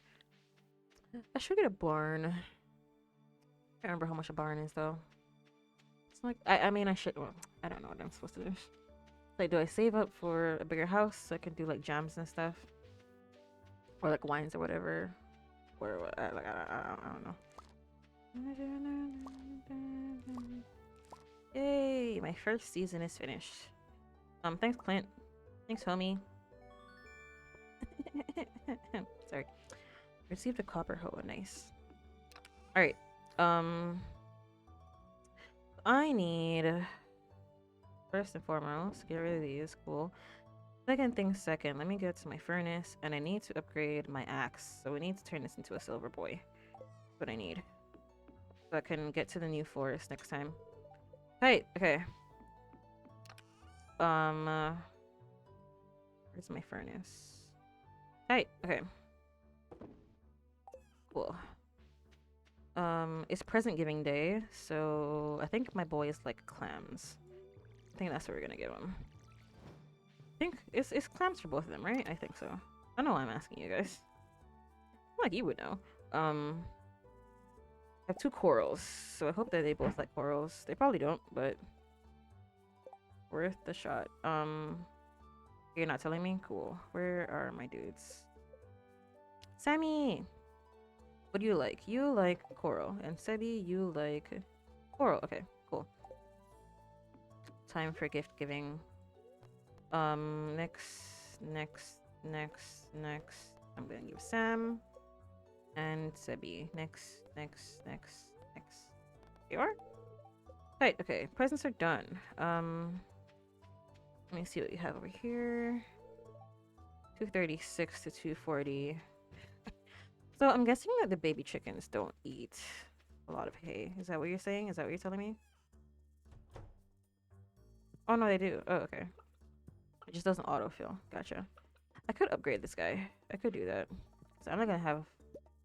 I should get a barn. I can't remember how much a barn is though. It's like I mean I should. Well, I don't know what I'm supposed to do. Like, do I save up for a bigger house so I can do like jams and stuff, or like wines or whatever, or like I don't know. Yay! My first season is finished. Thanks Clint. Thanks homie. Sorry. Received a copper hoe. Nice. All right. I need first and foremost get rid of these. Cool. Second thing second, let me get to my furnace, and I need to upgrade my axe. So we need to turn this into a silver boy. That's what I need. So I can get to the new forest next time. Hey, okay. Where's my furnace? Hey, okay. Cool. It's present giving day, so I think my boy is like clams. I think that's what we're gonna give him. I think it's clams for both of them, right? I think so. I don't know why I'm asking you guys. Like you would know. I have 2 corals, so I hope that they both like corals. They probably don't, but worth the shot. You're not telling me? Cool. Where are my dudes? Sammy! What do you like? You like coral. And Sebi, you like coral. Okay, cool. Time for gift giving. Next. I'm gonna give Sam and Sebi. Next. You are? Right, okay. Presents are done. Let me see what you have over here. 236 to 240. So I'm guessing that the baby chickens don't eat a lot of hay. Is that what you're saying? Is that what you're telling me? Oh no, they do. Oh, okay. It just doesn't autofill. Gotcha. I could upgrade this guy. I could do that. So I'm not gonna have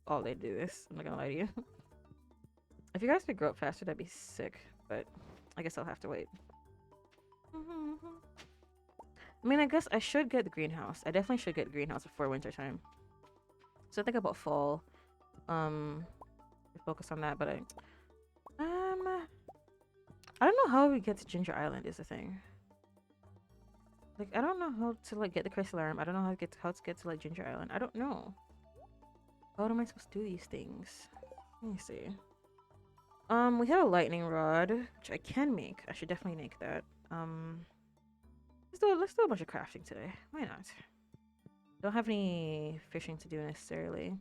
all they do this. I'm not gonna lie to you. If you guys could grow up faster, that'd be sick. But I guess I'll have to wait. I mean, I guess I should get the greenhouse. I definitely should get the greenhouse before winter time. So think about fall. Focus on that, but I don't know how we get to Ginger Island is the thing. Like, I don't know how to like get the crystal arm. I don't know how to get to like Ginger Island. I don't know. How am I supposed to do these things? Let me see. We have a lightning rod, which I can make. I should definitely make that. Let's do a bunch of crafting today. Why not? Don't have any fishing to do necessarily.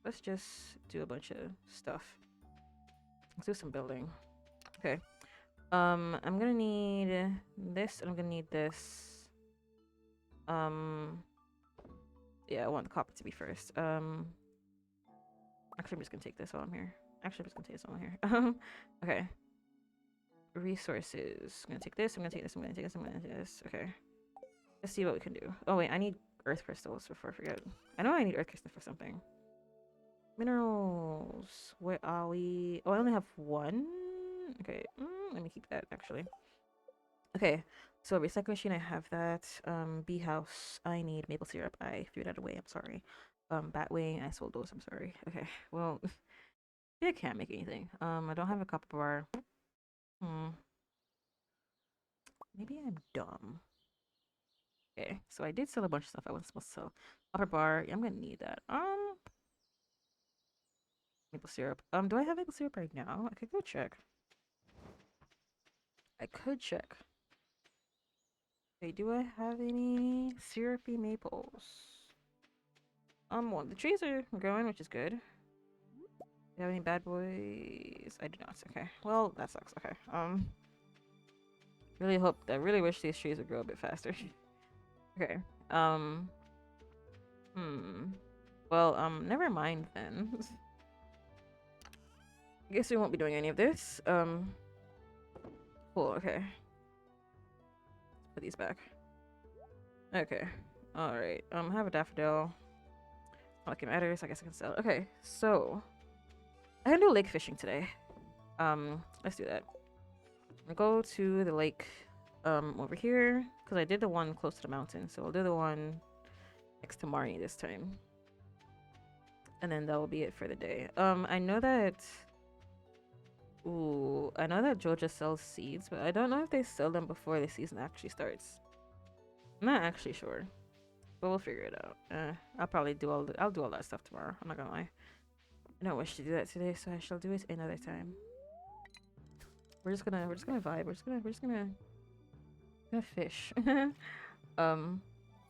Let's just do a bunch of stuff. Let's do some building. Okay. I'm gonna need this, and I'm gonna need this. Yeah, I want the copper to be first. Actually, I'm just gonna take this while I'm here. Actually, I'm just gonna take this while I'm here. Okay. Resources. I'm gonna take this. I'm gonna take this. I'm gonna take this. I'm gonna take this. Okay. Let's see what we can do. Oh wait, I need earth crystals before I forget. I know I need earth crystals for something. Minerals. Where are we? Oh, I only have 1. Okay. Let me keep that actually. Okay. So recycling machine, I have that. Bee house, I need maple syrup. I threw that away. I'm sorry. Batwing, I sold those. I'm sorry. Okay. Well, I can't make anything. I don't have a copper bar. Maybe I'm dumb. Okay. So I did sell a bunch of stuff I wasn't supposed to sell. Copper bar. Yeah, I'm gonna need that. Maple syrup. Do I have maple syrup right now? I could go check. I could check. Wait, do I have any syrupy maples? Well, the trees are growing, which is good. Do you have any bad boys? I do not. Okay. Well, that sucks. Okay. I really wish these trees would grow a bit faster. Okay. Um. Hmm. Well, never mind then. I guess we won't be doing any of this. Cool. Okay. Let's put these back. Okay. All right. I have a daffodil. Not like it matters. I guess I can sell it. Okay. So I can do lake fishing today. Let's do that. I'll go to the lake, over here because I did the one close to the mountain. So I'll do the one next to Marnie this time, and then that will be it for the day. I know that. Ooh, I know that Georgia sells seeds, but I don't know if they sell them before the season actually starts. I'm not actually sure, but we'll figure it out. I'll probably do I'll do all that stuff tomorrow. I'm not gonna lie. I don't wish to do that today, so I shall do it another time. We're just gonna vibe. We're just gonna fish. um,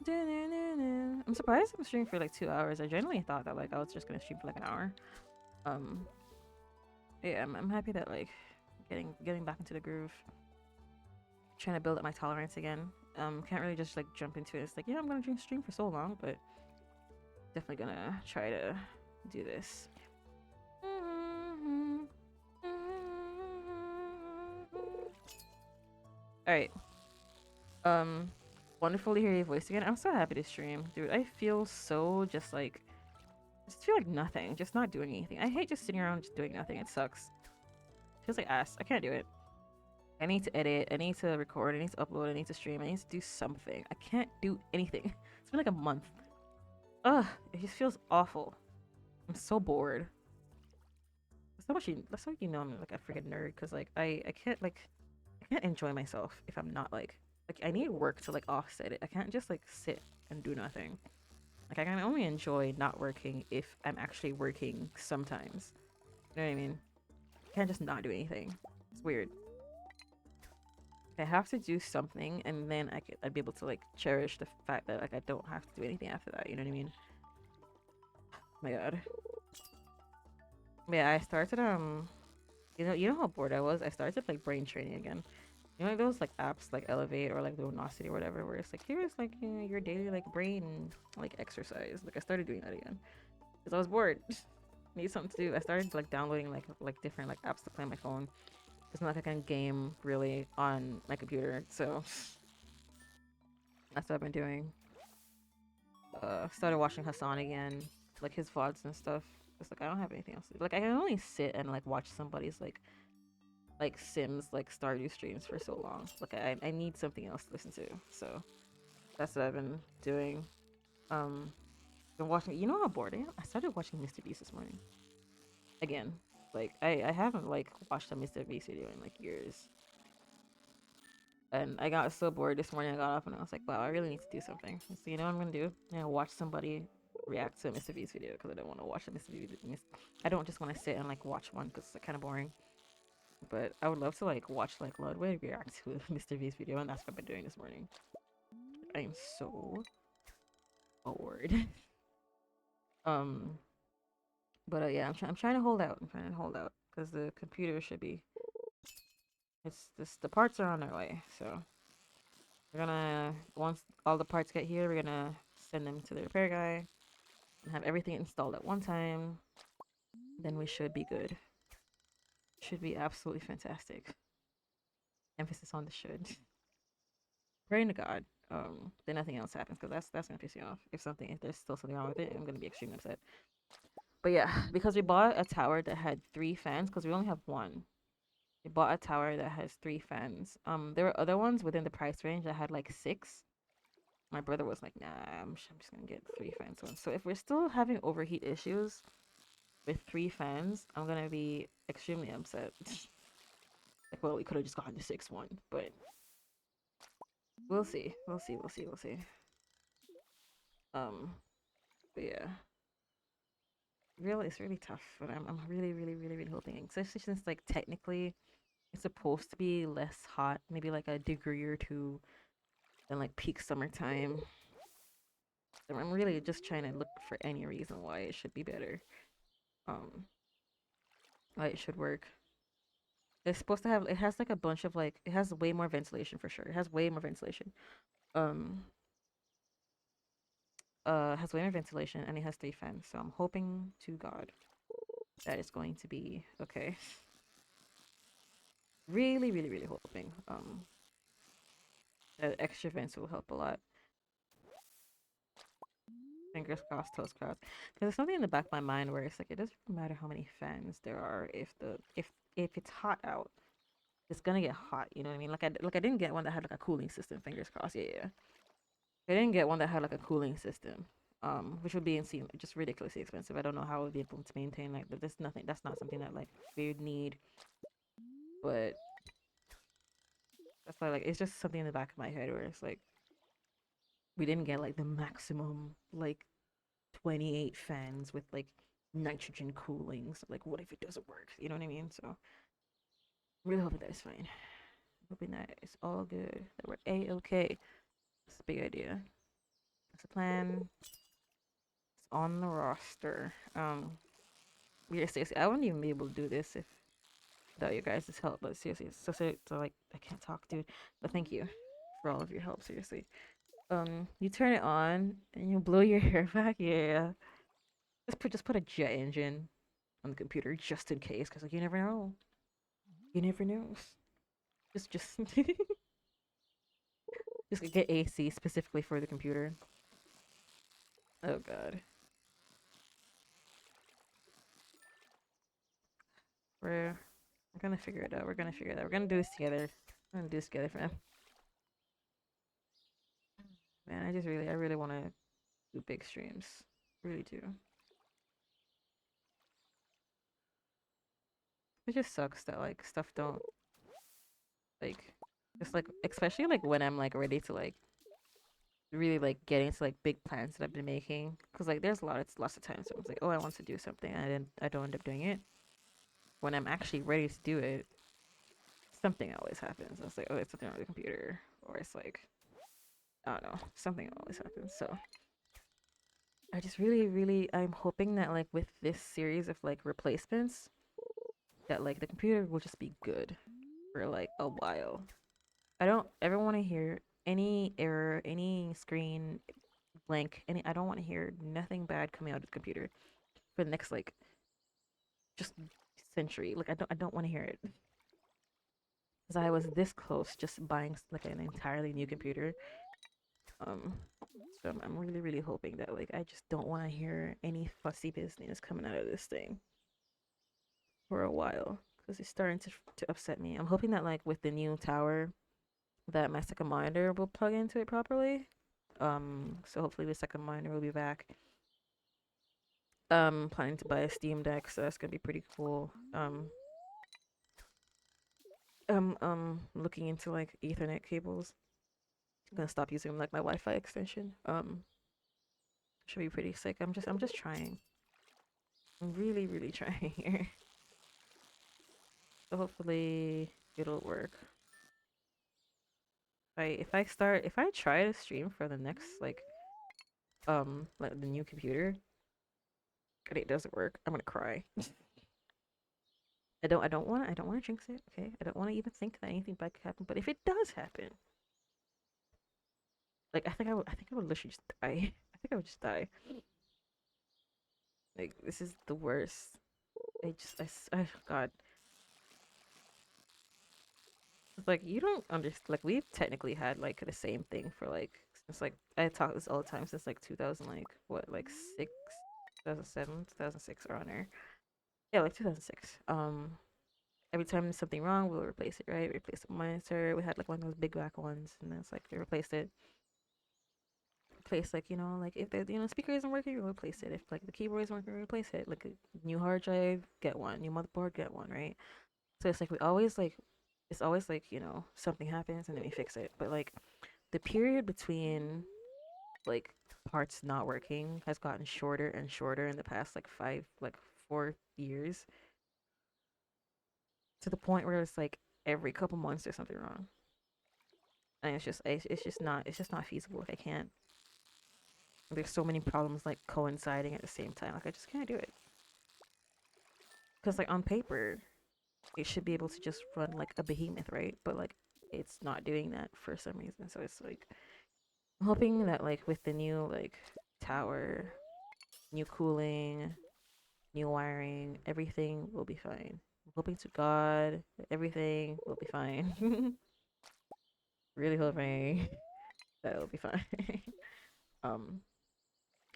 I'm surprised I'm streaming for like 2 hours. I generally thought that like I was just gonna stream for like an hour. Um, yeah, I'm happy that like getting back into the groove. Trying to build up my tolerance again. Can't really just like jump into it. It's like, yeah, I'm gonna stream for so long, but definitely gonna try to do this. All right. Wonderful to hear your voice again. I'm so happy to stream, dude. I feel so just feel like nothing, just not doing anything. I hate just sitting around just doing nothing. It sucks. Feels like ass. I can't do it. I need to edit. I need to record. I need to upload. I need to stream. I need to do something. I can't do anything. It's been like a month. Ugh, it just feels awful. I'm so bored. That's how you know I'm like a freaking nerd, because like I can't enjoy myself if I'm not like I need work to like offset it. I can't just like sit and do nothing. Like I can only enjoy not working if I'm actually working sometimes. You know what I mean? I can't just not do anything. It's weird. I have to do something, and then I'd be able to like cherish the fact that like I don't have to do anything after that. You know what I mean? Oh my god. Yeah, I started you know how bored I was. I started like brain training again. You know, like those like apps like Elevate or like Luminosity or whatever, where it's like here's like your daily like brain like exercise. Like I started doing that again because I was bored. Need something to do. I started like downloading like different like apps to play on my phone. It's not like I can game really on my computer, so that's what I've been doing. Started watching Hassan again, like his VODs and stuff. It's like I don't have anything else to do. Like I can only sit and like watch somebody's like Sims like Stardew streams for so long. Like I need something else to listen to. So that's what I've been doing. Um, been watching. You know how bored I am? I started watching Mr. Beast this morning again. Like I haven't like watched a Mr. Beast video in like years. And I got so bored this morning. I got up and I was like, wow, I really need to do something. So you know what I'm gonna do? I'm gonna watch somebody react to a Mr. Beast video because I don't want to watch a Mr. Beast. I don't just want to sit and like watch one because it's like, kind of boring. But I would love to like watch like Ludwig react to a Mr. Beast video, and that's what I've been doing this morning. I am so bored. um, but yeah, I'm trying to hold out. I'm trying to hold out because the computer should be. It's this the parts are on their way, so we're gonna once all the parts get here, we're gonna send them to the repair guy and have everything installed at one time. Then we should be good. Should be absolutely fantastic. Emphasis on the should. Praying to God. Then nothing else happens because that's gonna piss you off. If there's still something wrong with it, I'm gonna be extremely upset. But yeah, because we bought a tower that had 3 fans, because we only have one. We bought a tower that has 3 fans. There were other ones within the price range that had like 6. My brother was like, nah, I'm just gonna get 3 fans one. So if we're still having overheat issues with 3 fans, I'm gonna be extremely upset. Like, well, we could have just gotten the 6 one, but we'll see. We'll see. We'll see. We'll see. Um, but yeah. it's really tough, but I'm really, really, really, really hoping, especially since like technically it's supposed to be less hot, maybe like a degree or two than like peak summertime. So I'm really just trying to look for any reason why it should be better. Um, why it should work. It's supposed to have. It has like a bunch of like. It has way more ventilation for sure. It has way more ventilation. Um. Has way more ventilation and it has 3 fans. So I'm hoping to God that it's going to be okay. Really, really, really hoping. That extra vents will help a lot. Fingers crossed, toes crossed. Because there's something in the back of my mind where it's like it doesn't matter how many fans there are if it's hot out, it's gonna get hot. You know what I mean? I didn't get one that had like a cooling system. Fingers crossed. Yeah, yeah. I didn't get one that had like a cooling system. Which would be insane, just ridiculously expensive. I don't know how I would be able to maintain like that. There's nothing. That's not something that like we would need. But that's why like it's just something in the back of my head where it's like we didn't get like the maximum like 28 fans with like nitrogen cooling. So like what if it doesn't work? You know what I mean? So I'm really hoping that it's fine. Hoping that it's all good. That we're a-okay. That's a big idea. That's the plan. It's on the roster. Yeah, seriously, I wouldn't even be able to do this if without your guys' help. But seriously, it's so like I can't talk, dude. But thank you for all of your help. Seriously. You turn it on and you blow your hair back. Yeah. Just put a jet engine on the computer just in case, because like you never know. You never know. Just just get AC specifically for the computer. Oh god. We're gonna figure it out. We're gonna figure it out. We're gonna do this together. We're gonna do this together, fam. Man, I really wanna do big streams. Really do. It just sucks that like stuff don't like just like especially like when I'm like ready to like really like get into like big plans that I've been making. Cause like there's lots of times where I was like, oh, I want to do something, and I don't end up doing it. When I'm actually ready to do it, something always happens. I was like, oh, it's something on the computer, or it's like I don't know, something always happens. So I just I'm hoping that like with this series of like replacements, that like the computer will just be good for like a while. I don't ever want to hear any error, any screen blank, any. I don't want to hear nothing bad coming out of the computer for the next like just century. Like I don't want to hear it because I was this close just buying like an entirely new computer. Um, so I'm really hoping that like I just don't want to hear any fussy business coming out of this thing for a while because it's starting to upset me. I'm hoping that like with the new tower that my second monitor will plug into it properly. So hopefully the second monitor will be back. Planning to buy a Steam Deck, so that's gonna be pretty cool. Looking into like Ethernet cables. I'm gonna stop using like my Wi-Fi extension. Should be pretty sick. I'm just trying. I'm really trying here. So hopefully it'll work. If I try to stream for the next like the new computer and it doesn't work, I'm gonna cry. I don't wanna jinx it, okay? I don't wanna even think that anything bad could happen, but if it does happen, like I think I would literally just die. I think I would just die. Like this is the worst. God. It's like you don't understand. Like we've technically had like the same thing for like since like I talk this all the time since like 2000 like what like six, 2007, 2006 around there. Yeah, like 2006. Every time there's something wrong, we'll replace it. Right, replace the monitor. We had like one of those big black ones, and then it's like we replaced it. Replace like like if the speaker isn't working, we'll replace it. If like the keyboard isn't working, we'll replace it. Like a new hard drive, get one. New motherboard, get one. Right. So it's like we always like it's always like something happens and then we fix it. But like the period between like parts not working has gotten shorter and shorter in the past like 4 years, to the point where it's like every couple months there's something wrong, and it's just not feasible. Like, I can't. There's so many problems like coinciding at the same time. Like, I just can't do it. Because like on paper, it should be able to just run like a behemoth, right? But like it's not doing that for some reason. So it's like I'm hoping that like with the new like tower, new cooling, new wiring, everything will be fine. I'm hoping to God that everything will be fine. Really hoping that it'll be fine. um,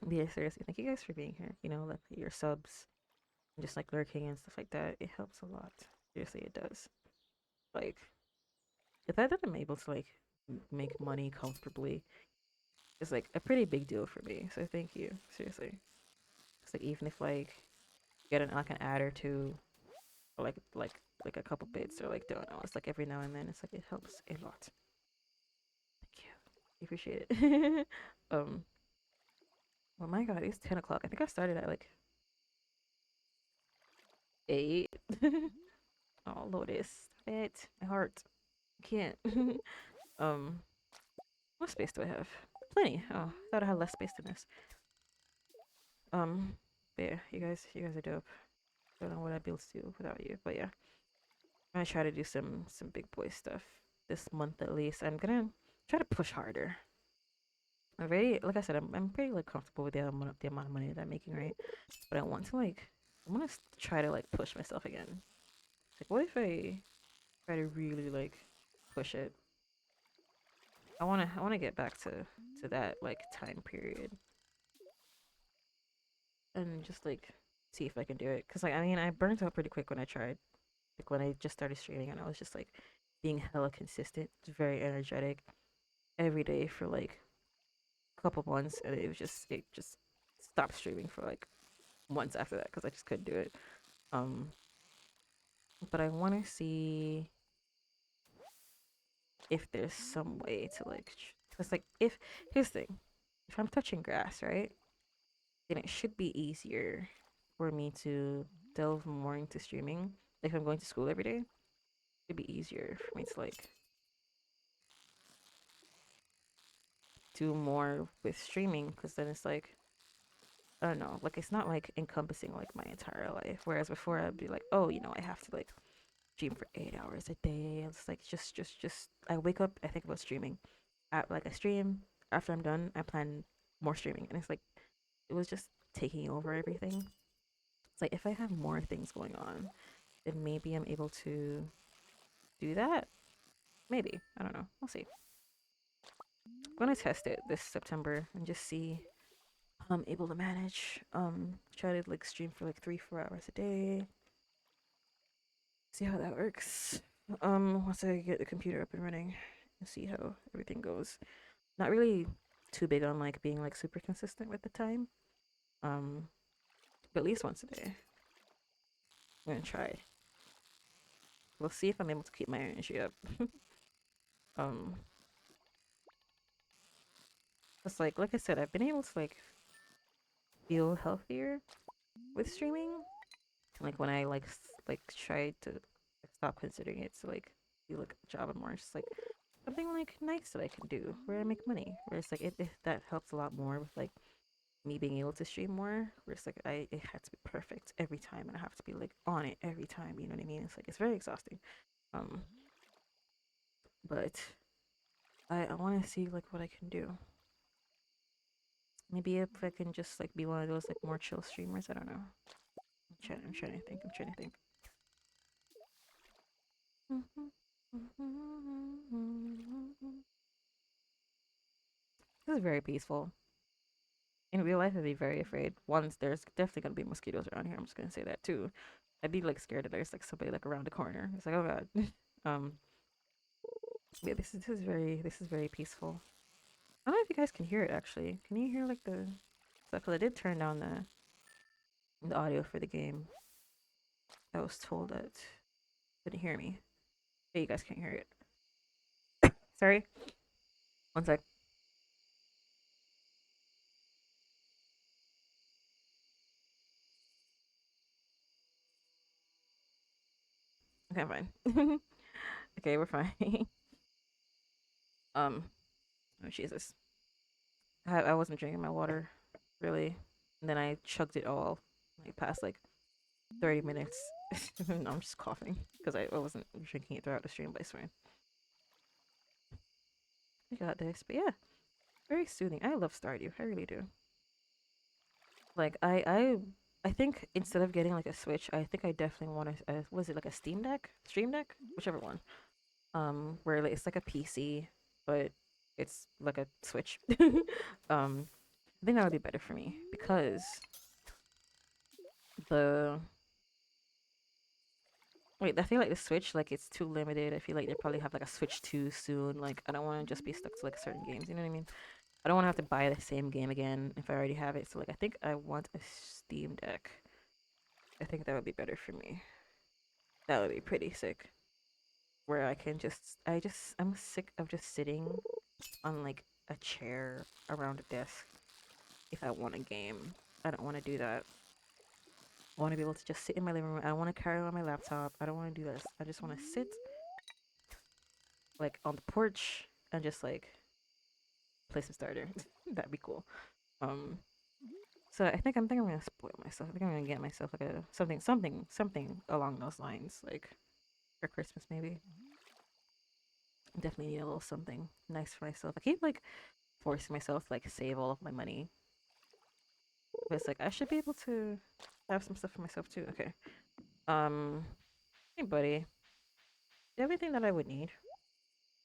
but yeah, seriously, thank you guys for being here. Like your subs, and just like lurking and stuff like that. It helps a lot. Seriously, it does. Like the fact that I'm able to like make money comfortably is like a pretty big deal for me. So thank you, seriously. It's like even if like get an ad or two, or like a couple bits, or like don't know, it's like every now and then. It's like it helps a lot. Thank you. I appreciate it. um. Oh my god, it's 10 o'clock. I think I started at like 8. Oh, Lotus, stop it. My heart. I can't. um. What space do I have? Plenty. Oh, I thought I had less space than this. But yeah, you guys are dope. Don't know what I'd be able to do without you, but yeah, I'm gonna try to do some big boy stuff this month at least. I'm gonna try to push harder. I'm very, like I said, I'm pretty like comfortable with the amount of money that I'm making, right? But I want to try to like push myself again. Like, what if I try to really like push it? I wanna get back to that like time period and just like see if I can do it. Cause like I mean I burnt out pretty quick when I tried. Like when I just started streaming and I was just like being hella consistent, very energetic every day for like a couple months, and it just stopped streaming for like months after that because I just couldn't do it. Um, but I want to see if there's some way to like, because like if here's the thing, if I'm touching grass, right, then it should be easier for me to delve more into streaming. Like if I'm going to school every day, it'd be easier for me to like do more with streaming because then it's like I don't know, like it's not like encompassing like my entire life. Whereas before I'd be like, oh, I have to like stream for 8 hours a day. It's like just I wake up, I think about streaming. At like I stream after I'm done, I plan more streaming, and it's like it was just taking over everything. It's like if I have more things going on, then maybe I'm able to do that. Maybe I don't know. We'll see. I'm gonna test it this September and just see how I'm able to manage. Try to like stream for like 3-4 hours a day. See how that works. Once I get the computer up and running and see how everything goes. Not really too big on like being like super consistent with the time. Um, but at least once a day. I'm gonna try. We'll see if I'm able to keep my energy up. um, it's like I said, I've been able to like feel healthier with streaming. Like when I like tried to stop considering it to like be like a job and more just like something like nice that I can do where I make money. Where it's like it that helps a lot more with like me being able to stream more. Where it's like it had to be perfect every time and I have to be like on it every time. You know what I mean? It's like it's very exhausting. Um, but I want to see like what I can do. Maybe if I can just like be one of those like more chill streamers. I don't know. I'm trying to think. I'm trying to think. This is very peaceful. In real life, I'd be very afraid. Once there's definitely gonna be mosquitoes around here. I'm just gonna say that too. I'd be like scared that there's like somebody like around the corner. It's like oh god. um, yeah, this is very peaceful. I don't know if you guys can hear it actually. Can you hear like the stuff? Cause I did turn down the audio for the game. I was told that couldn't hear me. But you guys can't hear it. Sorry. One sec. I'm fine. Okay, we're fine. Oh Jesus. I wasn't drinking my water, really. And then I chugged it all like past like 30 minutes. No, I'm just coughing because I wasn't drinking it throughout the stream, but I swear. I got this. But yeah, very soothing. I love Stardew. I really do. Like I think instead of getting like a Switch, I think I definitely want a was it like a Steam Deck? Stream Deck? Whichever one. Where like, it's like a PC, but it's like a Switch. um I think that would be better for me because the wait, I feel like the Switch, like it's too limited. I feel like they probably have like a Switch 2 soon. Like I don't want to just be stuck to like certain games. You know what I mean? I don't want to have to buy the same game again if I already have it. So like I think I want a Steam Deck. I think that would be better for me. That would be pretty sick. Where I can I'm sick of just sitting on like a chair around a desk if I want a game. I don't want to do that. I want to be able to just sit in my living room. I don't want to carry on my laptop. I don't want to do this. I just want to sit like on the porch and just like play some starter. That'd be cool. Um, so I think I'm gonna spoil myself. I think I'm gonna get myself like a something along those lines, like for Christmas maybe. Definitely need a little something nice for myself. I keep like forcing myself to like save all of my money, but it's like I should be able to have some stuff for myself too. Okay. Um, hey buddy, everything that I would need.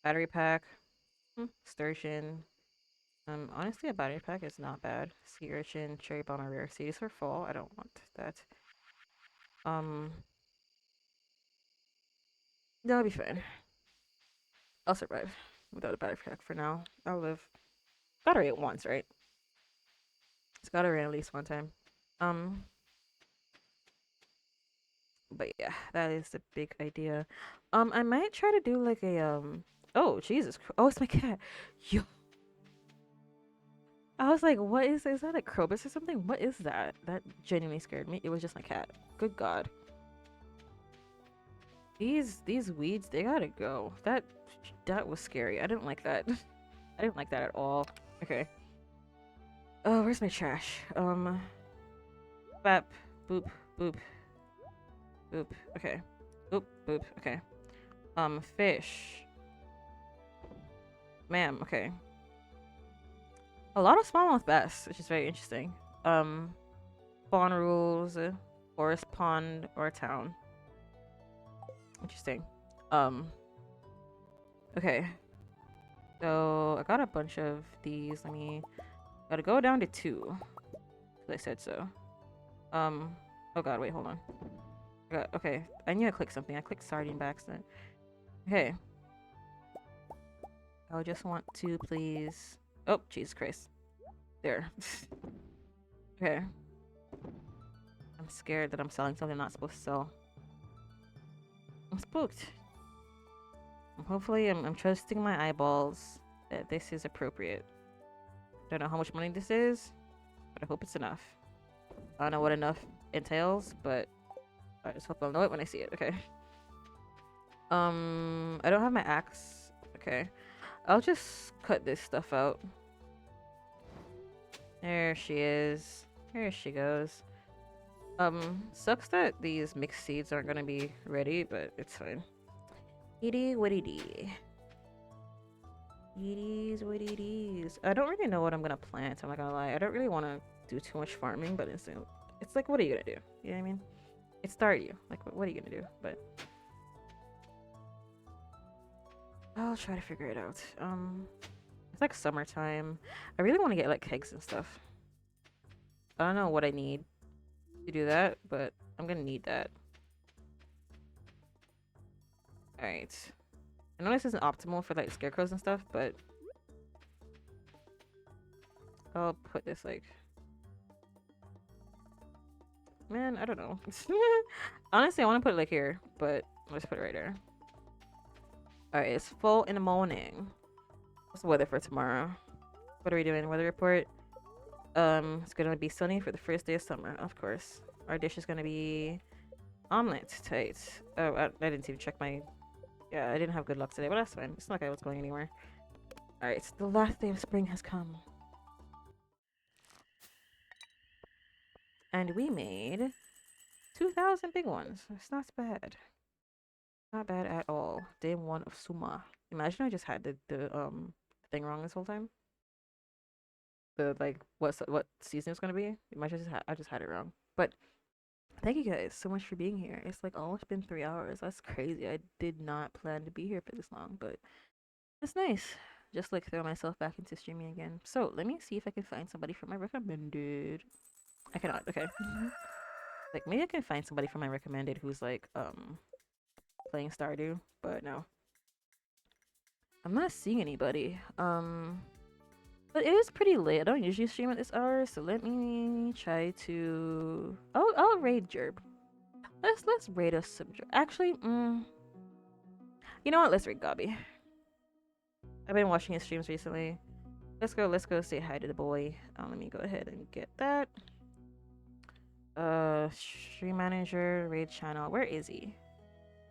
Battery pack, sturgeon. Honestly, a battery pack is not bad. Sea urchin, cherry bomber, rare seeds for fall. I don't want that. Um, that'll be fine. I'll survive without a battery pack for now. I'll live. Gotta rate once, right? It's gotta rate at least one time. Um, but yeah, that is the big idea. I might try to do like a Oh Jesus! Oh, it's my cat. Yo, I was like, what is that a Krobus or something? What is that? That genuinely scared me. It was just my cat. Good God. These weeds, they gotta go. That was scary. I didn't like that. I didn't like that at all. Okay. Oh, where's my trash? Bap, boop, boop, boop. Okay. Boop, boop. Okay. Fish. Ma'am. Okay. A lot of smallmouth bass, which is very interesting. Spawn rules, forest, pond, or town. Interesting. Okay. So I got a bunch of these. Gotta go down to 2. I said so. Oh god, wait, hold on. Okay, I need to click something. I clicked sardine by accident. Okay. I just want to please. Oh, Jesus Christ. There. Okay. I'm scared that I'm selling something I'm not supposed to sell. I'm spooked. Hopefully, I'm trusting my eyeballs that this is appropriate. Don't know how much money this is, but I hope it's enough. I don't know what enough entails, but I just hope I'll know it when I see it. Okay. I don't have my axe. Okay. I'll just cut this stuff out. There she is. Here she goes. Sucks that these mixed seeds aren't gonna be ready, but it's fine. Itty witty dee. Itties witty dees. I don't really know what I'm gonna plant, I'm not gonna lie. I don't really want to do too much farming, but it's like, what are you gonna do? You know what I mean? It's Stardew. Like, what are you gonna do? But I'll try to figure it out. It's like summertime. I really want to get like kegs and stuff. I don't know what I need to do that, but I'm gonna need that. Alright. I know this isn't optimal for like scarecrows and stuff, but I'll put this like... Man, I don't know. Honestly, I want to put it like here, but I'll just put it right there. Alright, it's full in the morning. What's the weather for tomorrow? What are we doing? Weather report? It's gonna be sunny for the first day of summer, of course. Our dish is gonna be Omelet, tight. Oh, I didn't even check my... Yeah, I didn't have good luck today, but that's fine. It's not like I was going anywhere. Alright, the last day of spring has come. And we made 2,000 big ones. It's not bad. Not bad at all. Day one of Suma. Imagine I just had the thing wrong this whole time. The like what season it's gonna be. Imagine I just had it wrong. But thank you guys so much for being here. It's like almost been 3 hours. That's crazy. I did not plan to be here for this long, but it's nice. Just like throw myself back into streaming again. So let me see if I can find somebody from my recommended. I cannot. Okay. Like maybe I can find somebody from my recommended who's like playing Stardew, but no. I'm not seeing anybody. But it is pretty late. I don't usually stream at this hour, so let me try to. I'll raid Jerb. Let's raid us some Jerb. Actually, you know what? Let's raid Gobby. I've been watching his streams recently. Let's go say hi to the boy. Let me go ahead and get that. Stream manager, raid channel. Where is he?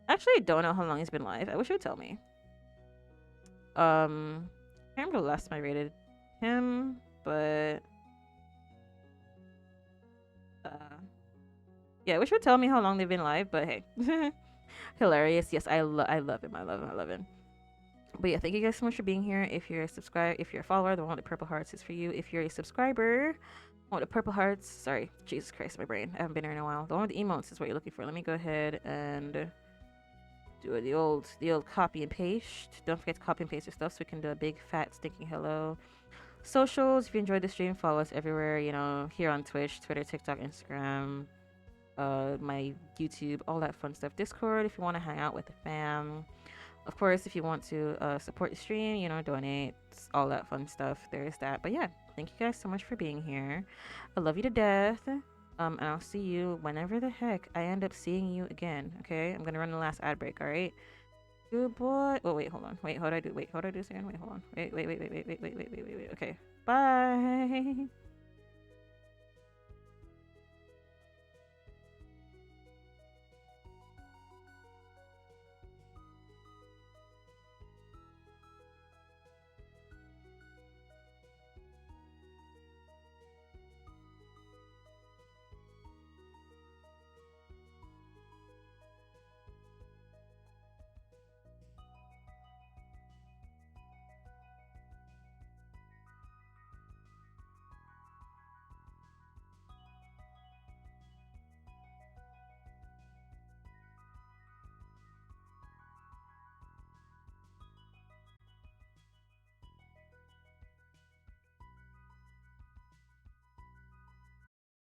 Actually, I don't know how long he's been live. I wish he would tell me. I can't remember the last time I rated him, but yeah, I wish he would tell me how long they've been live. But hey, hilarious. Yes, I love him. I love him. But yeah, thank you guys so much for being here. If you're a subscriber, if you're a follower, the one with the purple hearts is for you. If you're a subscriber, one with the purple hearts. Sorry, Jesus Christ, my brain. I haven't been here in a while. The one with the emotes is what you're looking for. Let me go ahead and do the old copy and paste. Don't forget to copy and paste your stuff so we can do a big fat stinking hello. Socials, if you enjoyed the stream, follow us everywhere, you know, here on Twitch, Twitter, TikTok, Instagram, my YouTube, all that fun stuff. Discord, if you want to hang out with the fam. Of course, if you want to support the stream, you know, donate, all that fun stuff. There's that. But yeah, thank you guys so much for being here. I love you to death. And I'll see you whenever the heck I end up seeing you again. Okay, I'm gonna run the last ad break. All right. Good boy. Oh wait, hold on. Wait, how do I do? Wait, how do I do this again? Wait, hold on. Wait. Okay. Bye.